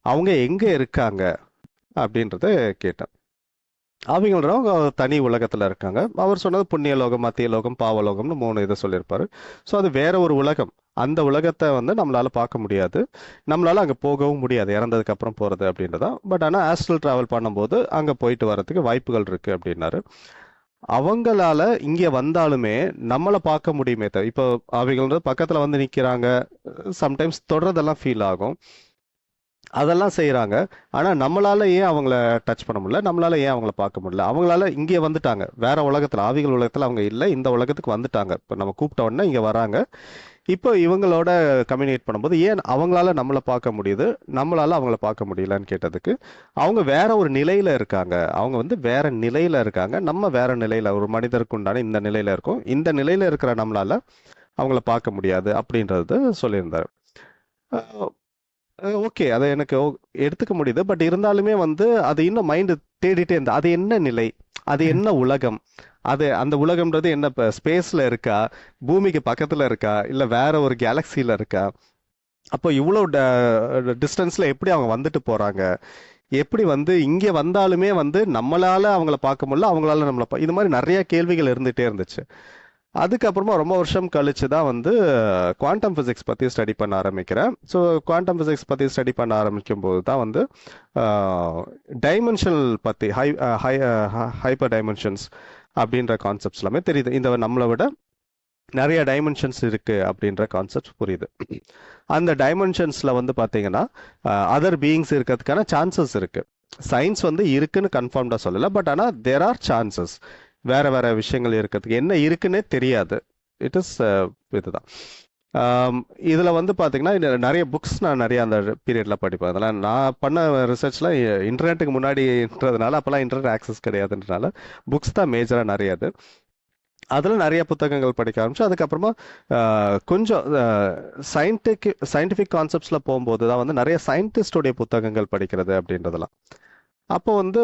அவங்க எங்க இருக்காங்க அப்படின்றத கேட்டேன். அவங்களோட தனி உலகத்துல இருக்காங்க. அவர் சொன்னது புண்ணிய லோகம், மத்திய லோகம், பாவலோகம்னு 3 இதை சொல்லியிருப்பாரு. ஸோ அது வேற ஒரு உலகம். அந்த உலகத்தை வந்து நம்மளால பார்க்க முடியாது, நம்மளால அங்க போகவும் முடியாது இறந்ததுக்கு அப்புறம் போறது அப்படின்றதான். பட் ஆனா ஆஸ்ட்ரல் டிராவல் பண்ணும்போது அங்க போயிட்டு வர்றதுக்கு வாய்ப்புகள் இருக்கு அப்படின்னாரு. அவங்களால இங்க வந்தாலுமே நம்மளை பார்க்க முடியுமே தவிர, இப்போ அவங்களோட பக்கத்துல வந்து நிக்கிறாங்க, சம்டைம்ஸ் தொடர்றதெல்லாம் ஃபீல் ஆகும், அதெல்லாம் செய்றாங்க. ஆனா நம்மளால ஏன் அவங்கள டச் பண்ண முடியல, நம்மளால ஏன் அவங்கள பார்க்க முடியல? அவங்களால இங்கே வந்துட்டாங்க, வேற உலகத்துல, ஆவிகள் உலகத்துல அவங்க இல்லை, இந்த உலகத்துக்கு வந்துட்டாங்க. இப்போ நம்ம கூப்பிட்ட உடனே இங்க வராங்க. இப்போ இவங்களோட கம்யூனிகேட் பண்ணும்போது ஏன் அவங்களால நம்மளை பார்க்க முடியுது, நம்மளால அவங்கள பார்க்க முடியலன்னு கேட்டதுக்கு, அவங்க வேற ஒரு நிலையில இருக்காங்க, அவங்க வந்து வேற நிலையில இருக்காங்க, நம்ம வேற நிலையில, ஒரு மனிதருக்கு உண்டான இந்த நிலையில இருக்கோம், இந்த நிலையில இருக்கிற நம்மளால அவங்கள பார்க்க முடியாது அப்படின்றது சொல்லியிருந்தாரு. ஓகே, அதை எனக்கு எடுத்துக்க முடியுது. பட் இருந்தாலுமே வந்து அது இன்னும் மைண்டு தேடிட்டே இருந்தா, அது என்ன நிலை, அது ம். என்ன உலகம், அது அந்த உலகம்ன்றது என்ன, இப்போ ஸ்பேஸ்ல இருக்கா, பூமிக்கு பக்கத்துல இருக்கா, இல்ல வேற ஒரு கேலக்சில இருக்கா? அப்போ இவ்வளோ டிஸ்டன்ஸ்ல எப்படி அவங்க வந்துட்டு போறாங்க, எப்படி வந்து இங்க வந்தாலுமே வந்து நம்மளால அவங்கள பார்க்க முடியல, அவங்களால இது மாதிரி நிறைய கேள்விகள் இருந்துட்டே இருந்துச்சு. அதுக்கப்புறமா ரொம்ப வருஷம் கழிச்சு தான் வந்து குவாண்டம் ஃபிசிக்ஸ் பற்றி ஸ்டடி பண்ண ஆரம்பிக்கிறேன். ஸோ குவாண்டம் ஃபிசிக்ஸ் பற்றி ஸ்டடி பண்ண ஆரம்பிக்கும் போது தான் வந்து டைமென்ஷனல் பற்றி ஹைப்பர் டைமென்ஷன்ஸ் அப்படின்ற கான்செப்ட்ஸ் எல்லாமே தெரியுது. இந்த நம்மளை விட நிறைய டைமென்ஷன்ஸ் இருக்கு அப்படின்ற கான்செப்ட் புரியுது. அந்த டைமென்ஷன்ஸ்ல வந்து பார்த்தீங்கன்னா அதர் பீயிங்ஸ் இருக்கிறதுக்கான சான்சஸ் இருக்கு. சயின்ஸ் வந்து இருக்குன்னு கன்ஃபார்ம்டாக சொல்லலை, பட் ஆனால் தேர் ஆர் சான்சஸ், வேற வேற விஷயங்கள் இருக்கிறதுக்கு. என்ன இருக்குன்னே தெரியாது. இட் இஸ் இதுதான். இதில் வந்து பார்த்தீங்கன்னா நிறைய புக்ஸ் நான் நிறைய அந்த பீரியடில் படிப்பேன். அதெல்லாம் நான் பண்ண ரிசர்ச்லாம் இன்டர்நெட்டுக்கு முன்னாடின்றதுனால, அப்போல்லாம் இன்டர்நெட் ஆக்சஸ் கிடையாதுன்றனால புக்ஸ் தான் மேஜராக நிறைய. அதில் நிறைய புத்தகங்கள் படிக்க ஆரம்பிச்சு, அதுக்கப்புறமா கொஞ்சம் சயின்டிஃபிக் கான்செப்ட்ஸில் போகும்போது தான் வந்து நிறைய சயின்டிஸ்டோடைய புத்தகங்கள் படிக்கிறது அப்படின்றதெல்லாம். அப்போ வந்து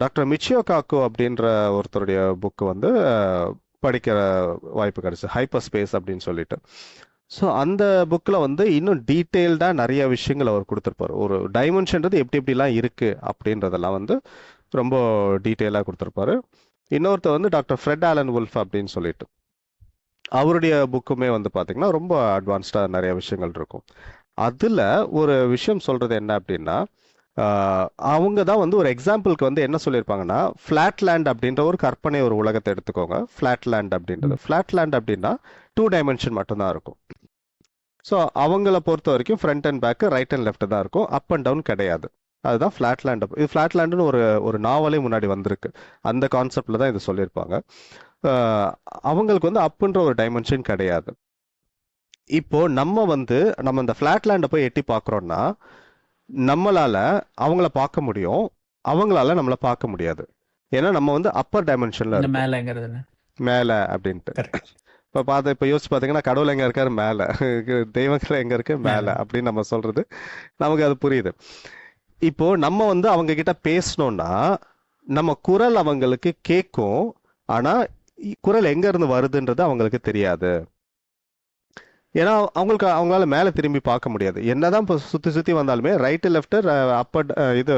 டாக்டர் மிச்சியோ காக்கு அப்படின்ற ஒருத்தருடைய புக்கு வந்து படிக்கிற வாய்ப்பு கிடைச்சு, ஹைப்பர் ஸ்பேஸ் அப்படின்னு சொல்லிட்டு. ஸோ அந்த புக்கில் வந்து இன்னும் டீட்டெயில்டாக நிறைய விஷயங்கள் அவர் கொடுத்துருப்பாரு. ஒரு டைமென்ஷன்றது எப்படி எப்படிலாம் இருக்குது அப்படின்றதெல்லாம் வந்து ரொம்ப டீட்டெயிலாக கொடுத்துருப்பாரு. இன்னொருத்தர் வந்து டாக்டர் ஃப்ரெட் ஆலன் வுல்ஃப் அப்படின்னு சொல்லிட்டு, அவருடைய புக்குமே வந்து பார்த்தீங்கன்னா ரொம்ப அட்வான்ஸ்டாக நிறைய விஷயங்கள் இருக்கும். அதில் ஒரு விஷயம் சொல்கிறது என்ன அப்படின்னா, அவங்க தான் வந்து ஒரு எக்ஸாம்பிளுக்கு வந்து என்ன சொல்லியிருப்பாங்கன்னா, ஃப்ளாட் லேண்ட் அப்படின்ற ஒரு கற்பனை ஒரு உலகத்தை எடுத்துக்கோங்க. ஃப்ளாட் லேண்ட் அப்படின்றது, ஃப்ளாட் லேண்ட் அப்படின்னா 2 டைமென்ஷன் மட்டும்தான் இருக்கும். ஸோ அவங்கள பொறுத்த வரைக்கும் front and back, right and left தான் இருக்கும், அப் அண்ட் டவுன் கிடையாது. அதுதான் ஃப்ளாட் லேண்ட். இது ஃப்ளாட் லேண்டுன்னு ஒரு நாவலே முன்னாடி வந்திருக்கு. அந்த கான்செப்டில் தான் இது சொல்லியிருப்பாங்க. அவங்களுக்கு வந்து அப்புன்ற ஒரு டைமென்ஷன் கிடையாது. இப்போ நம்ம இந்த ஃப்ளாட் லேண்டை போய் எட்டி பார்க்குறோன்னா, நம்மளால அவங்கள பார்க்க முடியும், அவங்களால நம்மளை பார்க்க முடியாது. ஏன்னா நம்ம வந்து அப்பர் டைமென்ஷன்ல இந்த இருக்கோம், மேலங்கிறது மேலே அப்படின்ட்டு. கரெக்ட். இப்போ யோசிச்சு பார்த்தீங்கன்னா, கடவுள் எங்க இருக்காரு, மேலே. தெய்வங்கள் எங்க இருக்கு, மேலே மேல. அப்படின்னு நம்ம சொல்றது நமக்கு அது புரியுது. இப்போ நம்ம வந்து அவங்க கிட்ட பேசணும்னா, நம்ம குரல் அவங்களுக்கு கேட்கும், ஆனா குரல் எங்க இருந்து வருதுன்றது அவங்களுக்கு தெரியாது. ஏன்னா அவங்களால மேலே திரும்பி பார்க்க முடியாது. என்னதான் இப்போ சுற்றி சுற்றி வந்தாலுமே ரைட்டு லெஃப்ட்டு அப்பர் இது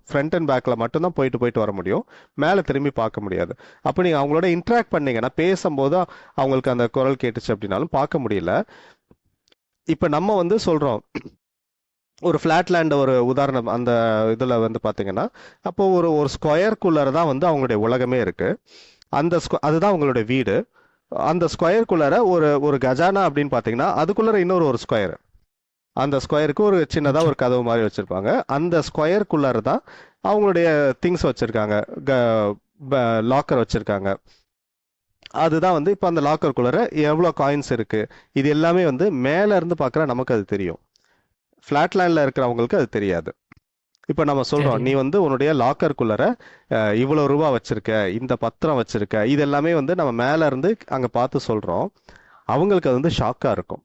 ஃப்ரண்ட் அண்ட் பேக்கில் மட்டும்தான் போயிட்டு வர முடியும், மேலே திரும்பி பார்க்க முடியாது. அப்போ நீங்கள் அவங்களோட இன்ட்ராக்ட் பண்ணீங்கன்னா, பேசும்போது அவங்களுக்கு அந்த குரல் கேட்டுச்சு அப்படின்னாலும் பார்க்க முடியல. இப்போ நம்ம வந்து சொல்கிறோம், ஒரு ஃப்ளாட் லேண்ட் ஒரு உதாரணம், அந்த இதில் வந்து பார்த்தீங்கன்னா, அப்போ ஒரு ஸ்கொயருக்குள்ளார தான் வந்து அவங்களுடைய உலகமே இருக்குது. அதுதான் அவங்களுடைய வீடு. அந்த ஸ்கொயருக்குள்ளார ஒரு கஜானா அப்படின்னு பார்த்தீங்கன்னா, அதுக்குள்ளார ஒரு ஸ்கொயர், அந்த ஸ்கொயருக்கு ஒரு சின்னதாக ஒரு கதவு மாதிரி வச்சுருப்பாங்க. அந்த ஸ்கொயருக்குள்ளார தான் அவங்களுடைய திங்ஸ் வச்சுருக்காங்க, லாக்கர் வச்சுருக்காங்க. அதுதான் வந்து இப்போ அந்த லாக்கருக்குள்ளார எவ்வளோ காயின்ஸ் இருக்குது, இது எல்லாமே வந்து மேலே இருந்து பார்க்குற நமக்கு அது தெரியும். ஃப்ளாட் லேண்டில் இருக்கிறவங்களுக்கு அது தெரியாது. இப்போ நம்ம சொல்கிறோம், நீ தெரியும். வந்து உன்னுடைய லாக்கருக்குள்ளார இவ்வளோ ரூபா வச்சுருக்க, இந்த பத்திரம் வச்சுருக்க, இது எல்லாமே வந்து நம்ம மேலே இருந்து அங்கே பார்த்து சொல்கிறோம். அவங்களுக்கு அது வந்து ஷாக்காக இருக்கும்.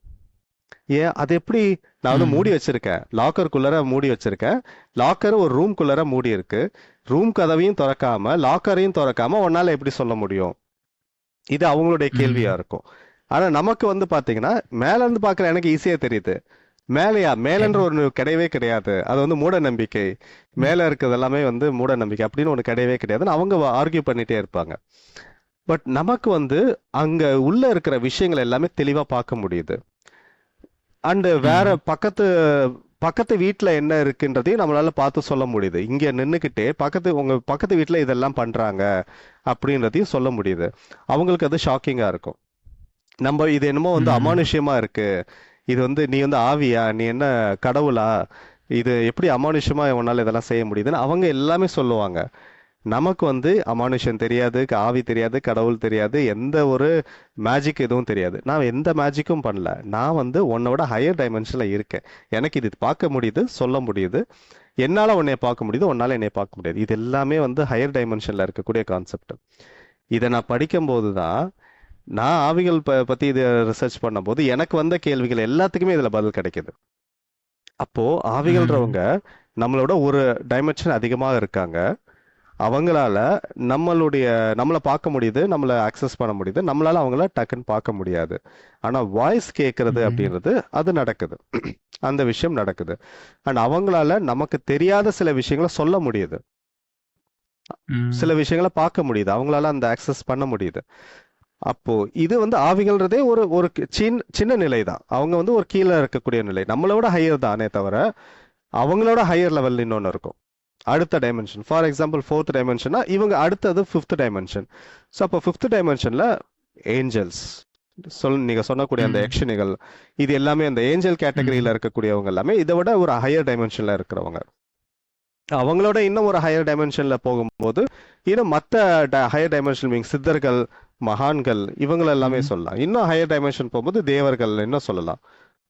ஏன் அது எப்படி, நான் வந்து மூடி வச்சுருக்கேன், லாக்கருக்குள்ளார மூடி வச்சுருக்கேன், லாக்கர் ஒரு ரூம்குள்ளார மூடி இருக்கு, ரூம் கதவையும் திறக்காம லாக்கரையும் திறக்காம உன்னால் எப்படி சொல்ல முடியும்? இது அவங்களுடைய கேள்வியாக இருக்கும். ஆனால் நமக்கு வந்து பார்த்தீங்கன்னா, மேலேருந்து பார்க்குற எனக்கு ஈஸியாக தெரியுது, மேலையா மேலன்ற ஒரு கிடையவே கிடையாது, அது வந்து மூட நம்பிக்கை, மேல இருக்கிறது எல்லாமே வந்து மூட நம்பிக்கை அப்படின்னு ஒன்று கிடையவே கிடையாதுன்னு அவங்க ஆர்கியூ பண்ணிட்டே இருப்பாங்க. பட் நமக்கு வந்து அங்க உள்ள இருக்கிற விஷயங்கள் எல்லாமே தெளிவா பார்க்க முடியுது. அண்டு வேற பக்கத்து வீட்டில் என்ன இருக்குன்றதையும் நம்மளால பார்த்து சொல்ல முடியுது. இங்க நின்றுக்கிட்டே உங்க பக்கத்து வீட்டில் இதெல்லாம் பண்றாங்க அப்படின்றதையும் சொல்ல முடியுது. அவங்களுக்கு அது ஷாக்கிங்கா இருக்கும். நம்ம இது என்னமோ வந்து அமானுஷ்யமா இருக்கு, இது வந்து நீ வந்து ஆவியா, நீ என்ன கடவுளா, இது எப்படி அமானுஷ்யமா உன்னால இதெல்லாம் செய்ய முடியுதுன்னு அவங்க எல்லாமே சொல்லுவாங்க. நமக்கு வந்து அமானுஷ்யம் தெரியாது, ஆவி தெரியாது, கடவுள் தெரியாது, எந்த ஒரு மேஜிக் எதுவும் தெரியாது. நான் எந்த மேஜிக்கும் பண்ணல. நான் வந்து உன்னோட ஹையர் டைமென்ஷன்ல இருக்கேன். எனக்கு இது பார்க்க முடியுது, சொல்ல முடியுது. என்னால உன்னைய பார்க்க முடியுது, உன்னால என்னைய பார்க்க முடியாது. இது எல்லாமே வந்து ஹையர் டைமென்ஷன்ல இருக்கக்கூடிய கான்செப்ட். இதை நான் படிக்கும்போது தான் நான் ஆவிகள் பத்தி இது ரிசர்ச் பண்ணும்போது எனக்கு வந்த கேள்விகள் எல்லாத்துக்குமே இதுல பதில் கிடைக்குது. அப்போ ஆவிகள்ன்றவங்க நம்மளோட ஒரு டைமென்ஷன் அதிகமாக இருக்காங்க. அவங்களால நம்மளை பார்க்க முடியுது, நம்மளை அக்சஸ் பண்ண முடியுது, நம்மளால அவங்கள டக்குன்னு பார்க்க முடியாது. ஆனா வாய்ஸ் கேட்கறது அப்படின்றது அது நடக்குது, அந்த விஷயம் நடக்குது. அண்ட் அவங்களால நமக்கு தெரியாத சில விஷயங்களை சொல்ல முடியுது, சில விஷயங்களை பார்க்க முடியுது, அவங்களால அந்த அக்சஸ் பண்ண முடியுது. அப்போ இது வந்து ஆவிகள்ன்றதே ஒரு ஒரு சின்ன நிலை தான். அவங்க வந்து ஒரு கீழே இருக்கக்கூடிய நிலை, நம்மளோட ஹையர் தானே தவிர அவங்களோட ஹையர் லெவல் இன்னொன்று இருக்கும், அடுத்த டைமென்ஷன். ஃபார் எக்ஸாம்பிள் 4th டைமென்ஷனா இவங்க அடுத்தது 5th டைமென்ஷன். ஸோ அப்போ 5th டைமென்ஷன்ல ஏஞ்சல்ஸ் நீங்க சொன்னக்கூடிய அந்த யக்ஷினிகள், இது எல்லாமே அந்த ஏஞ்சல் கேட்டகரியில இருக்கக்கூடியவங்க எல்லாமே இதை விட ஒரு ஹையர் டைமென்ஷன்ல இருக்கிறவங்க. அவங்களோட இன்னும் ஒரு ஹையர் டைமென்ஷன்ல போகும்போது இன்னும் மற்ற ஹையர் டைமென்ஷன் மீன் சித்தர்கள், மகான்கள், இவங்கள எல்லாமே சொல்லலாம். இன்னும் ஹையர் டைமென்ஷன் போகும்போது தேவர்கள் இன்னும் சொல்லலாம்.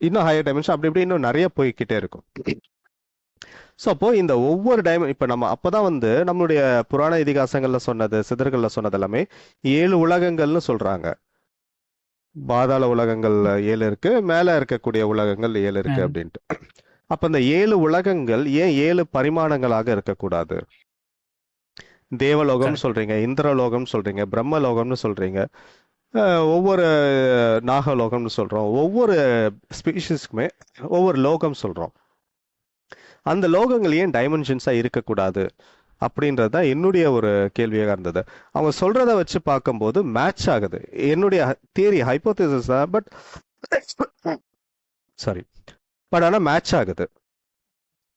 இன்னும் ஹையர் டைமென்ஷன் அப்படி இப்படி இன்னும் நிறைய போய்கிட்டே இருக்கும். ஸோ அப்போ இந்த ஒவ்வொரு இப்போ நம்ம அப்போதான் வந்து நம்மளுடைய புராண இதிகாசங்கள்ல சொன்னது, சித்தர்கள்ல சொன்னது எல்லாமே 7 உலகங்கள்னு சொல்றாங்க. பாதாள உலகங்கள் 7 இருக்கு, மேல இருக்கக்கூடிய உலகங்கள் 7 இருக்கு அப்படின்ட்டு. அப்ப இந்த 7 உலகங்கள் ஏன் 7 பரிமாணங்களாக இருக்கக்கூடாது? தேவலோகம் சொல்றீங்க, இந்திரலோகம் சொல்றீங்க, பிரம்மலோகம்னு சொல்றீங்க, ஒவ்வொரு நாகலோகம்னு சொல்றோம், ஒவ்வொரு ஸ்பீஷிஸ்க்குமே ஒவ்வொரு லோகம் சொல்றோம். அந்த லோகங்கள் ஏன் டைமென்ஷன்ஸா இருக்கக்கூடாது அப்படின்றது தான் என்னுடைய ஒரு கேள்வியாக இருந்தது. அவங்க சொல்றத வச்சு பார்க்கும்போது மேட்ச் ஆகுது. என்னுடைய தியரி ஹைப்போதேசிஸ் தான், பட் ஆனால் மேட்ச் ஆகுது.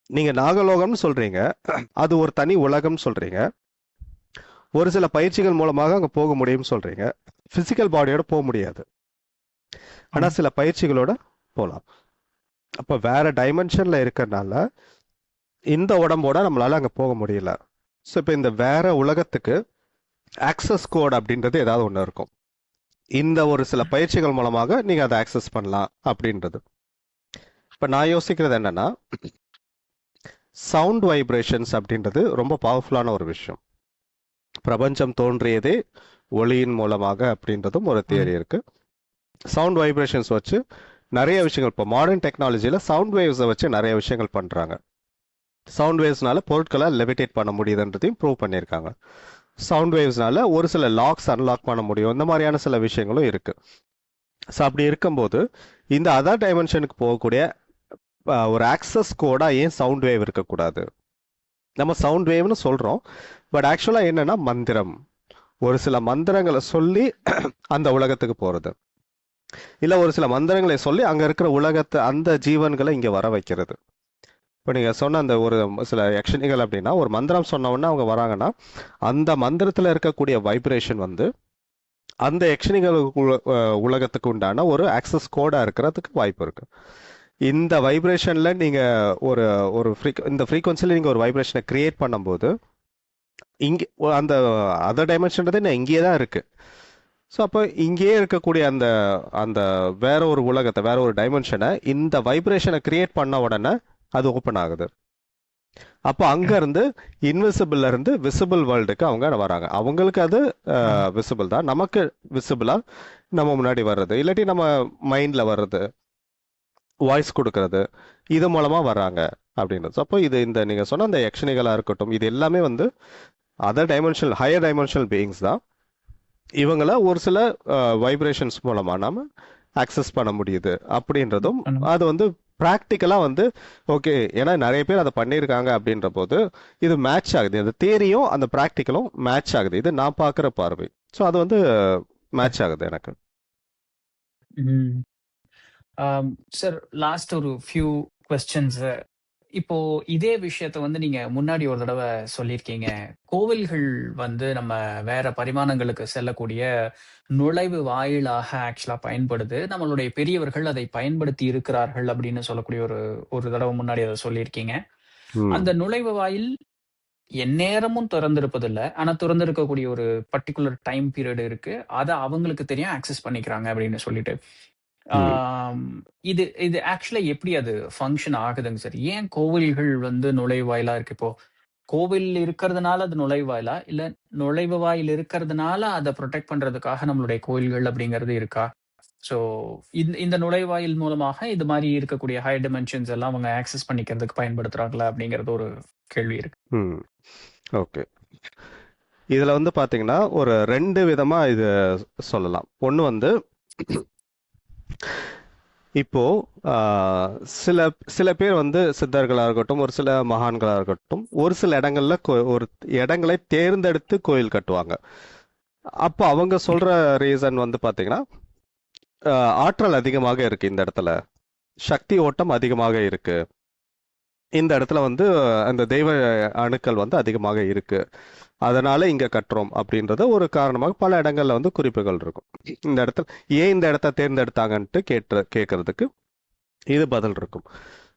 நீங்க நாகலோகம்னு சொல்றீங்க, அது ஒரு தனி உலகம் சொல்றீங்க, ஒரு சில பயிற்சிகள் மூலமாக அங்க போக முடியும்னு சொல்றீங்க. பிசிக்கல் பாடியோட போக முடியாது, ஆனா சில பயிற்சிகளோட போகலாம். அப்ப வேற டைமென்ஷன்ல இருக்கறனால இந்த உடம்போட நம்மளால அங்க போக முடியல. ஸோ இப்போ இந்த வேற உலகத்துக்கு ஆக்சஸ் கோட் அப்படின்றது ஏதாவது ஒன்று இருக்கும். இந்த ஒரு சில பயிற்சிகள் மூலமாக நீங்க அதை ஆக்சஸ் பண்ணலாம் அப்படின்றது. இப்போ நான் யோசிக்கிறது என்னன்னா, சவுண்ட் வைப்ரேஷன்ஸ் அப்படின்றது ரொம்ப பவர்ஃபுல்லான ஒரு விஷயம். பிரபஞ்சம் தோன்றியதே ஒளியின் மூலமாக அப்படின்றதும் ஒரு தியரி இருக்கு. சவுண்ட் வைப்ரேஷன்ஸ் வச்சு நிறைய விஷயங்கள், இப்போ மாடர்ன் டெக்னாலஜியில சவுண்ட் வேவ்ஸை வச்சு நிறைய விஷயங்கள் பண்றாங்க. சவுண்ட் வேவ்ஸ்னால பொருட்களை லெவிடேட் பண்ண முடியுதுன்றதையும் ப்ரூவ் பண்ணியிருக்காங்க. சவுண்ட் வேவ்ஸ்னால ஒரு சில லாக்ஸ் அன்லாக் பண்ண முடியும், இந்த மாதிரியான சில விஷயங்களும் இருக்கு. ஸோ அப்படி இருக்கும்போது இந்த அதர் டைமென்ஷனுக்கு போகக்கூடிய ஒரு ஆக்சஸ் கோடா ஏன் சவுண்ட் வேவ் இருக்கக்கூடாது? நம்ம சவுண்ட் வேவ்னு சொல்றோம், பட் ஆக்சுவலா என்னன்னா மந்திரம். ஒரு சில மந்திரங்களை சொல்லி அந்த உலகத்துக்கு போறது, இல்ல ஒரு சில மந்திரங்களை சொல்லி அங்க இருக்கிற உலகத்தை, அந்த ஜீவன்களை இங்க வர வைக்கிறது. இப்போ நீங்க சொன்ன அந்த ஒரு சில யக்ஷினிகள் அப்படின்னா, ஒரு மந்திரம் சொன்ன உடனே அவங்க வராங்கன்னா, அந்த மந்திரத்துல இருக்கக்கூடிய வைப்ரேஷன் வந்து அந்த யக்ஷினிகள் உலகத்துக்கு உண்டான ஒரு ஆக்சஸ் கோடா இருக்கிறதுக்கு வாய்ப்பு இருக்கு. இந்த வைப்ரேஷன்ல நீங்க ஒரு இந்த ஃப்ரீக்வன்சில நீங்க ஒரு வைப்ரேஷனை கிரியேட் பண்ணும்போது இங்கே அந்த அதர் டைமென்ஷன்றது இங்கேயே தான் இருக்கு. ஸோ அப்போ இங்கேயே இருக்கக்கூடிய அந்த அந்த வேற ஒரு உலகத்தை, வேற ஒரு டைமென்ஷனை இந்த வைப்ரேஷனை கிரியேட் பண்ண உடனே அது ஓப்பன் ஆகுது. அப்போ அங்க இருந்து இன்விசிபிள்ல இருந்து விசிபிள் வேர்ல்டுக்கு அவங்க வராங்க. அவங்களுக்கு அது விசிபிள் தான், நமக்கு விசிபிளா நம்ம முன்னாடி வர்றது, இல்லாட்டி நம்ம மைண்ட்ல வர்றது, வாய்ஸ் கொடுக்கறது, இது மூலமா வர்றாங்க அப்படின்றது. அப்போ இது இந்த நீங்க சொன்ன அந்த யக்ஷினிகளா இருக்கட்டும், இது எல்லாமே வந்து other dimensional, higher dimensional beings தான். இவங்கள ஒரு சில வைப்ரேஷன்ஸ் மூலமா நாம ஆக்சஸ் பண்ண முடியுது அப்படின்றதும் அது வந்து ப்ராக்டிக்கலாக வந்து ஓகே, ஏன்னா நிறைய பேர் அதை பண்ணியிருக்காங்க அப்படின்ற போது இது மேட்ச் ஆகுது, அந்த தியரியும் அந்த ப்ராக்டிக்கலும் மேட்ச் ஆகுது. இது நான் பார்க்குற பார்வை. ஸோ அது வந்து மேட்ச் ஆகுது எனக்கு. சார், லாஸ்ட் ஒரு ஃபியூ கொஸ்டின்ஸ். இப்போ இதே விஷயத்த வந்து நீங்க முன்னாடி ஒரு தடவை சொல்லியிருக்கீங்க. கோவில்கள் வந்து நம்ம வேற பரிமாணங்களுக்கு செல்லக்கூடிய நுழைவு வாயிலாக ஆக்சுவலா பயன்படுது. நம்மளுடைய பெரியவர்கள் அதை பயன்படுத்தி இருக்கிறார்கள் அப்படின்னு சொல்லக்கூடிய ஒரு ஒரு தடவை முன்னாடி அதை சொல்லியிருக்கீங்க. ம் அந்த நுழைவு வாயில் எந்நேரமும் திறந்திருப்பதில்ல. ஆனா திறந்திருக்கக்கூடிய ஒரு பர்ட்டிகுலர் டைம் பீரியட் இருக்கு. அத அவங்களுக்கு தெரியும், ஆக்சஸ் பண்ணிக்கிறாங்க அப்படின்னு சொல்லிட்டு. ம் ஆம், இது இது ஆக்சுவலா எப்படி அது ஃபங்க்ஷன் ஆகுதுங்க சார்? ஏன் கோவில்கள் வந்து நுழைவாயிலா இருக்கு? இப்போ கோவில் இருக்கிறதுனால அது நுழைவாயிலா? இல்ல நுழைவு வாயில் இருக்கிறதுனால அத புரொடெக்ட் பண்றதுக்காக நம்மளுடைய கோயில்கள் அப்படிங்கிறது இருக்கா? ஸோ இந்த நுழைவாயில் மூலமாக இது மாரி இருக்கக்கூடிய ஹை டிமென்ஷன்ஸ் எல்லாம் அவங்க ஆக்சஸ் பண்ணிக்கிறதுக்கு பயன்படுத்துறாங்களா? அப்படிங்கிறது ஒரு கேள்வி இருக்கு. ம் ஓகே. இதில் வந்து பார்த்தீங்கன்னா ஒரு 2 விதமாக இது சொல்லலாம். ஒன்று வந்து இப்போ சில சில பேர் வந்து சித்தர்களாக இருக்கட்டும், ஒரு சில மகான்களாக இருக்கட்டும், ஒரு சில இடங்கள்ல ஒரு இடங்களை தேர்ந்தெடுத்து கோயில் கட்டுவாங்க. அப்போ அவங்க சொல்ற ரீசன் வந்து பார்த்தீங்கன்னா ஆற்றல் அதிகமாக இருக்கு இந்த இடத்துல, சக்தி ஓட்டம் அதிகமாக இருக்கு இந்த இடத்துல, வந்து அந்த தெய்வ அணுக்கள் வந்து அதிகமாக இருக்கு, அதனால இங்க கட்டுறோம் அப்படின்றது ஒரு காரணமாக பல இடங்கள்ல வந்து குறிப்புகள் இருக்கும். இந்த இடத்துல ஏன் இந்த இடத்த தேர்ந்தெடுத்தாங்கன்ட்டு கேட்கறதுக்கு இது பதில் இருக்கும்.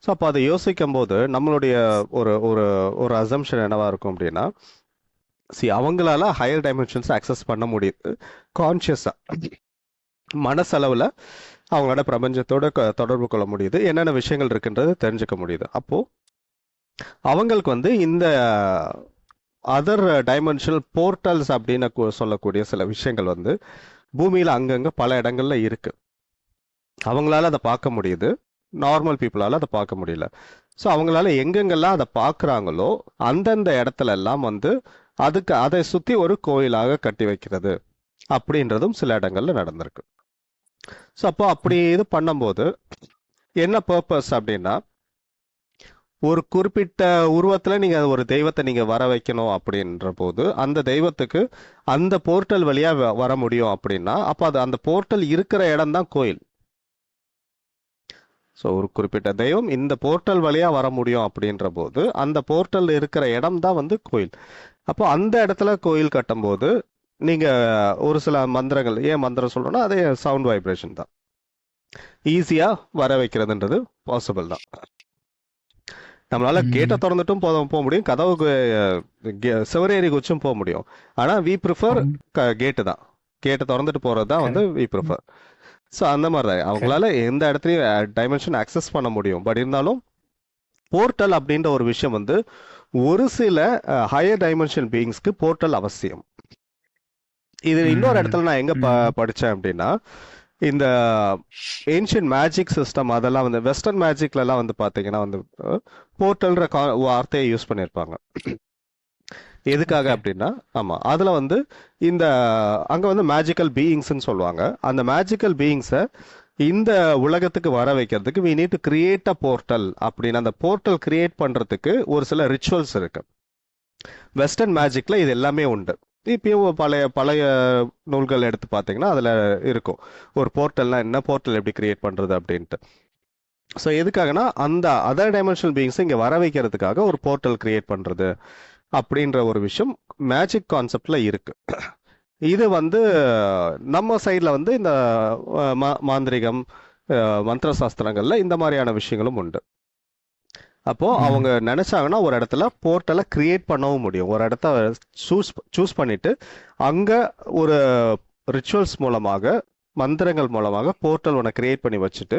ஸோ அப்போ அதை யோசிக்கும் போது நம்மளுடைய ஒரு ஒரு ஒரு அசம்ஷன் என்னவா இருக்கும் அப்படின்னா, அவங்களால ஹையர் டைமென்ஷன்ஸ் அக்சஸ் பண்ண முடியுது கான்சியஸா, மனசளவில் அவங்களோட பிரபஞ்சத்தோட தொடர்பு கொள்ள முடியுது, என்னென்ன விஷயங்கள் இருக்குன்றது தெரிஞ்சுக்க முடியுது. அப்போ அவங்களுக்கு வந்து இந்த அதர் டைமென்ஷனல் போர்ட்டல்ஸ் அப்படின்னு சொல்லக்கூடிய சில விஷயங்கள் வந்து பூமியில் அங்கங்கே பல இடங்கள்ல இருக்கு. அவங்களால அதை பார்க்க முடியுது, நார்மல் பீப்புளால அதை பார்க்க முடியல. ஸோ அவங்களால எங்கெங்கெல்லாம் அதை பார்க்குறாங்களோ அந்தந்த இடத்துல எல்லாம் வந்து அதை சுற்றி ஒரு கோயிலாக கட்டி வைக்கிறது அப்படின்றதும் சில இடங்கள்ல நடந்திருக்கு. ஸோ அப்போ அப்படி இது பண்ணும்போது என்ன பர்பஸ் அப்படின்னா, ஒரு குறிப்பிட்ட உருவத்தில் நீங்கள் ஒரு தெய்வத்தை நீங்கள் வர வைக்கணும் அப்படின்ற போது அந்த தெய்வத்துக்கு அந்த போர்ட்டல் வழியாக வர முடியும் அப்படின்னா அப்போ அது அந்த போர்ட்டல் இருக்கிற இடம் தான் கோயில். ஸோ ஒரு குறிப்பிட்ட தெய்வம் இந்த போர்ட்டல் வழியாக வர முடியும் அப்படின்ற போது அந்த போர்ட்டல் இருக்கிற இடம் தான் வந்து கோயில். அப்போ அந்த இடத்துல கோயில் கட்டும்போது நீங்கள் ஒரு சில மந்திரங்கள், ஏன் மந்திரம் சொல்கிறோன்னா அதே சவுண்ட் வைப்ரேஷன் தான், ஈஸியாக வர வைக்கிறதுன்றது பாசிபிள் தான். நம்மளால கேட்டை திறந்துட்டும் போக முடியும், கதவுக்கு சிவரேறி குச்சும் போக முடியும். ஆனால் வி ப்ரிஃபர் கேட்டு தான், கேட்டை திறந்துட்டு போகிறது தான் வந்து வி ப்ரிஃபர். ஸோ அந்த மாதிரி தான் அவங்களால எந்த இடத்துலையும் டைமென்ஷன் அக்சஸ் பண்ண முடியும். பட் இருந்தாலும் போர்ட்டல் அப்படின்ற ஒரு விஷயம் வந்து ஒரு சில ஹையர் டைமென்ஷன் பீயிங்ஸ்க்கு போர்ட்டல் அவசியம். இது இன்னொரு இடத்துல நான் எங்கே படித்தேன் அப்படின்னா, இந்த ஏன்ஷியன்ட் மேஜிக் சிஸ்டம் அதெல்லாம் வந்து வெஸ்டர்ன் மேஜிக்லலாம் வந்து பார்த்தீங்கன்னா வந்து போர்ட்டல்ன்ற வார்த்தையை யூஸ் பண்ணியிருப்பாங்க. எதுக்காக அப்படின்னா, ஆமாம், அதில் வந்து இந்த அங்கே வந்து மேஜிக்கல் பீயிங்ஸ்ன்னு சொல்லுவாங்க. அந்த மேஜிக்கல் பீயிங்ஸை இந்த உலகத்துக்கு வர வைக்கிறதுக்கு we need to create a portal அப்படின்னு அந்த போர்ட்டல் கிரியேட் பண்ணுறதுக்கு ஒரு சில ரிச்சுவல்ஸ் இருக்கு. வெஸ்டர்ன் மேஜிக்கில் இது எல்லாமே உண்டு. இப்பயும் பழைய நூல்கள் எடுத்து பார்த்தீங்கன்னா அதில் இருக்கும் ஒரு போர்ட்டல்னா என்ன, போர்ட்டல் எப்படி கிரியேட் பண்ணுறது அப்படின்ட்டு. ஸோ எதுக்காகனா அந்த அதர் டைமென்ஷனல் பீயிங்ஸை இங்கே வர வைக்கிறதுக்காக ஒரு போர்ட்டல் கிரியேட் பண்ணுறது அப்படின்ற ஒரு விஷயம் மேஜிக் கான்செப்டில் இருக்கு. இது வந்து நம்ம சைடில் வந்து இந்த மாந்திரிகம், மந்திர சாஸ்திரங்களில் இந்த மாதிரியான விஷயங்களும் உண்டு. அப்போ அவங்க நினைச்சாங்கன்னா ஒரு இடத்துல போர்ட்டலை கிரியேட் பண்ணவும் முடியும். ஒரு இடத்த சூஸ் பண்ணிட்டு அங்க ஒரு ரிச்சுவல்ஸ் மூலமாக, மந்திரங்கள் மூலமாக போர்ட்டல் ஒன்று கிரியேட் பண்ணி வச்சுட்டு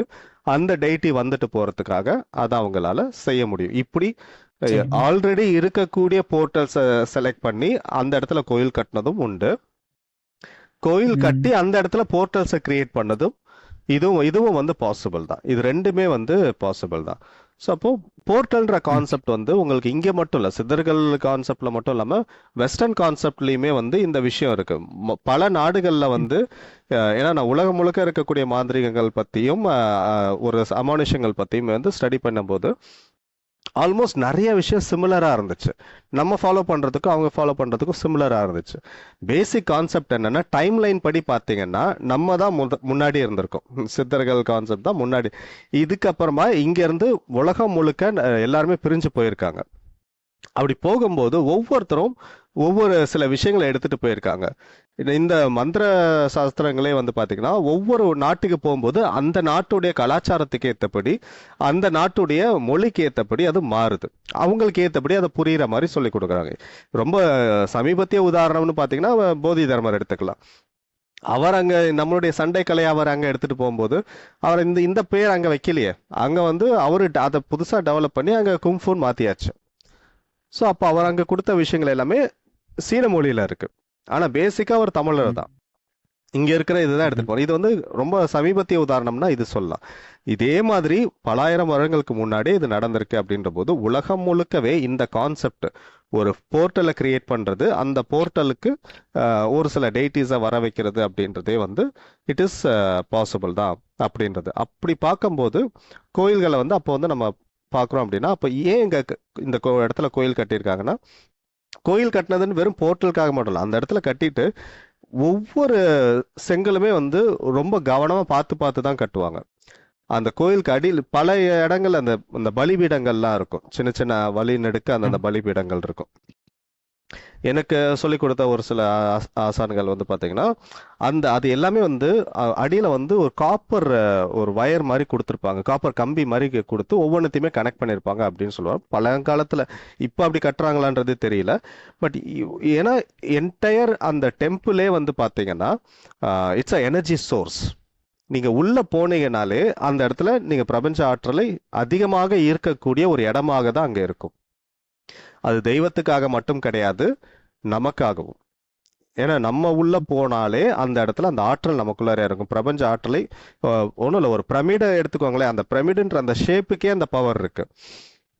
அந்த டெய்டி வந்துட்டு போறதுக்காக அதை அவங்களால செய்ய முடியும். இப்படி ஆல்ரெடி இருக்கக்கூடிய போர்ட்டல்ஸை செலக்ட் பண்ணி அந்த இடத்துல கோயில் கட்டினதும் உண்டு, கோயில் கட்டி அந்த இடத்துல போர்ட்டல்ஸை கிரியேட் பண்ணதும் இதுவும் வந்து பாசிபிள் தான். இது ரெண்டுமே வந்து பாசிபிள் தான். ஸோ அப்போ போர்ட்டல்ன்ற ஓகே. கான்செப்ட் வந்து உங்களுக்கு இங்கே மட்டும் இல்லை, சித்தர்கள் கான்செப்ட்ல மட்டும் இல்லாமல் வெஸ்டர்ன் கான்செப்ட்லேயுமே வந்து இந்த விஷயம் இருக்கு. பல நாடுகளில் வந்து ஏன்னா நான் உலகம் முழுக்க இருக்கக்கூடிய மாந்திரிகங்கள் பற்றியும் ஒரு அமானுஷங்கள் பற்றியும் வந்து ஸ்டடி பண்ணும்போது ஆல்மோஸ்ட் நிறைய விஷயம் சிமிலராக இருந்துச்சு. நம்ம ஃபாலோ பண்ணுறதுக்கும் அவங்க ஃபாலோ பண்ணுறதுக்கும் சிமிலராக இருந்துச்சு. பேசிக் கான்செப்ட் என்னன்னா, டைம் லைன் படி பார்த்தீங்கன்னா நம்ம தான் முன்னாடி இருந்திருக்கோம். சித்தர்கள் கான்செப்ட் தான் முன்னாடி. இதுக்கப்புறமா இங்கேருந்து உலகம் முழுக்க எல்லாருமே பிரிஞ்சு போயிருக்காங்க. அப்படி போகும்போது ஒவ்வொருத்தரும் ஒவ்வொரு சில விஷயங்களை எடுத்துட்டு போயிருக்காங்க. இந்த மந்திர சாஸ்திரங்களே வந்து பார்த்தீங்கன்னா ஒவ்வொரு நாட்டுக்கு போகும்போது அந்த நாட்டுடைய கலாச்சாரத்துக்கு ஏற்றபடி அந்த நாட்டுடைய மொழிக்கு ஏற்றபடி அது மாறுது. அவங்களுக்கு ஏற்றபடி அதை புரிகிற மாதிரி சொல்லி கொடுக்குறாங்க. ரொம்ப சமீபத்திய உதாரணம்னு பார்த்தீங்கன்னா போதி தர்மர் எடுத்துக்கலாம். அவர் அங்கே நம்மளுடைய சண்டை கலையை அவர் அங்கே எடுத்துகிட்டு போகும்போது அவர் இந்த இந்த பேர் அங்கே வைக்கலையே, அங்கே வந்து அவர் அதை புதுசாக டெவலப் பண்ணி அங்கே குங்ஃபூன் மாற்றியாச்சு. ஸோ அப்போ அவர் அங்கே கொடுத்த விஷயங்கள் எல்லாமே சீன மொழியில் இருக்கு. ஆனால் பேசிக்காக அவர் தமிழர் தான். இங்கே இருக்கிற இதுதான் எடுத்துட்டு போகிறோம். இது வந்து ரொம்ப சமீபத்திய உதாரணம்னா இது சொல்லலாம். இதே மாதிரி பலாயிரம் வருடங்களுக்கு முன்னாடி இது நடந்திருக்கு. அப்படின்ற போது உலகம் முழுக்கவே இந்த கான்செப்ட் ஒரு போர்ட்டலை கிரியேட் பண்ணுறது, அந்த போர்ட்டலுக்கு ஒரு சில டெய்டிஸை வர வைக்கிறது அப்படின்றதே வந்து இட் இஸ் பாசிபிள் தான் அப்படின்றது. அப்படி பார்க்கும்போது கோயில்களை வந்து அப்போ வந்து நம்ம பார்க்குறோம் அப்படின்னா, அப்போ ஏன் இங்கே இந்த இடத்துல கோயில் கட்டியிருக்காங்கன்னா, கோயில் கட்டினதுன்னு வெறும் போர்ட்டலுக்காக மட்டும் இல்லை, அந்த இடத்துல கட்டிட்டு ஒவ்வொரு செங்கலுமே வந்து ரொம்ப கவனமாக பார்த்து பார்த்து தான் கட்டுவாங்க. அந்த கோயிலுக்கு அடியில் பல இடங்கள் அந்த அந்த பலிபீடங்கள்லாம் இருக்கும். சின்ன சின்ன வழி நெடுக்க அந்த பலிபீடங்கள் இருக்கும். எனக்கு சொல்லிக் கொடுத்த ஒரு சில ஆசான்கள் வந்து பார்த்தீங்கன்னா அது எல்லாமே வந்து அடியில் வந்து ஒரு காப்பர் ஒரு வயர் மாதிரி கொடுத்துருப்பாங்க, காப்பர் கம்பி மாதிரி கொடுத்து ஒவ்வொன்றத்தையுமே கனெக்ட் பண்ணியிருப்பாங்க அப்படின்னு சொல்லுவாங்க. பழங்காலத்தில் இப்போ அப்படி கட்டுறாங்களான்றது தெரியல. பட் ஏன்னா என்டையர் அந்த டெம்பிளே வந்து பார்த்தீங்கன்னா இட்ஸ் அ எனர்ஜி சோர்ஸ். நீங்கள் உள்ளே போனீங்கனாலே அந்த இடத்துல நீங்கள் பிரபஞ்ச ஆற்றலை அதிகமாக ஈர்க்கக்கூடிய ஒரு இடமாக தான் அங்கே இருக்கும். அது தெய்வத்துக்காக மட்டும் கிடையாது, நமக்காகவும். ஏன்னா நம்ம உள்ள போனாலே அந்த இடத்துல அந்த ஆற்றல் நமக்குள்ளார இருக்கும். பிரபஞ்ச ஆற்றலை ஒன்றும் இல்லை, ஒரு பிரமிடை எடுத்துக்கோங்களேன். அந்த பிரமிடுன்ற அந்த ஷேப்புக்கே அந்த பவர் இருக்கு.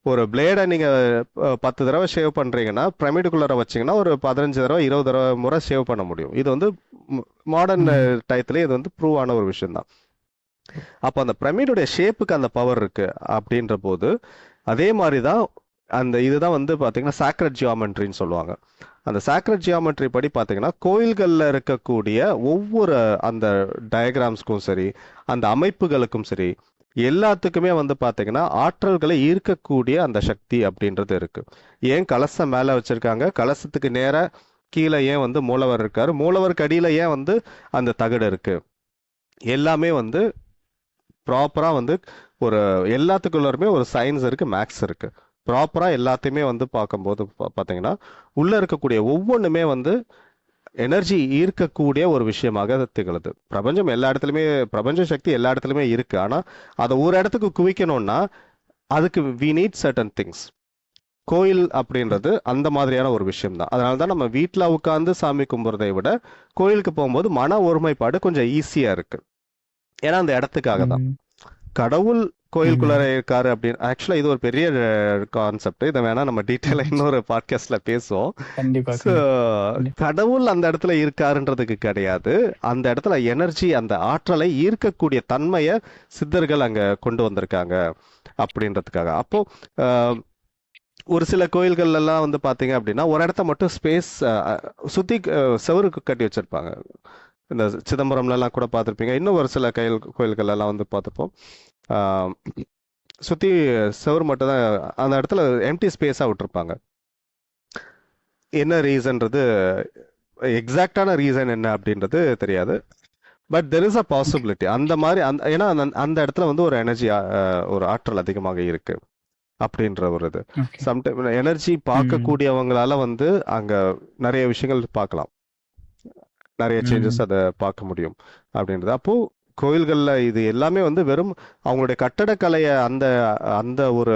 ஒரு பிளேடை நீங்கள் 10 தடவை ஷேவ் பண்ணுறீங்கன்னா பிரமிடுக்குள்ளார வச்சிங்கன்னா ஒரு 15 தடவை 20 தடவை முறை ஷேவ் பண்ண முடியும். இது வந்து மாடர்ன் டயத்துலேயே இது வந்து ப்ரூவ் ஆன ஒரு விஷயம்தான். அப்போ அந்த பிரமிடுடைய ஷேப்புக்கு அந்த பவர் இருக்கு அப்படின்ற போது அதே மாதிரி தான் அந்த இதுதான் வந்து பார்த்தீங்கன்னா சாக்ரட் ஜியாமெட்ரின்னு சொல்லுவாங்க. அந்த சாக்ரட் ஜியாமெட்ரி படி பார்த்தீங்கன்னா கோயில்களில் இருக்கக்கூடிய ஒவ்வொரு அந்த டயக்ராம்ஸ்க்கும் சரி, அந்த அமைப்புகளுக்கும் சரி, எல்லாத்துக்குமே வந்து பார்த்தீங்கன்னா ஆற்றல்களை ஈர்க்கக்கூடிய அந்த சக்தி அப்படின்றது இருக்கு. ஏன் கலசம் மேலே வச்சிருக்காங்க, கலசத்துக்கு நேராக கீழே ஏன் வந்து மூலவர் இருக்காரு, மூலவருக்கு அடியில் ஏன் வந்து அந்த தகடு இருக்கு, எல்லாமே வந்து ப்ராப்பராக வந்து ஒரு எல்லாத்துக்குள்ளருமே ஒரு சயின்ஸ் இருக்கு, மேக்ஸ் இருக்கு. ப்ராப்பராக எல்லாத்தையுமே வந்து பார்க்கும்போது பார்த்தீங்கன்னா உள்ளே இருக்கக்கூடிய ஒவ்வொன்றுமே வந்து எனர்ஜி ஈர்க்கக்கூடிய ஒரு விஷயமாக திகழுது. பிரபஞ்சம் எல்லா இடத்துலையுமே, பிரபஞ்ச சக்தி எல்லா இடத்துலையுமே இருக்கு. ஆனால் அதை ஒரு இடத்துக்கு குவிக்கணும்னா அதுக்கு வி நீட் சர்டன் திங்ஸ். கோயில் அப்படின்றது அந்த மாதிரியான ஒரு விஷயம் தான். அதனால தான் நம்ம வீட்டில் உட்காந்து சாமி கும்பிட்றதை விட கோயிலுக்கு போகும்போது மன ஒருமைப்பாடு கொஞ்சம் ஈஸியாக இருக்கு. ஏன்னா அந்த இடத்துக்காக தான். கடவுள் கோயிலுக்குள்ளார இருக்காரு அப்படின்னு ஆக்சுவலா இது ஒரு பெரிய கான்செப்ட். இதை வேணா நம்ம டீட்டெயிலாக இன்னொரு பாட்காஸ்ட்ல பேசுவோம். கடவுள் அந்த இடத்துல இருக்காருன்றதுக்கு கிடையாது, அந்த இடத்துல எனர்ஜி, அந்த ஆற்றலை ஈர்க்கக்கூடிய தன்மையை சித்தர்கள் அங்க கொண்டு வந்திருக்காங்க அப்படின்றதுக்காக. அப்போ ஒரு சில கோயில்கள் எல்லாம் வந்து பாத்தீங்க அப்படின்னா ஒரு இடத்த மட்டும் ஸ்பேஸ் சுத்தி செவரு கட்டி வச்சிருப்பாங்க. இந்த சிதம்பரம்ல எல்லாம் கூட பார்த்துருப்பீங்க. இன்னும் ஒரு சில கோயில்கள் எல்லாம் வந்து பார்த்துப்போம், சுற்றி செவர் மட்டும் தான் அந்த இடத்துல எம்டி ஸ்பேஸாக விட்டுருப்பாங்க. என்ன ரீசன்றது, எக்ஸாக்டான ரீசன் என்ன அப்படின்றது தெரியாது. But there is a possibility அந்த மாதிரி ஏன்னா அந்த இடத்துல வந்து ஒரு எனர்ஜி, ஒரு ஆற்றல் அதிகமாக இருக்கு அப்படின்ற ஒரு இது. சம்டைம் எனர்ஜி பார்க்கக்கூடியவங்களால வந்து அங்கே நிறைய விஷயங்கள் பார்க்கலாம், நிறைய சேஞ்சஸ் அதை பார்க்க முடியும் அப்படின்றது. அப்போ கோயில்களில் இது எல்லாமே வந்து வெறும் அவங்களுடைய கட்டடக்கலையை அந்த அந்த ஒரு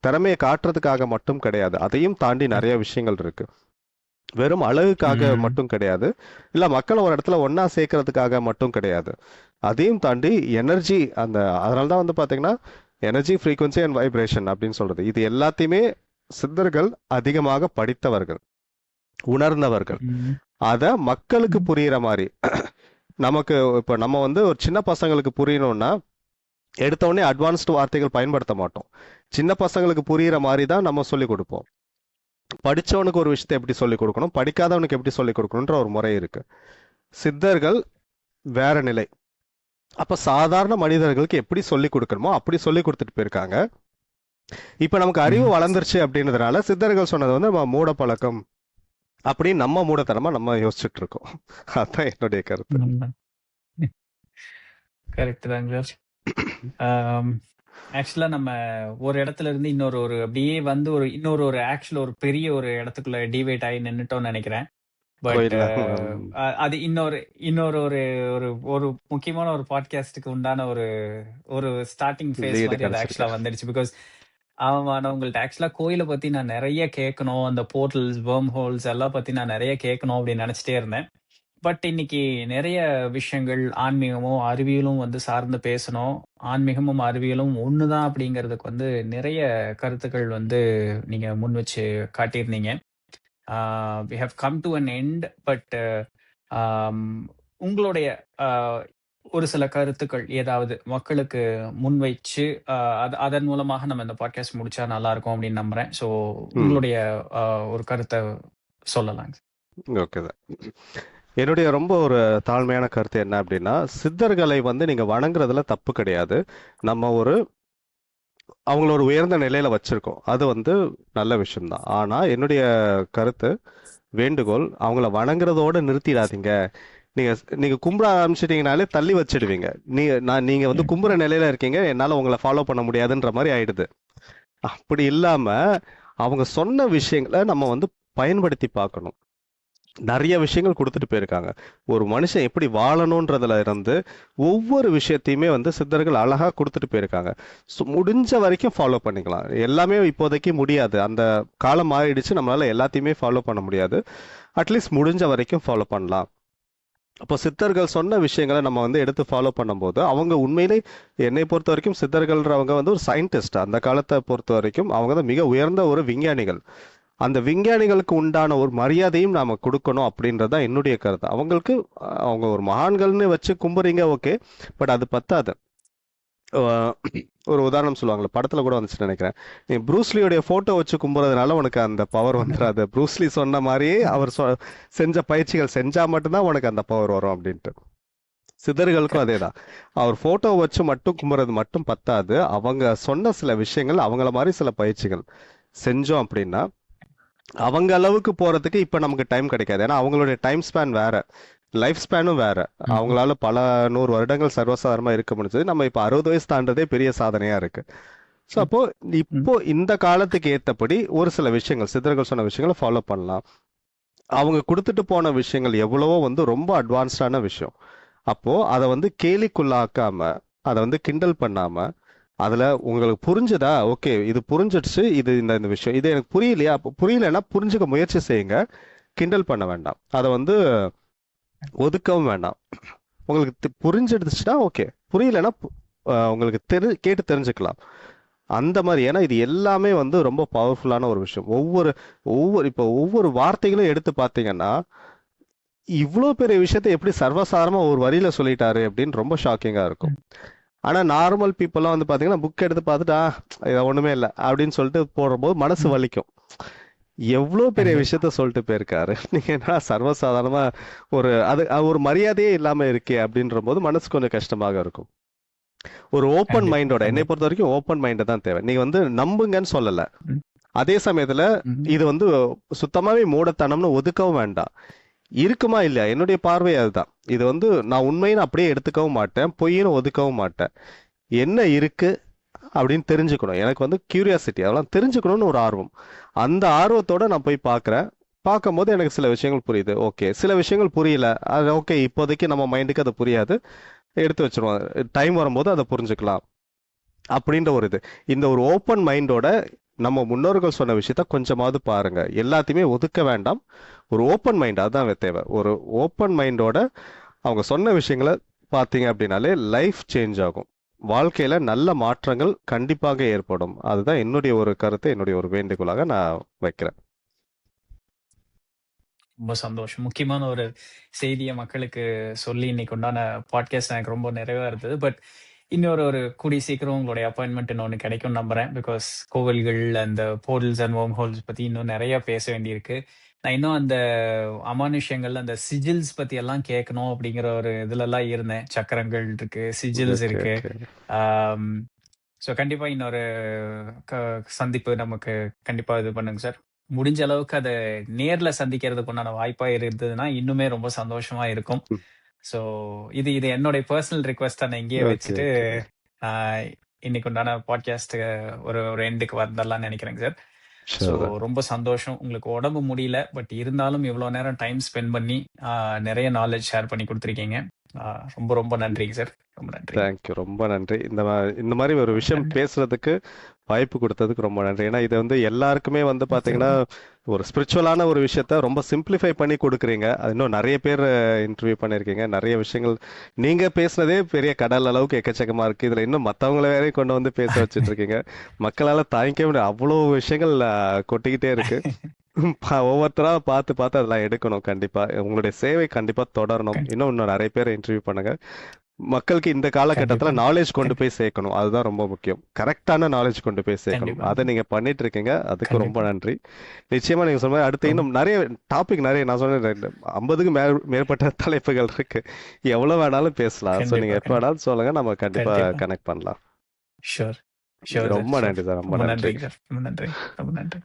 திறமையை காட்டுறதுக்காக மட்டும் கிடையாது, அதையும் தாண்டி நிறைய விஷயங்கள் இருக்கு. வெறும் அழகுக்காக ம். மட்டும் கிடையாது, இல்ல மக்களை ஒரு இடத்துல ஒண்ணா சேர்க்கறதுக்காக மட்டும் கிடையாது. அதையும் தாண்டி எனர்ஜி, அதனால தான் வந்து பாத்தீங்கன்னா எனர்ஜி, ஃப்ரீக்வன்சி அண்ட் வைப்ரேஷன் அப்படின்னு சொல்றது. இது எல்லாத்தையுமே சித்தர்கள் அதிகமாக படித்தவர்கள், உணர்ந்தவர்கள். ம். அத மக்களுக்கு ம். புரியிற மாதிரி. நமக்கு இப்ப நம்ம வந்து ஒரு சின்ன பசங்களுக்கு புரியணும்னா எடுத்த உடனே அட்வான்ஸ்டு வார்த்தைகள் பயன்படுத்த மாட்டோம். சின்ன பசங்களுக்கு புரியிற மாதிரி தான் நம்ம சொல்லிக் கொடுப்போம். படிச்சவனுக்கு ஒரு விஷயத்தை எப்படி சொல்லிக் கொடுக்கணும், படிக்காதவனுக்கு எப்படி சொல்லிக் கொடுக்கணுன்ற ஒரு முறை இருக்கு. சித்தர்கள் வேற நிலை. அப்ப சாதாரண மனிதர்களுக்கு எப்படி சொல்லிக் கொடுக்கணுமோ அப்படி சொல்லிக் கொடுத்துட்டு போயிருக்காங்க. இப்ப நமக்கு அறிவு ம். வளர்ந்துருச்சு அப்படின்றதுனால சித்தர்கள் சொன்னது வந்து நம்ம மூட பழக்கம் அப்படின்னு நம்ம மூடத்தனமா நம்ம யோசிச்சுட்டு இருக்கோம். அதான் என்னுடைய கருத்து. கரெக்ட் தாங்க சார். ஆக்சுவலா நம்ம ஒரு இடத்துல இருந்து ஒரு அப்படியே வந்து இன்னொரு ஆக்சுவல் ஒரு பெரிய ஒரு இடத்துக்குள்ள டிவைட் ஆகி நின்னுட்டோம்னு நினைக்கிறேன். பட் போயிடலாம். அது இன்னொரு இன்னொரு ஒரு ஒரு ஒரு முக்கியமான ஒரு பாட்காஸ்டுக்கு உண்டான ஒரு ஒரு ஸ்டார்டிங் ஃபேஸ் லீடு மாதிரி அது கிடைச்சிருக்கு. ஆக்சுவலா வந்துடுச்சு. பிகாஸ் ஆமா, நான் உங்கள்ட்ட ஆக்சுவலா கோயில பத்தி நான் நிறைய கேட்கணும், அந்த போர்ட்டல்ஸ், worm ஹோல்ஸ் எல்லாம் பத்தி நான் நிறைய கேட்கணும் அப்படின்னு நினைச்சிட்டே இருந்தேன். பட் இன்னைக்கு நிறைய விஷயங்கள் ஆன்மீகமும் அறிவியலும் வந்து சார்ந்து பேசணும். ஆன்மீகமும் அறிவியலும் ஒண்ணுதான் அப்படிங்கிறதுக்கு வந்து நிறைய கருத்துக்கள் வந்து நீங்க முன் வச்சு காட்டியிருந்தீங்க. We have come to an end. But உங்களுடைய ஒரு சில கருத்துக்கள் ஏதாவது மக்களுக்கு முன்வைச்சு அதன் மூலமாக நம்ம இந்த பாட்காஸ்ட் முடிச்சா நல்லா இருக்கும் அப்படின்னு நம்புறேன். ஸோ உங்களுடைய ஒரு கருத்தை சொல்லலாங்க. Okay sir. என்னுடைய ரொம்ப ஒரு தாழ்மையான கருத்து என்ன அப்படின்னா, சித்தர்களை வந்து நீங்க வணங்குறதுல தப்பு கிடையாது. நம்ம அவங்கள ஒரு உயர்ந்த நிலையில வச்சிருக்கோம். அது வந்து நல்ல விஷயம்தான். ஆனா என்னுடைய கருத்து, வேண்டுகோள், அவங்கள வணங்குறதோட நிறுத்திடாதீங்க. நீங்க நீங்க கும்பிட ஆரம்பிச்சிட்டீங்கனாலே தள்ளி வச்சிடுவீங்க. நீங்க வந்து கும்புற நிலையில இருக்கீங்க, என்னால உங்களை ஃபாலோ பண்ண முடியாதுன்ற மாதிரி ஆயிடுது. அப்படி இல்லாம அவங்க சொன்ன விஷயங்களை நம்ம வந்து பயன்படுத்தி பார்க்கணும். நிறைய விஷயங்கள் கொடுத்துட்டு போயிருக்காங்க. ஒரு மனுஷன் எப்படி வாழணுன்றதுல இருந்து ஒவ்வொரு விஷயத்தையுமே வந்து சித்தர்கள் அழகா கொடுத்துட்டு போயிருக்காங்க. முடிஞ்ச வரைக்கும் ஃபாலோ பண்ணிக்கலாம். எல்லாமே இப்போதைக்கு முடியாது, அந்த காலம் ஆயிடுச்சு, நம்மளால எல்லாத்தையுமே ஃபாலோ பண்ண முடியாது. அட்லீஸ்ட் முடிஞ்ச வரைக்கும் ஃபாலோ பண்ணலாம். அப்போ சித்தர்கள் சொன்ன விஷயங்களை நம்ம வந்து எடுத்து ஃபாலோ பண்ணும்போது அவங்க உண்மையிலே, என்னை பொறுத்த வரைக்கும் சித்தர்கள்ன்றவங்க வந்து ஒரு சயின்டிஸ்ட். அந்த காலத்தை பொறுத்த வரைக்கும் அவங்க தான் மிக உயர்ந்த ஒரு விஞ்ஞானிகள். அந்த விஞ்ஞானிகளுக்கு உண்டான ஒரு மரியாதையும் நாம கொடுக்கணும் அப்படின்றதான் என்னுடைய கருத்து. அவங்களுக்கு அவங்க ஒரு மகான்கள்னு வச்சு கும்புறீங்க, ஓகே, பட் அது பத்தாது. ஒரு உதாரணம் சொல்லுவாங்களே, படத்துல கூட வந்துச்சுன்னு நினைக்கிறேன், நீ ப்ரூஸ்லியோடைய போட்டோ வச்சு கும்புறதுனால உனக்கு அந்த பவர் வந்துடாது. ப்ரூஸ்லி சொன்ன மாதிரியே அவர் செஞ்ச பயிற்சிகள் செஞ்சா மட்டும்தான் உனக்கு அந்த பவர் வரும் அப்படின்ட்டு. சித்தர்களுக்கும் அதேதான். அவர் போட்டோ வச்சு மட்டும் கும்புறது மட்டும் பத்தாது. அவங்க சொன்ன சில விஷயங்கள், அவங்கள மாதிரி சில பயிற்சிகள் செஞ்சோம் அப்படின்னா அவங்க அளவுக்கு போறதுக்கு இப்ப நமக்கு டைம் கிடைக்காது. ஏன்னா அவங்களுடைய டைம் ஸ்பேன் வேற, லைஃப் ஸ்பேனும் வேற. அவங்களால பல 100 வருடங்கள் சர்வசாதாரணமா இருக்க முடிஞ்சது. நம்ம இப்ப 60 வயசு தாண்டதே பெரிய சாதனையா இருக்கு. ஸோ அப்போ இப்போ இந்த காலத்துக்கு ஏத்தபடி ஒரு சில விஷயங்கள், சித்தர்கள் சொன்ன விஷயங்களை ஃபாலோ பண்ணலாம். அவங்க கொடுத்துட்டு போன விஷயங்கள் எவ்வளவோ வந்து ரொம்ப அட்வான்ஸ்டான விஷயம். அப்போ அதை வந்து கேலிக்குள்ளாக்காம, அதை வந்து கிண்டல் பண்ணாம, அதுல உங்களுக்கு புரிஞ்சுதா, ஓகே இது புரிஞ்சிடுச்சு, இது இந்த விஷயம் இது எனக்கு புரியலையா, அப்போ புரியலைன்னா புரிஞ்சுக்க முயற்சி செய்யுங்க. கிண்டல் பண்ண வேண்டாம், அதை வந்து ஒதுக்கவும் வேண்டாம். உங்களுக்கு புரிஞ்சிடுச்சுன்னா ஓகே, புரியலைன்னா உங்களுக்கு கேட்டு தெரிஞ்சுக்கலாம். அந்த மாதிரி. ஏன்னா இது எல்லாமே வந்து ரொம்ப பவர்ஃபுல்லான ஒரு விஷயம். ஒவ்வொரு வார்த்தைகளும் எடுத்து பார்த்தீங்கன்னா, இவ்வளோ பெரிய விஷயத்தை எப்படி சர்வசாதாரணமா ஒரு வரியில சொல்லிட்டாரு அப்படின்னு ரொம்ப ஷாக்கிங்கா இருக்கும். ஆனா நார்மல் பீப்புள்லாம் வந்து பாத்தீங்கன்னா புக் எடுத்து பார்த்துட்டு இது ஒண்ணுமே இல்லை அப்படின்னு சொல்லிட்டு போடும்போது மனசு வலிக்கும். எவ்வளோ பெரிய விஷயத்த சொல்லிட்டு போயிருக்காரு, நீங்க என்ன சர்வசாதாரணமா ஒரு மரியாதையே இல்லாம இருக்கே அப்படின்ற போது மனசு கொஞ்சம் கஷ்டமாக இருக்கும். ஒரு ஓப்பன் மைண்டோட, என்னை பொறுத்த வரைக்கும் ஓப்பன் மைண்டை தான் தேவை. நீங்க வந்து நம்புங்கன்னு சொல்லல, அதே சமயத்துல இது வந்து சுத்தமாவே மூடத்தனம்னு ஒதுக்கவும் வேண்டாம். இருக்குமா இல்லையா, என்னுடைய பார்வை அதுதான். இது வந்து நான் உண்மைன்னு அப்படியே எடுத்துக்கவும் மாட்டேன், பொய்ன்னு ஒதுக்கவும் மாட்டேன். என்ன இருக்கு அப்படின்னு தெரிஞ்சுக்கணும். எனக்கு வந்து கியூரியாசிட்டி, அதெல்லாம் தெரிஞ்சுக்கணும்னு ஒரு ஆர்வம். அந்த ஆர்வத்தோட நான் போய் பார்க்குறேன். பார்க்கும்போது எனக்கு சில விஷயங்கள் புரியுது, ஓகே, சில விஷயங்கள் புரியல, அது ஓகே, இப்போதைக்கு நம்ம மைண்டுக்கு அது புரியாது, எடுத்து வச்சிருவோம், டைம் வரும்போது அதை புரிஞ்சுக்கலாம் அப்படின்ற ஒரு இது. இந்த ஒரு ஓப்பன் மைண்டோட நம்ம முன்னோர்கள் சொன்ன விஷயத்த கொஞ்சமாவது பாருங்க. எல்லாத்தையுமே ஒதுக்க வேண்டாம். ஒரு ஓப்பன் மைண்ட் அதான் தேவை. ஒரு ஓப்பன் மைண்டோட அவங்க சொன்ன விஷயங்களை பார்த்தீங்க அப்படின்னாலே லைஃப் சேஞ்ச் ஆகும். வாழ்க்கையில நல்ல மாற்றங்கள் கண்டிப்பாக ஏற்படும். அதுதான் என்னுடைய ஒரு கருத்து, என்னுடைய ஒரு வேண்டுகோளாக நான் வைக்கிறேன். ரொம்ப சந்தோஷம். முக்கியமான ஒரு செய்திய மக்களுக்கு சொல்லி இன்னைக்கு உண்டான பாட்காஸ்ட் எனக்கு ரொம்ப நிறைவா இருந்தது. பட் இன்னொரு ஒரு கூடிய சீக்கிரம் உங்களுடைய அப்பாயின்மெண்ட் இன்னொன்னு கிடைக்கும்னு நம்புறேன். பிகாஸ் கோவில்கள், அந்த போர்ட்டல்ஸ் அண்ட் வொர்ம் ஹோல்ஸ் பத்தி இன்னும் நிறைய பேச வேண்டியிருக்கு. நான் இன்னும் அந்த அமானுஷ்யங்கள், அந்த சிஜில்ஸ் பத்தி எல்லாம் கேட்கணும் அப்படிங்கிற ஒரு இதுலலாம் இருந்தேன். சக்கரங்கள் இருக்கு, சிஜில்ஸ் ஓகே, இருக்கு. ஓகே. ஸோ கண்டிப்பா இன்னொரு க சந்திப்பு நமக்கு கண்டிப்பா இது பண்ணுங்க சார். முடிஞ்ச அளவுக்கு அத நேர்ல சந்திக்கிறதுக்கு உண்டான வாய்ப்பா இருந்ததுன்னா, இன்னுமே ரொம்ப சந்தோஷமா இருக்கும். ம். ஸோ இது இது என்னுடைய பெர்சனல் ரிக்வெஸ்ட்ட நான் இங்கேயே ஓகே, வச்சுட்டு, ஓகே. ஆ இன்னைக்கு உண்டான பாட்காஸ்ட் ஒரு ஒரு எண்டுக்கு வந்துரலாம்னு நெனைக்கிறேங்க சார். ஸோ ஷூர் தான். ரொம்ப சந்தோஷம். உங்களுக்கு உடம்பு முடியல. பட் இருந்தாலும் இவ்ளோ நேரம் டைம் ஸ்பெண்ட் பண்ணி, நெறைய நாலேட்ஜ் ஷேர் பண்ணி குடுத்துருக்கீங்க. ரொம்ப ரொம்ப நன்றிங்க சார். ரொம்ப நன்றி. தேங்க்யூ. ரொம்ப நன்றி. இந்த மாதிரி ஒரு விஷயம் நன்றி. பேசுறதுக்கு வாய்ப்பு கொடுத்ததுக்கு ரொம்ப நன்றி. ஏன்னா இது வந்து எல்லாருக்குமே வந்து பாத்தீங்கன்னா ஒரு ஸ்பிரிச்சுவலான ஒரு விஷயத்த ரொம்ப சிம்பிளிஃபை பண்ணி கொடுக்குறீங்க. அது இன்னும் நிறைய பேர் இன்டர்வியூ பண்ணியிருக்கீங்க. நிறைய விஷயங்கள் நீங்க பேசுனதே பெரிய கடல் அளவுக்கு எக்கச்சக்கமா இருக்கு. இதுல இன்னும் மத்தவங்கள வேற கொண்டு வந்து பேச வச்சுட்டு இருக்கீங்க. மக்களால தாங்கிக்க முடியாது. அவ்வளோ விஷயங்கள் கொட்டிக்கிட்டே இருக்கு. ஒவ்வொருத்தரா பார்த்து பார்த்து அதெல்லாம் எடுக்கணும். கண்டிப்பா உங்களுடைய சேவை கண்டிப்பா தொடரணும். இன்னும் நிறைய பேர் இன்டர்வியூ பண்ணுங்க. மக்களுக்கு இந்த காலகட்டத்துல கண்டிப்பா. நாலேஜ் கொண்டு போய் சேர்க்கணும். அதுதான் ரொம்ப முக்கியம். கரெக்டான நாலேஜ் கொண்டு போய் சேர்க்கணும். கண்டிப்பா. அதை நீங்க பண்ணிட்டு இருக்கீங்க. அதுக்கு ரொம்ப கண்டிப்பா. நன்றி. நிச்சயமா நீங்க சொன்ன மாதிரி அடுத்து இன்னும் நிறைய டாபிக் நிறைய நான் சொன்னேன் 50க்கு மேற்பட்ட தலைப்புகள் இருக்கு. எவ்வளவு வேணாலும் பேசலாம். ஸோ நீங்க கண்டிப்பா, எப்ப வேணாலும் சொல்லுங்க. நம்ம கண்டிப்பா கண்டிப்பா. கனெக்ட் பண்ணலாம். ஷூர். Sure sir. ரொம்ப ஷூர். நன்றி சார். ரொம்ப ரொம்ப நன்றி. நன்றிங்க சார். ரொம்ப நன்றி. ரொம்ப நன்றி.